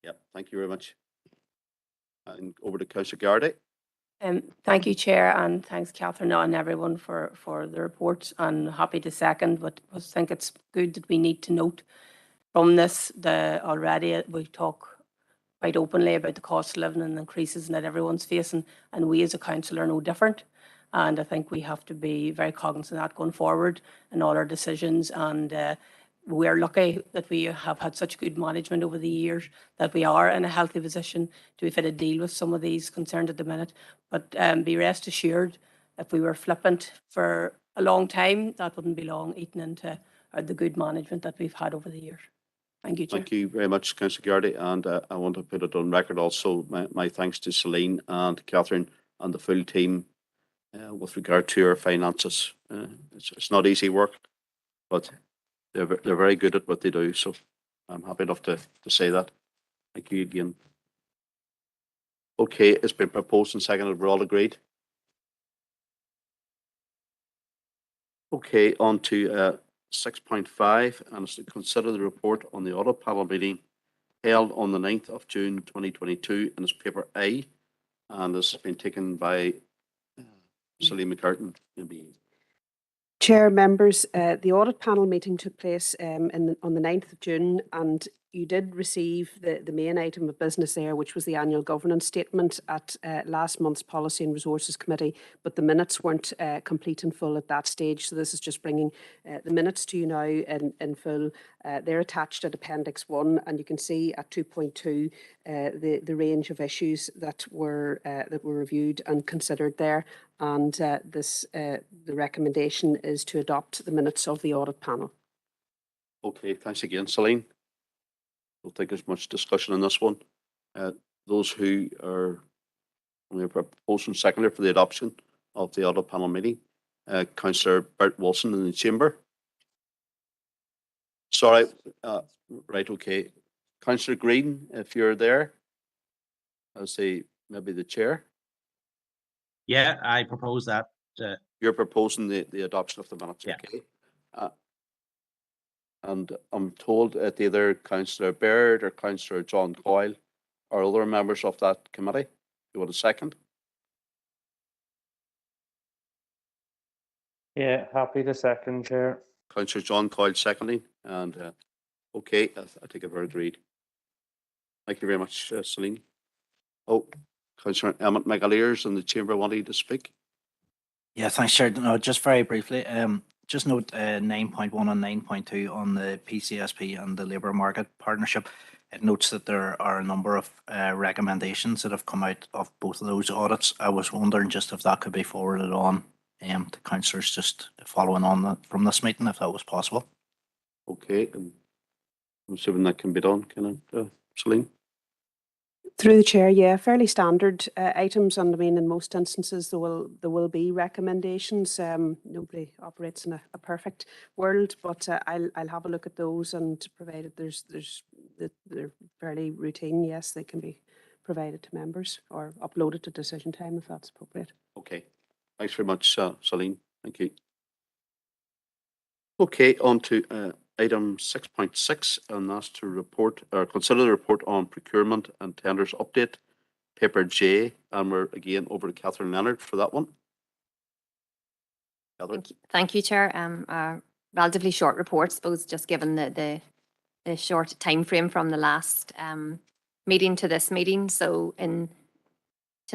Yep. Thank you very much. And over to Councillor Gardaí. Thank you, Chair, and thanks, Catherine, and everyone for the report. And happy to second, but I think it's good that we need to note from this already we talk quite openly about the cost of living and increases that everyone's facing, and we as a council are no different. And I think we have to be very cognizant of that going forward in all our decisions. And we're lucky that we have had such good management over the years that we are in a healthy position to be fit to deal with some of these concerns at the minute. But be rest assured, if we were flippant for a long time, that wouldn't be long eaten into the good management that we've had over the years. Thank you, Chair. Thank you very much, Councillor Gardaí. And I want to put it on record also, my thanks to Celine and Catherine and the full team with regard to our finances. It's not easy work, but they're very good at what they do. So I'm happy enough to say that. Thank you again. Okay, it's been proposed and seconded. We're all agreed. Okay, on to 6.5, and it's to consider the report on the audit panel meeting held on the 9th of June 2022 in its paper A, and this has been taken by Celine McCartan, MBE. Chair, members, the audit panel meeting took place on the 9th of June, and you did receive the main item of business there, which was the annual governance statement at last month's Policy and Resources Committee, but the minutes weren't complete and full at that stage. So this is just bringing the minutes to you now in full. They're attached at Appendix 1, and you can see at 2.2 the range of issues that were reviewed and considered there. And the recommendation is to adopt the minutes of the audit panel. Okay, thanks again, Celine. Don't think there's much discussion on this one. Those who are proposing seconder for the adoption of the audit panel meeting, Councillor Bert Wilson in the chamber. Sorry, right, okay. Councillor Green, if you're there, I'll say maybe the chair. Yeah, I propose that. You're proposing the adoption of the minutes, Yeah. okay? And I'm told that either Councillor Baird or Councillor John Coyle are other members of that committee. You want a second? Yeah, happy to second, Chair. Councillor John Coyle seconding, and okay, I think I've agreed. Thank you very much, Celine. Oh, Councillor Emmett McAleers in the chamber wanting to speak. Yeah, thanks, Chair. No, just very briefly, just note 9.1 and 9.2 on the PCSP and the labour market partnership. It notes that there are a number of recommendations that have come out of both of those audits. I was wondering just if that could be forwarded on to councillors, just following on from this meeting, if that was possible. Okay, I'm assuming that can be done, can it, Celine? Through the chair, yeah, fairly standard items, and I mean, in most instances, there will be recommendations. Nobody operates in a perfect world, but I'll have a look at those, and provided they're fairly routine, yes, they can be provided to members or uploaded to decision time if that's appropriate. Okay, thanks very much, Celine. Thank you. Okay, on to item 6.6, and that's to report or consider the report on procurement and tenders update, paper J, and we're again over to Catherine Leonard for that one. Thank you, Chair. A relatively short report, suppose, just given the short time frame from the last meeting to this meeting. So in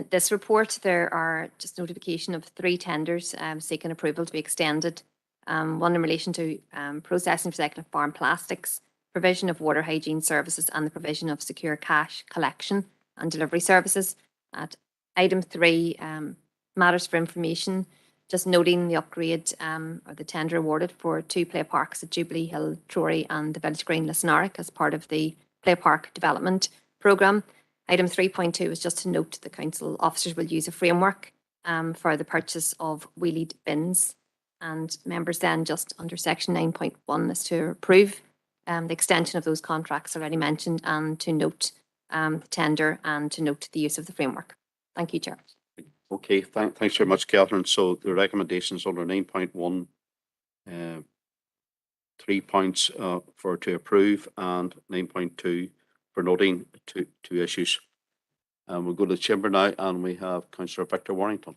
this report, there are just notification of 3 tenders seeking approval to be extended. One in relation to processing recycled farm plastics, provision of water hygiene services, and the provision of secure cash collection and delivery services. At item 3, matters for information, just noting the upgrade or the tender awarded for 2 play parks at Jubilee Hill, Trory, and the Village Green, Lisnarrick as part of the play park development programme. Item 3.2 is just to note the council officers will use a framework for the purchase of wheelied bins. And members then just under section 9.1 is to approve the extension of those contracts already mentioned, and to note the tender and to note the use of the framework. Thank you, Chair. Okay, thanks very much, Catherine. So the recommendations under 9.1, 3 points for to approve, and 9.2 for noting two issues. We'll go to the chamber now, and we have Councillor Victor Warrington.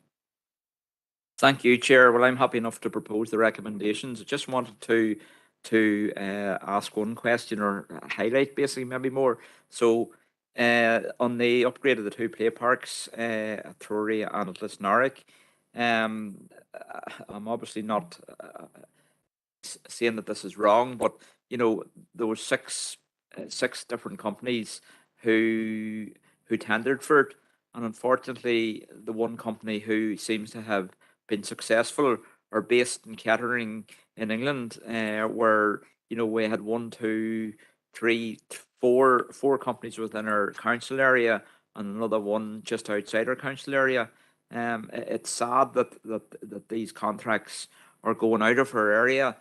Thank you, Chair. Well, I'm happy enough to propose the recommendations. I just wanted to ask one question, or highlight basically maybe more. So on the upgrade of the 2 play parks at Trory and at Lisnarrick, I'm obviously not saying that this is wrong, but you know, there were six different companies who tendered for it, and unfortunately the one company who seems to have been successful are based in Kettering in England, where you know we had 1, 2, 3, 4 companies within our council area and another one just outside our council area. It's sad that these contracts are going out of our area,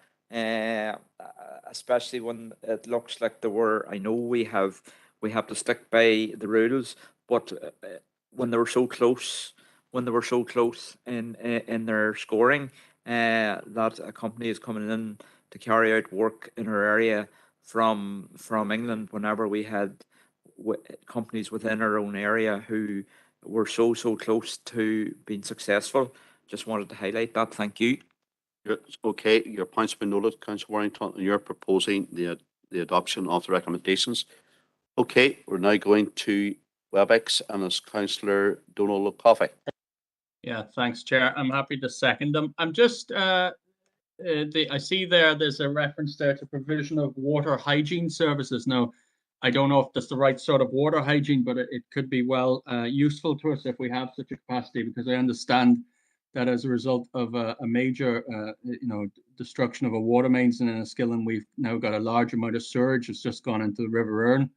especially when it looks like there were. I know we have to stick by the rules, but when they were so close. When they were so close in their scoring, that a company is coming in to carry out work in our area from England, whenever we had companies within our own area who were so close to being successful. Just wanted to highlight that. Thank you. Okay, your point's been noted, Councillor Warrington. You're proposing the the adoption of the recommendations. Okay, we're now going to WebEx, and it's Councillor Donald Coffey. Yeah, thanks, Chair. I'm happy to second them. I'm just, I see there's a reference there to provision of water hygiene services. Now, I don't know if that's the right sort of water hygiene, but it could be well useful to us if we have such a capacity, because I understand that as a result of a major, destruction of a water mains in Enniskillen, we've now got a large amount of sewage that's just gone into the River Erne.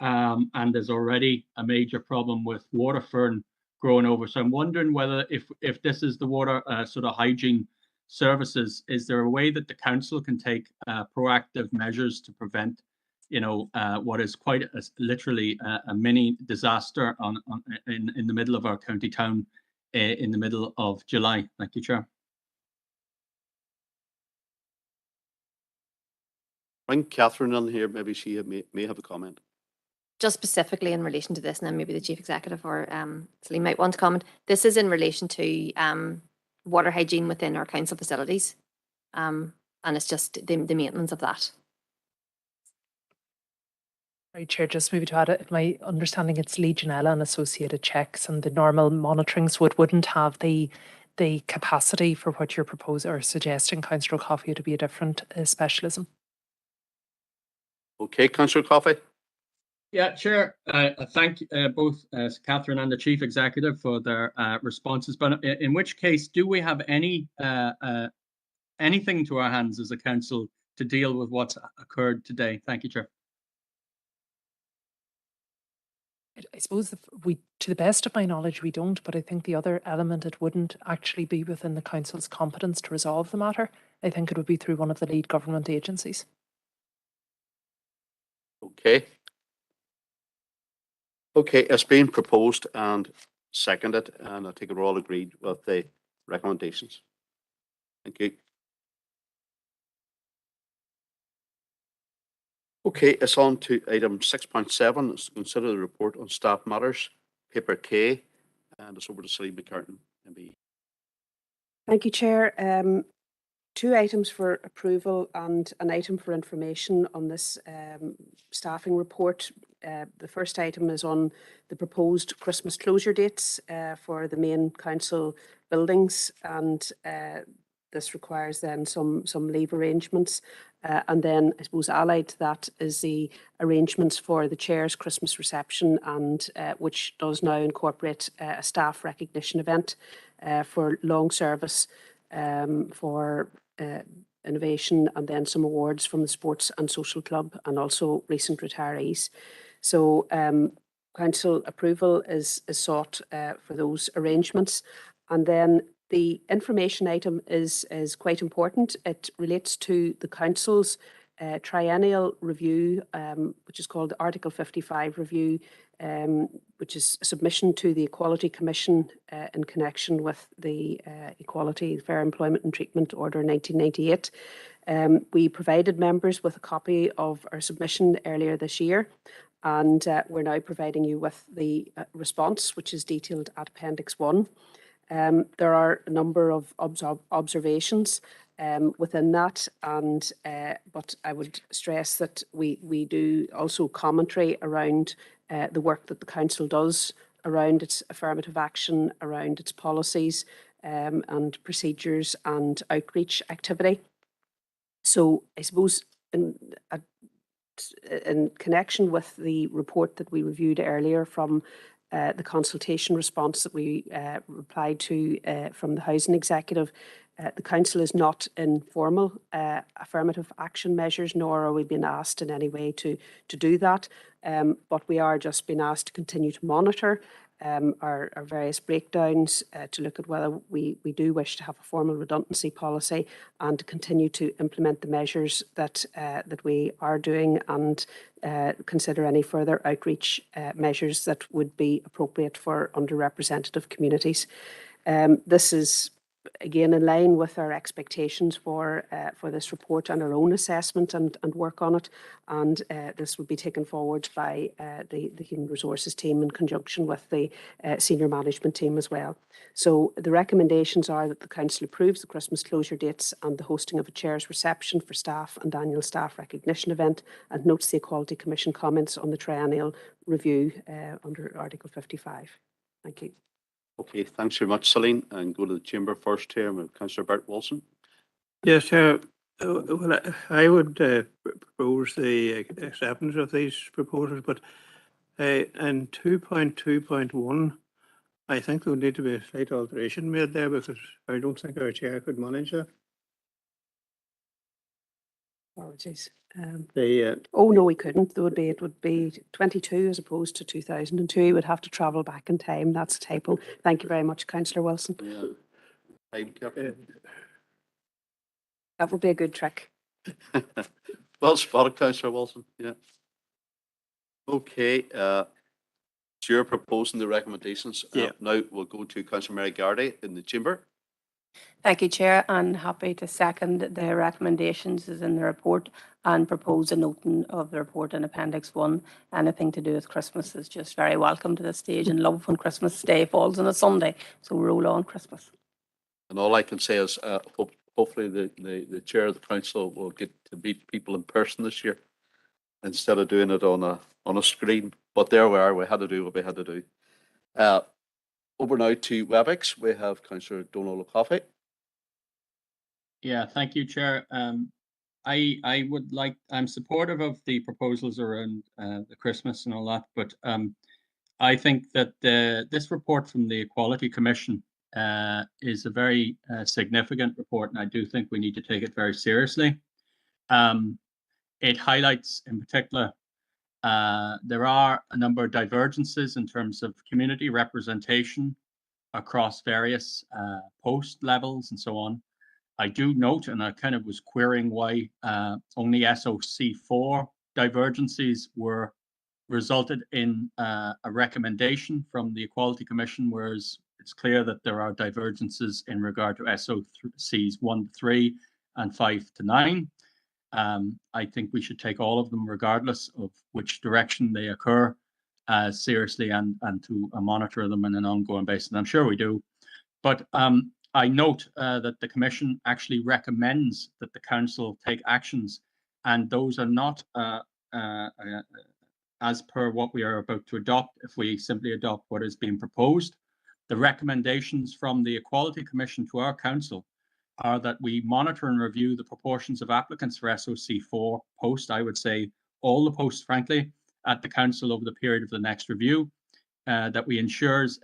And there's already a major problem with water fern growing over. So I'm wondering whether if this is the water sort of hygiene services, is there a way that the council can take proactive measures to prevent, what is quite literally a mini disaster in the middle of our county town in the middle of July? Thank you, Chair. Bring Catherine in here. Maybe she may have a comment. Just specifically in relation to this, and then maybe the Chief Executive or Celine might want to comment. This is in relation to water hygiene within our council facilities, and it's just the maintenance of that. Right, Chair, just maybe to add it, my understanding it's Legionella and associated checks, and the normal monitoring, so it wouldn't have the capacity for what you're proposing or suggesting, Councillor Coffey, to be a different specialism. Okay, Councillor Coffey. Yeah, Chair, I thank both Catherine and the Chief Executive for their responses. But in which case, do we have anything to our hands as a council to deal with what's occurred today? Thank you, Chair. I suppose to the best of my knowledge, we don't, but I think the other element, it wouldn't actually be within the council's competence to resolve the matter. I think it would be through one of the lead government agencies. Okay. Okay, it's been proposed and seconded, and I think we're all agreed with the recommendations. Thank you. Okay, it's on to item 6.7. It's to consider the report on staff matters, paper K, and it's over to Celine McCartan, MBE. Thank you, Chair. Two items for approval and an item for information on this staffing report. The first item is on the proposed Christmas closure dates for the main council buildings, and this requires then some leave arrangements. And then I suppose allied to that is the arrangements for the chair's Christmas reception, and which does now incorporate a staff recognition event for long service, for innovation, and then some awards from the Sports and Social Club and also recent retirees. So council approval is sought for those arrangements. And then the information item is quite important. It relates to the council's triennial review, which is called the Article 55 review, which is a submission to the Equality Commission in connection with the Equality, Fair Employment and Treatment Order 1998. We provided members with a copy of our submission earlier this year, and we're now providing you with the response, which is detailed at Appendix 1. There are a number of observations within that, and but I would stress that we do also commentary around the work that the council does around its affirmative action, around its policies and procedures and outreach activity. So I suppose in connection with the report that we reviewed earlier from the consultation response that we replied to from the Housing Executive, the council is not in formal affirmative action measures, nor are we being asked in any way to do that. But we are just being asked to continue to monitor our various breakdowns, to look at whether we do wish to have a formal redundancy policy, and to continue to implement the measures that we are doing, and consider any further outreach measures that would be appropriate for underrepresented communities. This is again, in line with our expectations for this report and our own assessment and work on it. And this will be taken forward by the Human Resources team in conjunction with the senior management team as well. So the recommendations are that the Council approves the Christmas closure dates and the hosting of a Chair's reception for staff and annual staff recognition event, and notes the Equality Commission comments on the triennial review under Article 55. Thank you. Okay, thanks very much, Celine. And go to the chamber first here with Councillor Bert Wilson. Yes, Chair. Well, I would propose the acceptance of these proposals, but in 2.2.1, I think there would need to be a slight alteration made there, because I don't think our chair could manage that. Apologies. Oh no, we couldn't. It would be 22 as opposed to 2002. We would have to travel back in time. That's a typo. Thank you very much, Councillor Wilson. That would be a good trick. Well spotted, Councillor Wilson. Yeah. Okay. So you're proposing the recommendations. Yeah. Now we'll go to Councillor Mary Gardy in the chamber. Thank you, Chair, and happy to second the recommendations as in the report and propose a noting of the report in Appendix 1. Anything to do with Christmas is just very welcome to this stage, and love when Christmas Day falls on a Sunday. So roll on Christmas. And all I can say is hopefully the chair of the council will get to meet people in person this year instead of doing it on a screen. But there we are. We had to do what we had to do. Over now to WebEx. We have Councillor Donald O'Coffey. Yeah, thank you, Chair. I'm supportive of the proposals around the Christmas and all that, but I think that this report from the Equality Commission is a very significant report, and I do think we need to take it very seriously. It highlights in particular there are a number of divergences in terms of community representation across various post levels and so on. I do note, and I kind of was querying why only SOC4 divergencies were resulted in a recommendation from the Equality Commission, whereas it's clear that there are divergences in regard to SOCs 1 to 3 and 5 to 9. I think we should take all of them, regardless of which direction they occur, seriously and to monitor them on an ongoing basis. And I'm sure we do. But I note that the Commission actually recommends that the Council take actions, and those are not as per what we are about to adopt if we simply adopt what is being proposed. The recommendations from the Equality Commission to our Council are that we monitor and review the proportions of applicants for SOC4 post, I would say all the posts, frankly, at the Council over the period of the next review. That we ensures,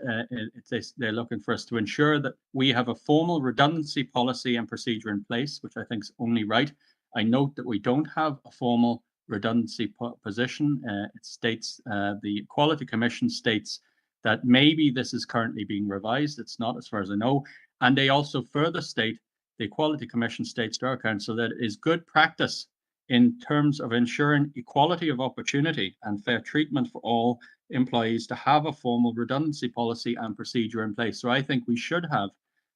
they're looking for us to ensure that we have a formal redundancy policy and procedure in place, which I think is only right. I note that we don't have a formal redundancy position. It states, the Equality Commission states that maybe this is currently being revised. It's not, as far as I know. And they also further state, the Equality Commission states to our Council that it is good practice in terms of ensuring equality of opportunity and fair treatment for all employees to have a formal redundancy policy and procedure in place. So I think we should have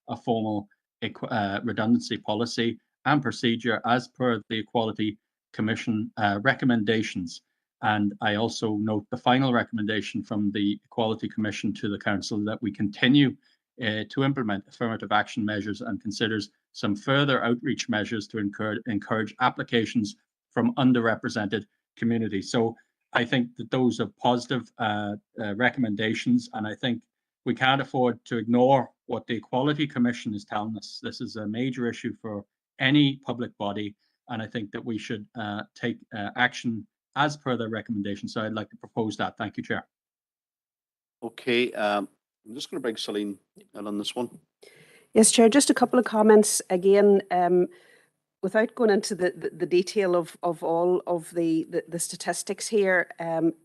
a formal redundancy policy and procedure as per the Equality Commission recommendations. And I also note the final recommendation from the Equality Commission to the Council that we continue to implement affirmative action measures and considers some further outreach measures to encourage applications from underrepresented communities. So I think that those are positive recommendations, and I think we can't afford to ignore what the Equality Commission is telling us. This is a major issue for any public body, and I think that we should take action as per their recommendations. So I'd like to propose that. Thank you, Chair. Okay, I'm just going to bring Celine in on this one. Yes, Chair, just a couple of comments again. Without going into the detail of all of the statistics here,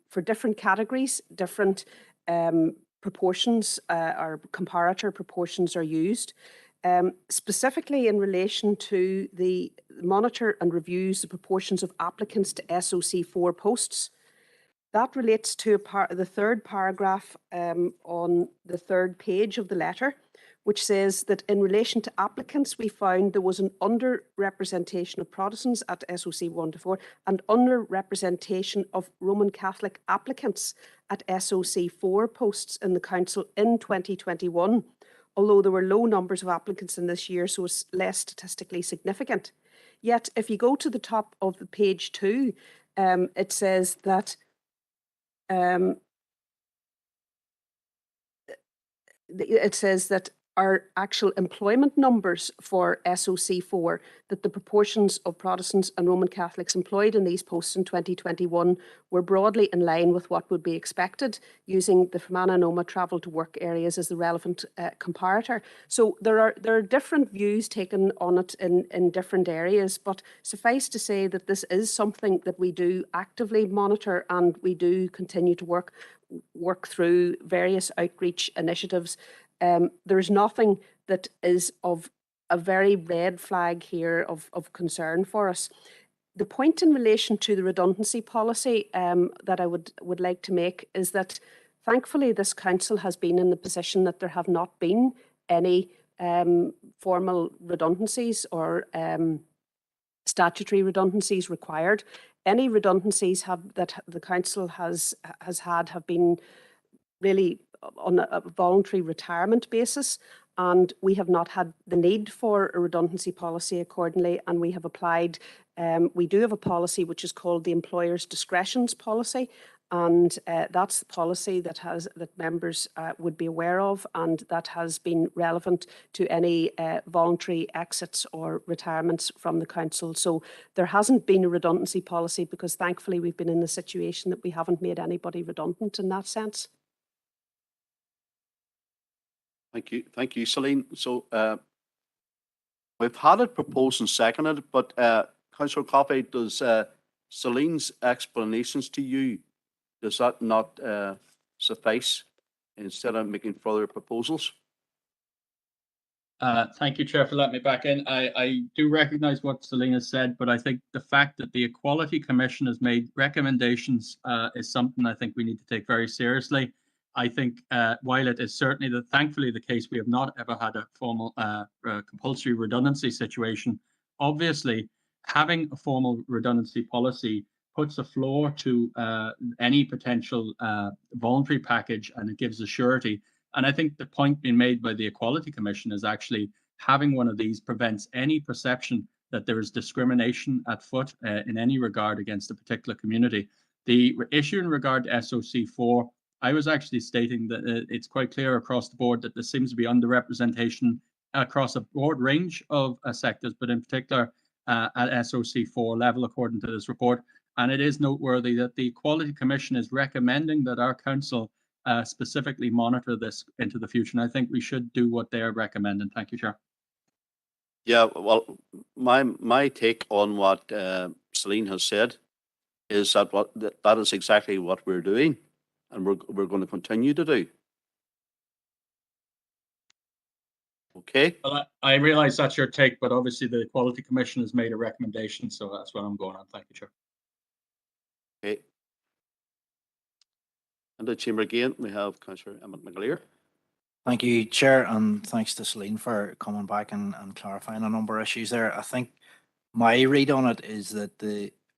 for different categories, different proportions or comparator proportions are used. Specifically in relation to the monitor and reviews the proportions of applicants to SOC4 posts. That relates to the third paragraph on the third page of the letter, which says that in relation to applicants, we found there was an underrepresentation of Protestants at SOC 1 to 4 and underrepresentation of Roman Catholic applicants at SOC 4 posts in the council in 2021, although there were low numbers of applicants in this year, so it's less statistically significant. Yet, if you go to the top of the page 2, it says that our actual employment numbers for SOC 4, that the proportions of Protestants and Roman Catholics employed in these posts in 2021 were broadly in line with what would be expected, using the Fermanagh Noma travel to work areas as the relevant comparator. So there are different views taken on it in different areas, but suffice to say that this is something that we do actively monitor, and we do continue to work through various outreach initiatives. There's nothing that is of a very red flag here of concern for us. The point in relation to the redundancy policy that I would like to make is that thankfully this council has been in the position that there have not been any formal redundancies or statutory redundancies required. Any redundancies that the council has had have been really on a voluntary retirement basis, and we have not had the need for a redundancy policy accordingly, and we have applied, we do have a policy which is called the Employer's Discretions Policy, and that's the policy that members would be aware of, and that has been relevant to any voluntary exits or retirements from the council. So there hasn't been a redundancy policy because thankfully we've been in the situation that we haven't made anybody redundant in that sense. Thank you, Celine. So we've had it proposed and seconded, but Councillor Coffey, does Celine's explanations to you, does that not suffice instead of making further proposals? Thank you, Chair, for letting me back in. I do recognise what Celine has said, but I think the fact that the Equality Commission has made recommendations is something I think we need to take very seriously. I think while it is certainly thankfully the case, we have not ever had a formal compulsory redundancy situation. Obviously, having a formal redundancy policy puts a floor to any potential voluntary package, and it gives a surety. And I think the point being made by the Equality Commission is actually having one of these prevents any perception that there is discrimination at foot in any regard against a particular community. The issue in regard to SOC 4, I was actually stating that it's quite clear across the board that there seems to be underrepresentation across a broad range of sectors, but in particular at SOC 4 level, according to this report. And it is noteworthy that the Equality Commission is recommending that our council specifically monitor this into the future. And I think we should do what they are recommending. Thank you, Chair. Yeah, well, my take on what Celine has said is that that is exactly what we're doing, and we're going to continue to do. Okay. Well, I realise that's your take, but obviously the Equality Commission has made a recommendation, so that's what I'm going on. Thank you, Chair. Okay. And the chamber again, we have Councillor Emmett McAleer. Thank you, Chair, and thanks to Celine for coming back and clarifying a number of issues there. I think my read on it is that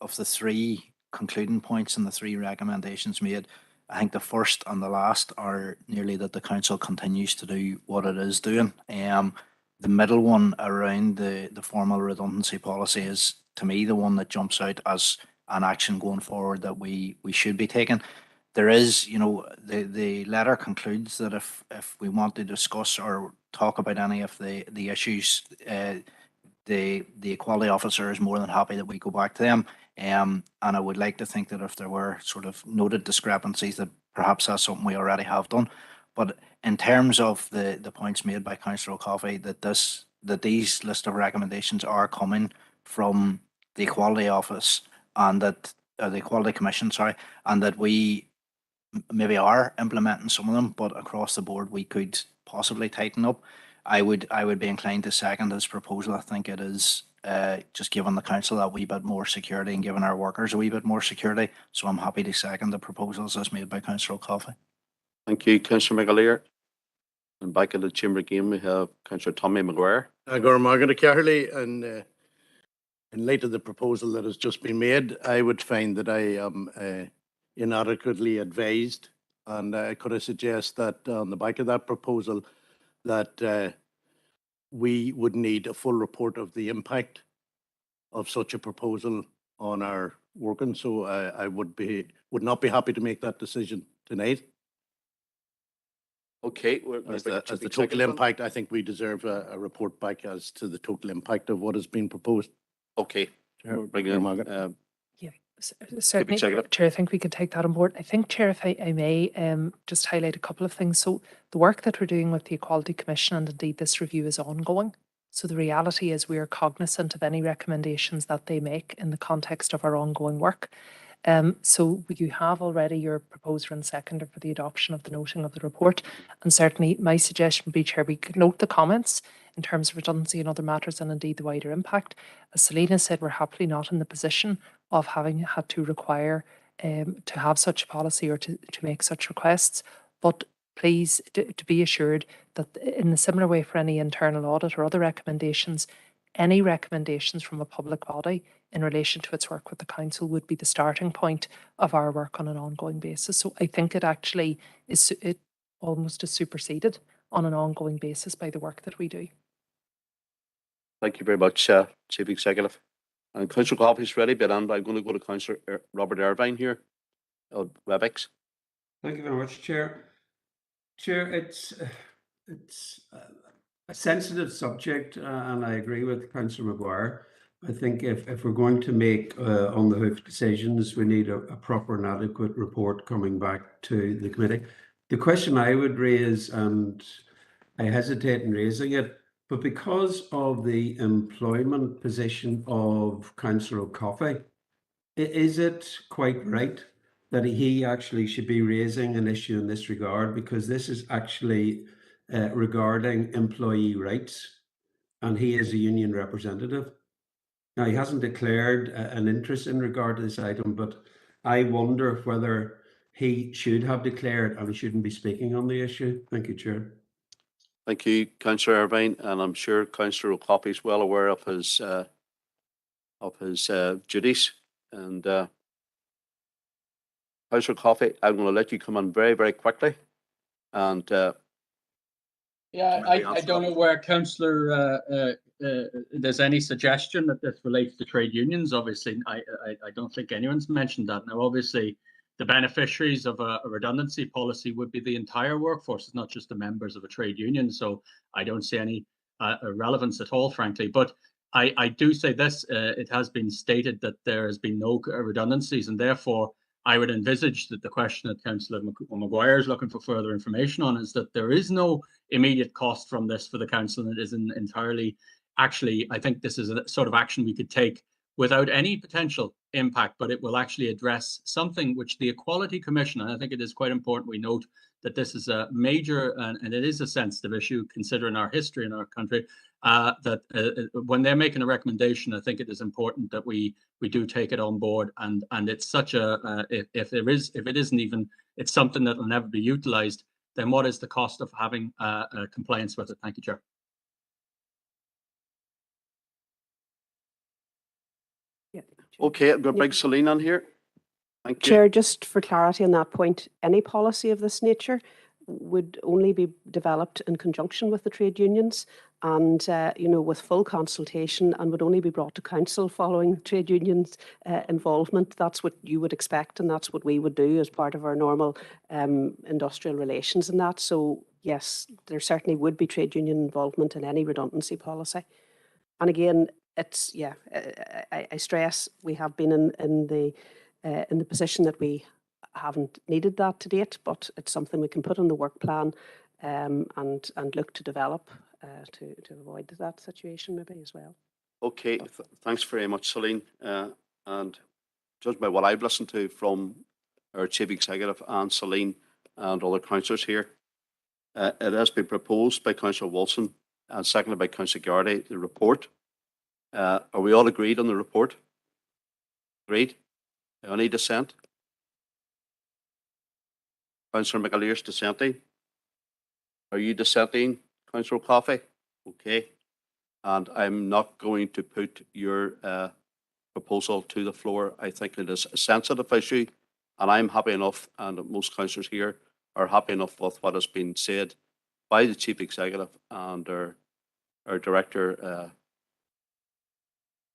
of the three concluding points and the three recommendations made, I think the first and the last are nearly that the council continues to do what it is doing. The middle one around the formal redundancy policy is, to me, the one that jumps out as an action going forward that we should be taking. There is, the letter concludes that if we want to discuss or talk about any of the issues, the equality officer is more than happy that we go back to them. And I would like to think that if there were sort of noted discrepancies, that perhaps that's something we already have done. But in terms of the points made by Councillor Coffey, that these list of recommendations are coming from the Equality Office and that the Equality Commission, and that we maybe are implementing some of them, but across the board we could possibly tighten up. I would be inclined to second this proposal. I think it is just giving the council a wee bit more security and giving our workers a wee bit more security. So I'm happy to second the proposals as made by Councillor Coffey. Thank you, Councillor McAleer. And back in the chamber again, we have Councillor Tommy Maguire. Margaret Carley, and in light of the proposal that has just been made, I would find that I am inadequately advised, and could I suggest that on the back of that proposal that we would need a full report of the impact of such a proposal on our working. So I would not be happy to make that decision tonight. Okay. As the total impact, I think we deserve a report back as to the total impact of what has been proposed. Okay. Chair, Bring it in. Margaret. Certainly, Executive. Chair, I think we could take that on board. I think, Chair, if I may just highlight a couple of things. So the work that we're doing with the Equality Commission, and indeed this review, is ongoing. So the reality is we are cognizant of any recommendations that they make in the context of our ongoing work. So you have already your proposer and seconder for the adoption of the noting of the report. And certainly my suggestion would be, Chair, we could note the comments in terms of redundancy and other matters, and indeed the wider impact. As Selena said, we're happily not in the position of having had to require to have such a policy or to make such requests. But please, to be assured that in a similar way for any internal audit or other recommendations, any recommendations from a public body in relation to its work with the council would be the starting point of our work on an ongoing basis. So I think it actually is, it almost is superseded on an ongoing basis by the work that we do. Thank you very much, Chief Executive. And Councillor Coffey is ready, but I'm going to go to Councillor Robert Irvine here of WebEx. Thank you very much, Chair. Chair, it's a sensitive subject, and I agree with Councillor Maguire. I think if we're going to make on the hoof decisions, we need a proper and adequate report coming back to the committee. The question I would raise, and I hesitate in raising it, but because of the employment position of Councillor Coffey, is it quite right that he actually should be raising an issue in this regard? Because this is actually regarding employee rights, and he is a union representative. Now, he hasn't declared an interest in regard to this item, but I wonder whether he should have declared and he shouldn't be speaking on the issue. Thank you, Chair. Thank you, Councillor Irvine, and I'm sure Councillor O'Coffey is well aware of his duties. And Councillor Coffey, I'm going to let you come on very, very quickly. And yeah, I don't know where Councillor there's any suggestion that this relates to trade unions. Obviously, I don't think anyone's mentioned that. Now, obviously, the beneficiaries of a redundancy policy would be the entire workforce. It's not just the members of a trade union. So I don't see any relevance at all, frankly. But I do say this, it has been stated that there has been no redundancies, and therefore I would envisage that the question that Councillor Maguire is looking for further information on is that there is no immediate cost from this for the council, and it isn't entirely, actually, I think this is a sort of action we could take without any potential impact, but it will actually address something which the Equality Commission, and I think it is quite important we note that this is a major and it is a sensitive issue considering our history in our country, that when they're making a recommendation, I think it is important that we do take it on board, and it's such a if it isn't even, it's something that will never be utilized, then what is the cost of having compliance with it? Thank you, Chair. okay, I'm going to bring Celine on here. Thank you. Chair, just for clarity on that point, any policy of this nature would only be developed in conjunction with the trade unions and, with full consultation, and would only be brought to council following trade unions' involvement. That's what you would expect, and that's what we would do as part of our normal industrial relations and that. So yes, there certainly would be trade union involvement in any redundancy policy. And again, it's, I stress we have been in the position that we haven't needed that to date, but it's something we can put on the work plan and look to develop to avoid that situation maybe as well. Okay, thanks very much, Celine. And judged by what I've listened to from our Chief Executive and Celine and other councillors here, it has been proposed by Councillor Wilson and seconded by Councillor Gardaí, the report. Are we all agreed on the report? Agreed? Any dissent? Councillor McAleer's dissenting? Are you dissenting, Councillor Coffey? Okay. And I'm not going to put your proposal to the floor. I think it is a sensitive issue, and I'm happy enough, and most councillors here are happy enough with what has been said by the Chief Executive and our Director,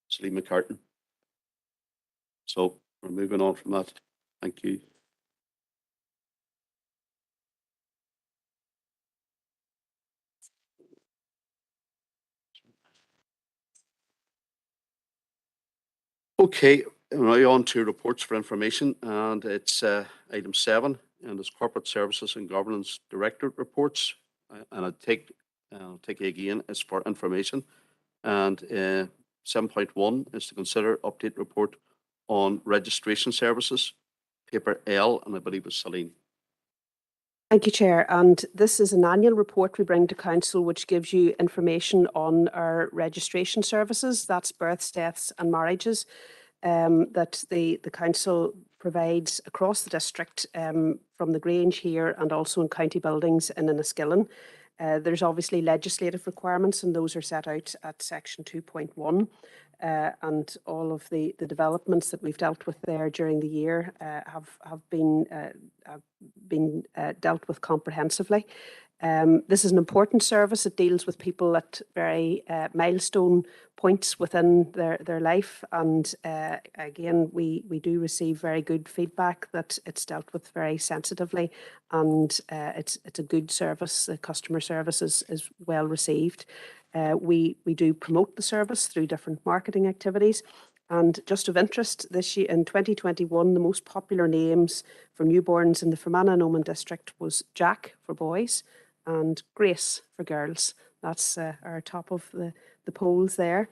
Celine McCartan. So we're moving on from that. Thank you. Okay, now on to reports for information, and it's item 7, and it's Corporate Services and Governance Directorate reports. And I'll take it again, it's for information. And 7.1 is to consider update report on registration services, paper L, and I believe it's Celine. Thank you, Chair. And this is an annual report we bring to Council which gives you information on our registration services, that's births, deaths and marriages, that the Council provides across the district from the Grange here and also in county buildings in Enniskillen. There's obviously legislative requirements and those are set out at section 2.1. And all of the developments that we've dealt with there during the year have been dealt with comprehensively. This is an important service. It deals with people at very milestone points within their life. And again, we do receive very good feedback that it's dealt with very sensitively and it's a good service. The customer service is well received. We do promote the service through different marketing activities. And just of interest, this year in 2021, the most popular names for newborns in the Fermanagh and Omagh district was Jack for boys and Grace for girls. That's our top of the polls there.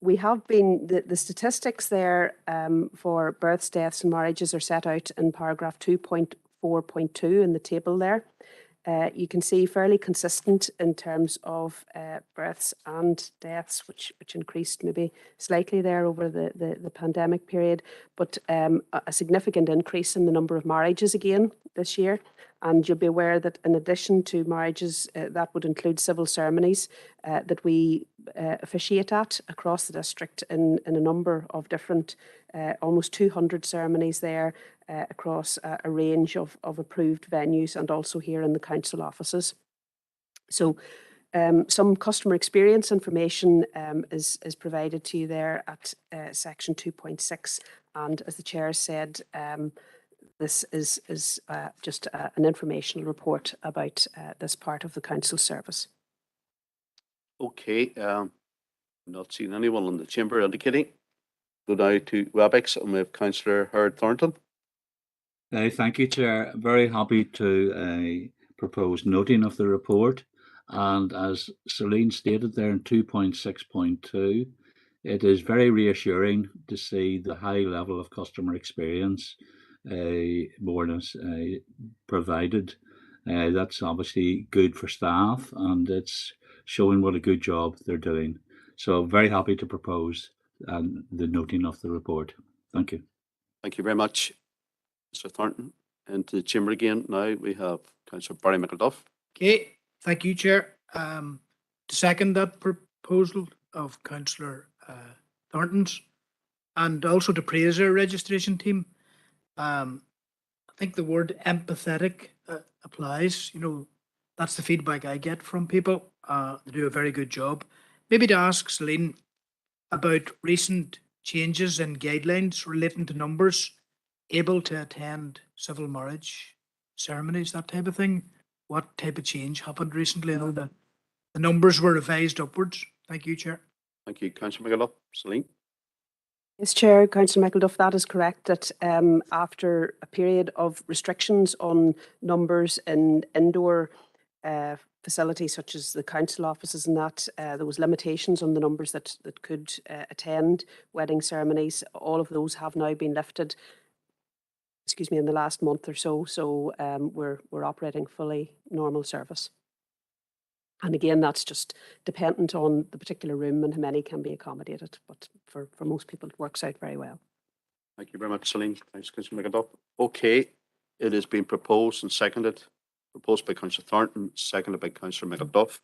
We have been, the statistics there for births, deaths and marriages are set out in paragraph 2.4.2 in the table there. You can see fairly consistent in terms of births and deaths, which increased maybe slightly there over the pandemic period, but a significant increase in the number of marriages again this year. And you'll be aware that in addition to marriages, that would include civil ceremonies that we officiate at across the district in a number of different, almost 200 ceremonies there across a range of approved venues and also here in the council offices. So some customer experience information is provided to you there at section 2.6. And as the chair said, this is just an informational report about this part of the council service. Okay, not seeing anyone in the chamber indicating. Go now to WebEx and we have Councillor Howard Thornton. Thank you, Chair. Very happy to propose noting of the report. And as Celine stated there in 2.6.2, it is very reassuring to see the high level of customer experience Mornis provided. That's obviously good for staff and it's showing what a good job they're doing. So very happy to propose the noting of the report. Thank you. Thank you very much, Mr. Thornton. And to the chamber again, now we have Councillor Barry McElduff. Okay, thank you, Chair. To second that proposal of Councillor Thornton's and also to praise our registration team. I think the word empathetic applies. You know, that's the feedback I get from people. They do a very good job. Maybe to ask Celine about recent changes in guidelines relating to numbers able to attend civil marriage ceremonies, that type of thing. What type of change happened recently? I know that the numbers were revised upwards. Thank you, Chair. Thank you, Councillor McElduff. Celine? Yes, Chair, Councillor McElduff, that is correct, that after a period of restrictions on numbers in indoor facilities such as the council offices and that, there was limitations on the numbers that could attend wedding ceremonies. All of those have now been lifted, excuse me, in the last month or so. So we're operating fully normal service. And again, that's just dependent on the particular room and how many can be accommodated. But for most people, it works out very well. Thank you very much, Celine. Thanks, Councillor McElduff. Okay, it has been proposed and seconded proposed by Councillor Thornton, seconded by Councillor McAduff,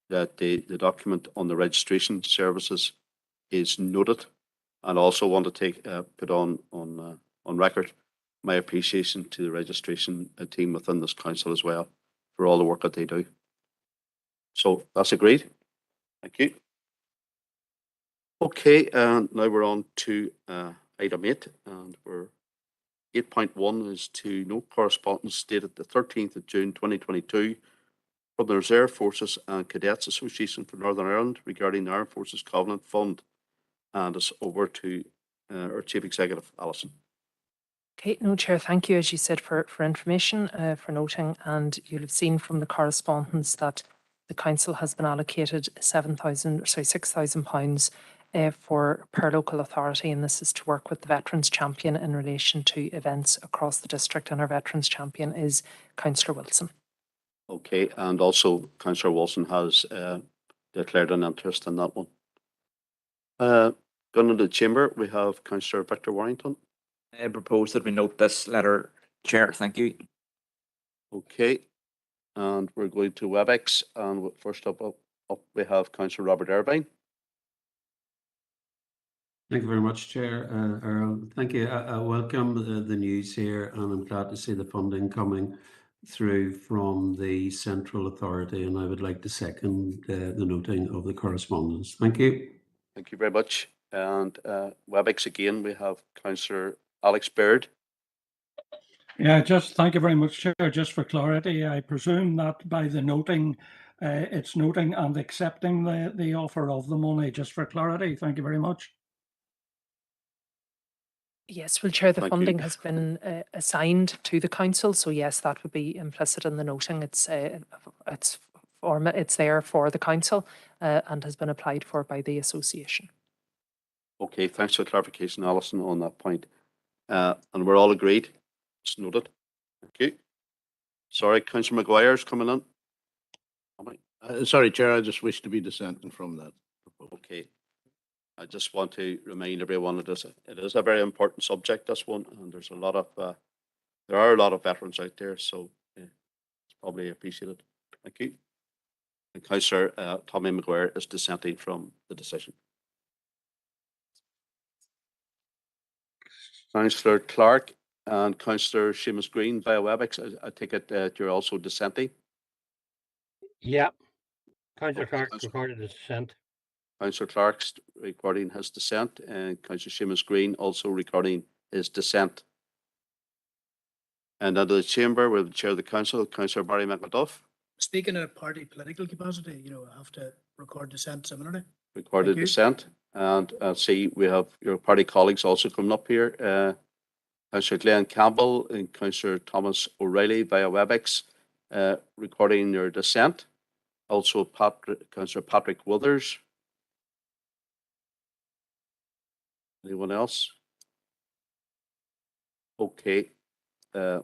that the document on the registration services is noted, and also want to take put on record my appreciation to the registration team within this council as well for all the work that they do. So that's agreed. Thank you. Okay, and now we're on to item 8, and we're 8.1 is to note correspondence dated the 13th of June 2022 from the Reserve Forces and Cadets Association for Northern Ireland regarding the Armed Forces Covenant Fund. And it's over to our Chief Executive, Alison. Okay, no, Chair, thank you, as you said, for information, for noting, and you'll have seen from the correspondence that the Council has been allocated £6,000 per local authority, and this is to work with the Veterans Champion in relation to events across the district, and our Veterans Champion is Councillor Wilson. Okay, and also Councillor Wilson has declared an interest in that one. Going into the chamber, we have Councillor Victor Warrington. I propose that we note this letter, Chair. Thank you. Okay, and we're going to WebEx, and first up we have Councillor Robert Irvine. Thank you very much, Chair. Earl, thank you. I welcome the news here, and I'm glad to see the funding coming through from the Central Authority, and I would like to second the noting of the correspondence. Thank you. Thank you very much. And WebEx again, we have Councillor Alex Baird. Yeah, just thank you very much, Chair. Just for clarity, I presume that by the noting, it's noting and accepting the offer of the money, just for clarity. Thank you very much. Yes, well, Chair, the Thank funding you. has been assigned to the council, so yes, that would be implicit in the noting. It's there for the council and has been applied for by the association. Okay, thanks for clarification, Alison, on that point. And we're all agreed. It's noted. Thank you. Sorry, Councillor McGuire's coming in. Sorry, Chair, I just wish to be dissenting from that. Okay. I just want to remind everyone that it is a very important subject, this one, and there's a lot of there are a lot of veterans out there, so it's probably appreciated. Thank you. And Councillor Tommy McGuire is dissenting from the decision. Councillor Clark and Councillor Seamus Green via WebEx, I take it that you're also dissenting? Yeah. Councillor Clark recorded his dissent. Councillor Clark's recording his dissent, and Councillor Seamus Green also recording his dissent. And under the chamber, with the chair of the council, Councillor Barry McAduff. Speaking of party political capacity, I have to record dissent similarly. Recorded dissent. And see, we have your party colleagues also coming up here. Councillor Glenn Campbell and Councillor Thomas O'Reilly via WebEx recording their dissent. Also Councillor Patrick Withers. Anyone else? Okay. I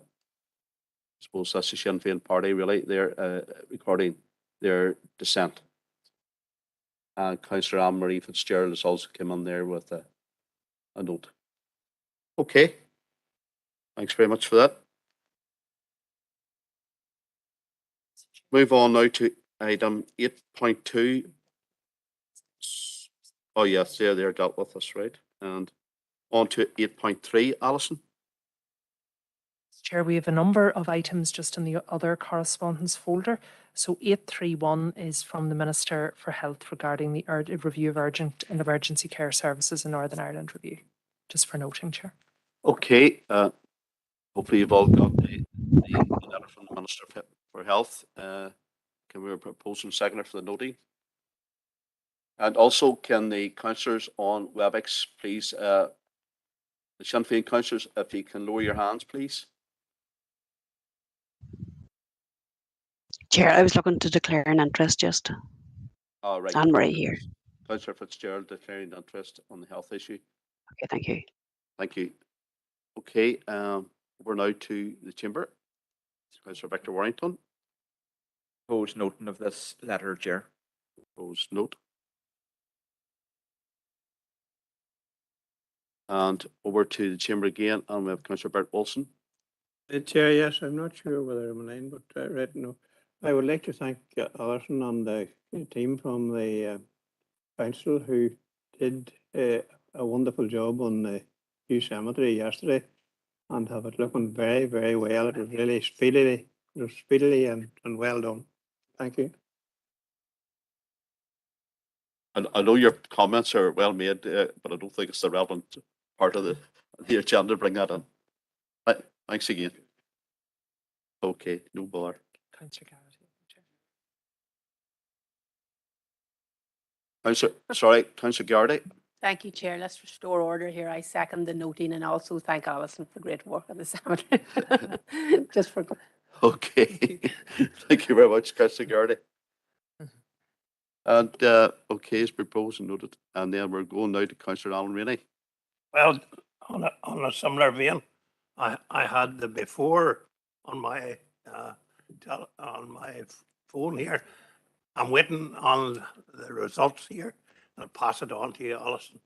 suppose that's the Sinn Féin party, really. They're recording their dissent. And Councillor Anne-Marie Fitzgerald has also come on there with a note. Okay. Thanks very much for that. Move on now to item 8.2. Oh yes, they're dealt with us, right? And on to 8.3, Alison. Chair, we have a number of items just in the other correspondence folder. So 831 is from the Minister for Health regarding the review of urgent and emergency care services in Northern Ireland review. Just for noting, Chair. Okay. Hopefully you've all got the letter from the Minister for Health. Can we propose some seconder for the noting? And also, can the councillors on WebEx please, the Sinn Féin councillors, if you can lower your hands, please. Chair, I was looking to declare an interest just. All right. Anne-Marie here. Councillor Fitzgerald declaring interest on the health issue. Okay, thank you. Thank you. Okay, we're now to the chamber. Councillor Victor Warrington. Proposed noting of this letter, Chair. Proposed note. And over to the chamber again, and we have Councillor Bert Wilson. Chair, yes, I'm not sure whether I'm aligned, but right now, I would like to thank Alison and the team from the council who did a wonderful job on the new cemetery yesterday and have it looking very, very well. It was really speedily and well done. Thank you. And I know your comments are well made, but I don't think it's the relevant part of the agenda to bring that in. Thanks again. Okay, no bother. Councillor Garrity. Thank you, Chair. Let's restore order here. I second the noting and also thank Alison for great work on the cemetery. Just for. Okay. Thank you very much, Councillor Garrity. And okay, it's proposed and noted. And then we're going now to Councillor Alan Rainey. Well, on a similar vein, I had the before on my phone here. I'm waiting on the results here. I'll pass it on to you, Alison.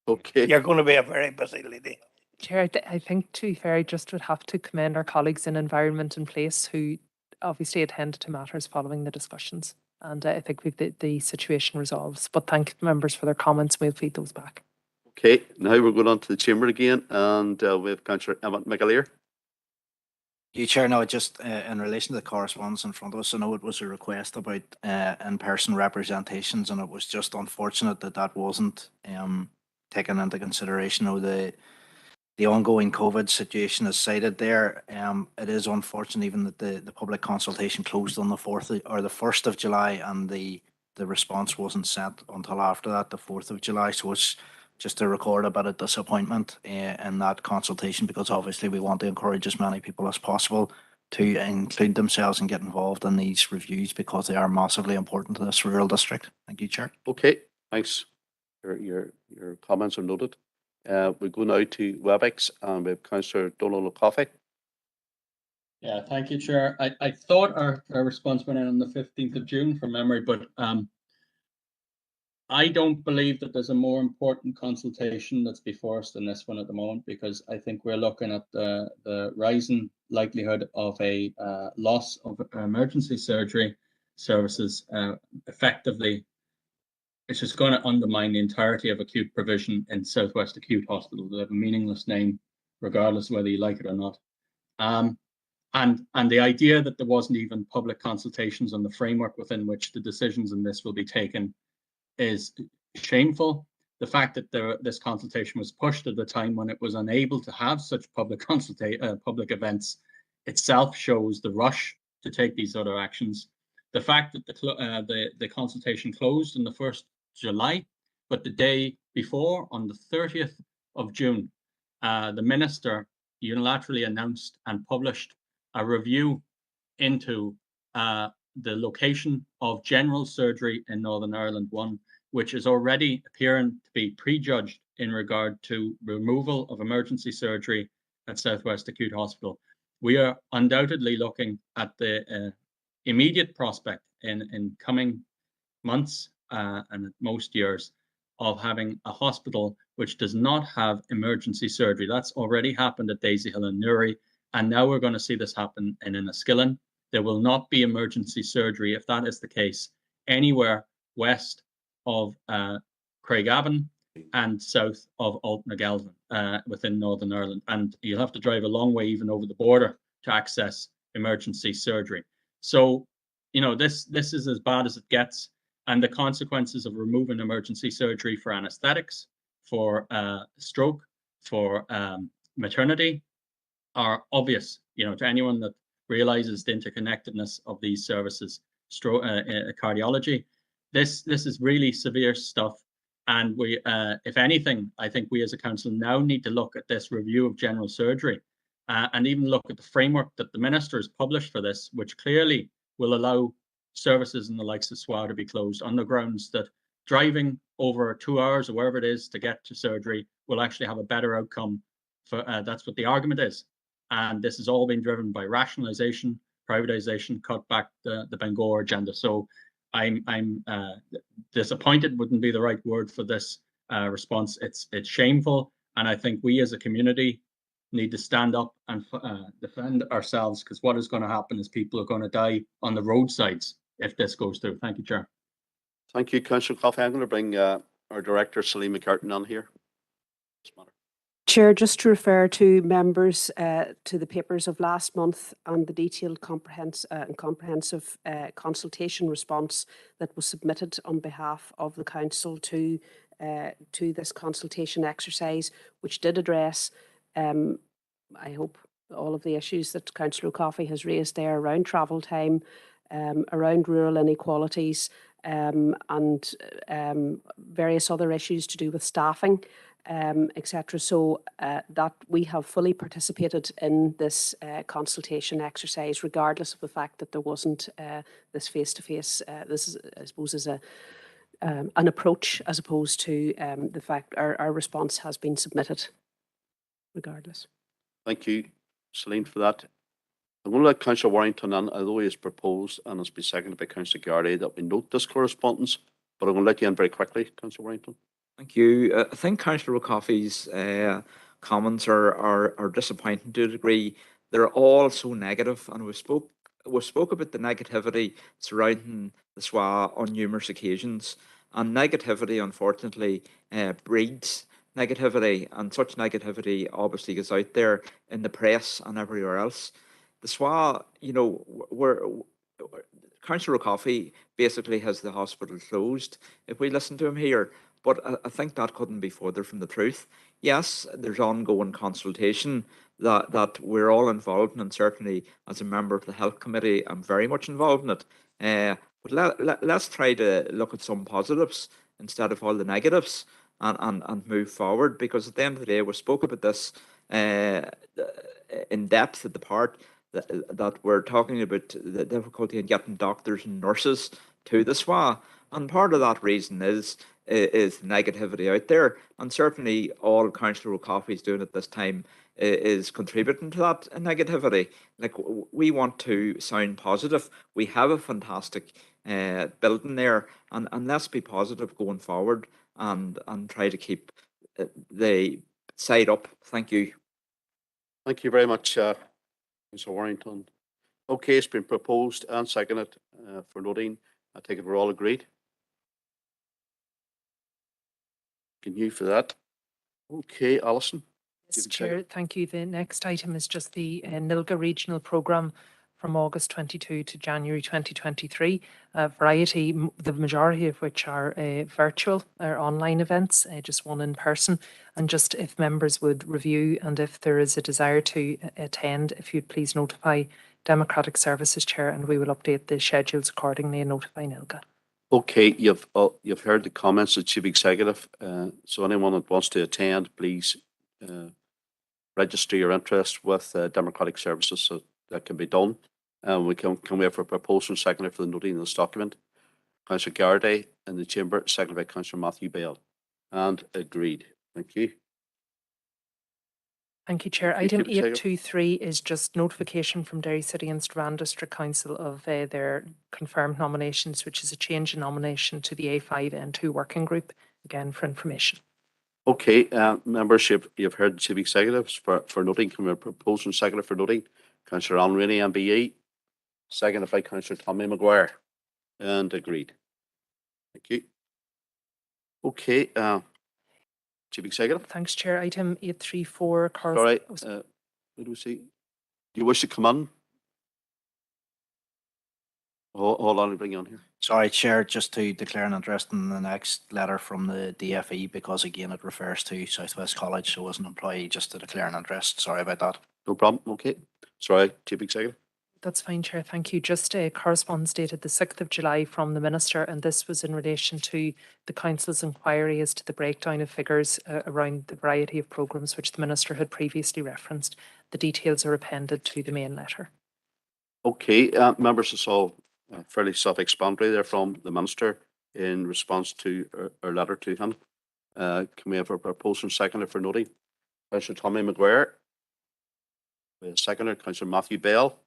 Okay. You're going to be a very busy lady. Chair, I think to be fair, I just would have to commend our colleagues in Environment and Place who obviously attended to matters following the discussions. And I think we've the situation resolves. But thank members for their comments. We'll feed those back. Okay, now we're going on to the chamber again, and we have Councillor Emmett McAleer. You Chair, now just in relation to the correspondence in front of us, I know it was a request about in-person representations, and it was just unfortunate that that wasn't taken into consideration. You know, the ongoing COVID situation is cited there. It is unfortunate even that the public consultation closed on the 1st of July, and the response wasn't sent until after that, the 4th of July. So it's just to record a bit of disappointment in that consultation, because obviously we want to encourage as many people as possible to include themselves and get involved in these reviews, because they are massively important to this rural district. Thank you, Chair. Okay, thanks. Your comments are noted. We go now to WebEx, and we have Councillor Donald O'Coffey. Yeah, thank you, Chair. I thought our response went in on the 15th of June from memory, but I don't believe that there's a more important consultation that's before us than this one at the moment, because I think we're looking at the rising likelihood of a loss of emergency surgery services effectively. It's just going to undermine the entirety of acute provision in Southwest Acute Hospital. They have a meaningless name, regardless of whether you like it or not. And the idea that there wasn't even public consultations on the framework within which the decisions in this will be taken is shameful. The fact that this consultation was pushed at the time when it was unable to have such public events itself shows the rush to take these other actions. The fact that the consultation closed on the 1st July, but the day before, on the 30th of June, the minister unilaterally announced and published a review into the location of general surgery in Northern Ireland 1, which is already appearing to be prejudged in regard to removal of emergency surgery at Southwest Acute Hospital. We are undoubtedly looking at the immediate prospect in coming months and at most years of having a hospital which does not have emergency surgery. That's already happened at Daisy Hill and Newry, and now we're going to see this happen in Enniskillen. There will not be emergency surgery, if that is the case, anywhere west of Craigavon and south of Altnagelvin within Northern Ireland. And you'll have to drive a long way even over the border to access emergency surgery. So, you know, this is as bad as it gets. And the consequences of removing emergency surgery for anesthetics, for stroke, for maternity are obvious, you know, to anyone that realizes the interconnectedness of these services. Cardiology, this is really severe stuff. And we, if anything, I think we as a council now need to look at this review of general surgery and even look at the framework that the minister has published for this, which clearly will allow services in the likes of SWA to be closed on the grounds that driving over 2 hours or wherever it is to get to surgery will actually have a better outcome. For that's what the argument is. And this has all been driven by rationalization, privatization, cut back the Bangor agenda. So I'm disappointed wouldn't be the right word for this response. It's shameful, and I think we as a community need to stand up and defend ourselves, because what is going to happen is people are going to die on the roadsides if this goes through. Thank you, Chair. Thank you, Councillor Coffey. I'm going to bring our Director, Celine McCartan, on here. Chair, just to refer to members to the papers of last month and the detailed comprehensive consultation response that was submitted on behalf of the Council to this consultation exercise, which did address, I hope, all of the issues that Councillor Coffey has raised there around travel time, around rural inequalities, and various other issues to do with staffing, etc. So that we have fully participated in this consultation exercise, regardless of the fact that there wasn't this face-to-face. This is, I suppose, is an approach as opposed to the fact our response has been submitted, regardless. Thank you, Celine, for that. I'm going to let Councillor Warrington in, although he has proposed and has been seconded by Councillor Gardy, that we note this correspondence, but I'm going to let you in very quickly, Councillor Warrington. Thank you. I think Councillor O'Coffey's comments are disappointing to a degree. They're all so negative, and we spoke about the negativity surrounding the SWA on numerous occasions, and negativity, unfortunately, breeds negativity, and such negativity obviously goes out there in the press and everywhere else. The SWA, you know, Councillor O'Coffey basically has the hospital closed, if we listen to him here, but I think that couldn't be further from the truth. Yes, there's ongoing consultation that we're all involved in, and certainly as a member of the Health Committee, I'm very much involved in it. But let's try to look at some positives instead of all the negatives, and move forward, because at the end of the day, we spoke about this in depth at the part that we're talking about the difficulty in getting doctors and nurses to the SWA, and part of that reason is negativity out there, and certainly all Councillor O'Coffey is doing at this time is contributing to that negativity. Like, we want to sound positive. We have a fantastic building there, and let's be positive going forward, and try to keep the side up. Thank you. Thank you very much, Mr. Warrington. Okay, it's been proposed and seconded for noting. I take it we're all agreed. Thank you for that. Okay, Alison. Yes, Chair, thank you. The next item is just the NILGA regional programme from August 22 to January 2023. The majority of which are virtual or online events, just one in person. And just if members would review, and if there is a desire to attend, if you'd please notify Democratic Services Chair, and we will update the schedules accordingly and notify NILGA. Okay, you've heard the comments of Chief Executive. So anyone that wants to attend, please register your interest with Democratic Services, so that can be done. Can we have a proposal seconded for the noting of this document? Councillor Garday in the chamber, seconded by Councillor Matthew Bell, and agreed. Thank you. Thank you, Chair. Item 823 is just notification from Derry City and Strabane District Council of their confirmed nominations, which is a change in nomination to the A5N2 working group, again for information. Okay, membership, you've heard the Chief Executives for noting. Can we propose and second for noting? Councillor Alan Rainey, MBE, seconded by Councillor Tommy Maguire, and agreed. Thank you. Okay, Chief Executive. Thanks, Chair. Item 834. All right. What do we see? Do you wish to come on? Hold on, I'll bring you on here. Sorry, Chair, just to declare an interest in the next letter from the DFE, because again it refers to Southwest College, so as an employee, just to declare an interest. Sorry about that. No problem. Okay. Sorry, Chief Executive. That's fine, Chair. Thank you. Just correspondence dated the 6th of July from the Minister, and this was in relation to the Council's inquiry as to the breakdown of figures around the variety of programmes which the Minister had previously referenced. The details are appended to the main letter. Okay, members, it's all fairly self-explanatory there from the Minister in response to our letter to him. Can we have a proposal and seconder for noting? Councillor Tommy Maguire. We have seconder, Councillor Matthew Bell.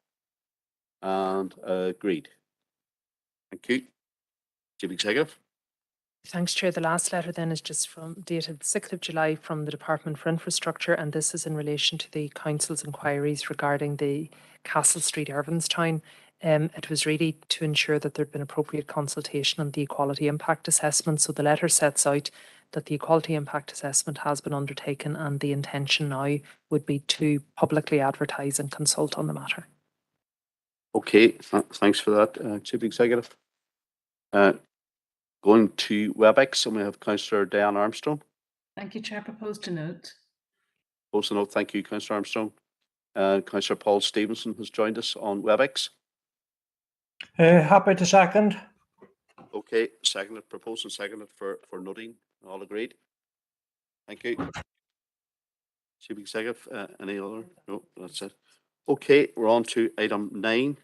And agreed. Thank you. Chief Executive. Thanks, Chair. The last letter then is just from dated 6th of July from the Department for Infrastructure, and this is in relation to the Council's inquiries regarding the Castle Street, Irvinstown. It was really to ensure that there'd been appropriate consultation on the equality impact assessment. So the letter sets out that the equality impact assessment has been undertaken, and the intention now would be to publicly advertise and consult on the matter. Okay, thanks for that, Chief Executive. Going to WebEx, and we have Councillor Diane Armstrong. Thank you, Chair. Proposed to note. Also note, thank you, Councillor Armstrong. Councillor Paul Stevenson has joined us on WebEx. Happy to second. Okay, seconded, proposed and seconded for noting. All agreed. Thank you. Chief Executive, any other? No, that's it. Okay, we're on to item 9,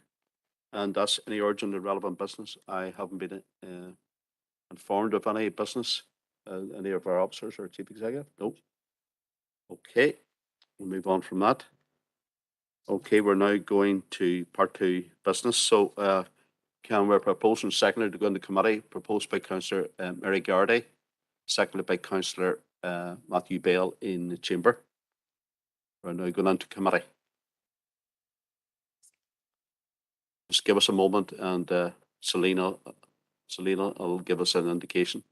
and that's any urgent and relevant business. I haven't been informed of any business, any of our officers or Chief Executive? No. Okay, we'll move on from that. Okay, we're now going to part 2 business. So, can we propose and seconded to go into committee? Proposed by Councillor Mary Gardy, seconded by Councillor Matthew Bale in the chamber. We're now going into committee. Just give us a moment, and Selena will give us an indication.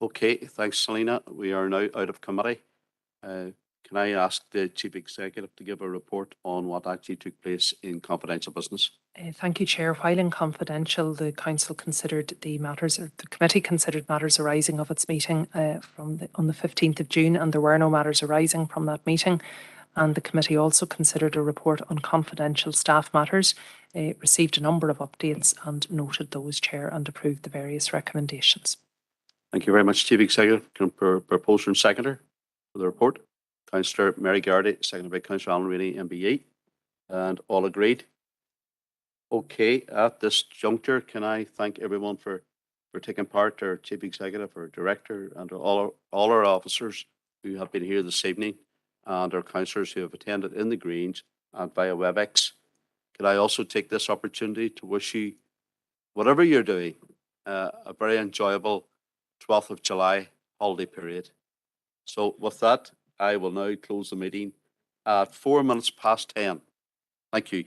Okay, thanks, Selena. We are now out of committee. Can I ask the Chief Executive to give a report on what actually took place in confidential business? Thank you, Chair. While in confidential, the Council considered the matters, or the committee considered matters arising of its meeting on the 15th of June, and there were no matters arising from that meeting. And the committee also considered a report on confidential staff matters, received a number of updates and noted those, Chair, and approved the various recommendations. Thank you very much, Chief Executive. Can proposer and seconder for the report? Councillor Mary Gardy, seconded by Councillor Alan Rainey, MBE, and all agreed. Okay, at this juncture, can I thank everyone for taking part, our Chief Executive, our Director, and all our officers who have been here this evening, and our councillors who have attended in the Greens and via WebEx. Could I also take this opportunity to wish you, whatever you're doing, a very enjoyable 12th of July holiday period. So with that, I will now close the meeting at 10:04. Thank you.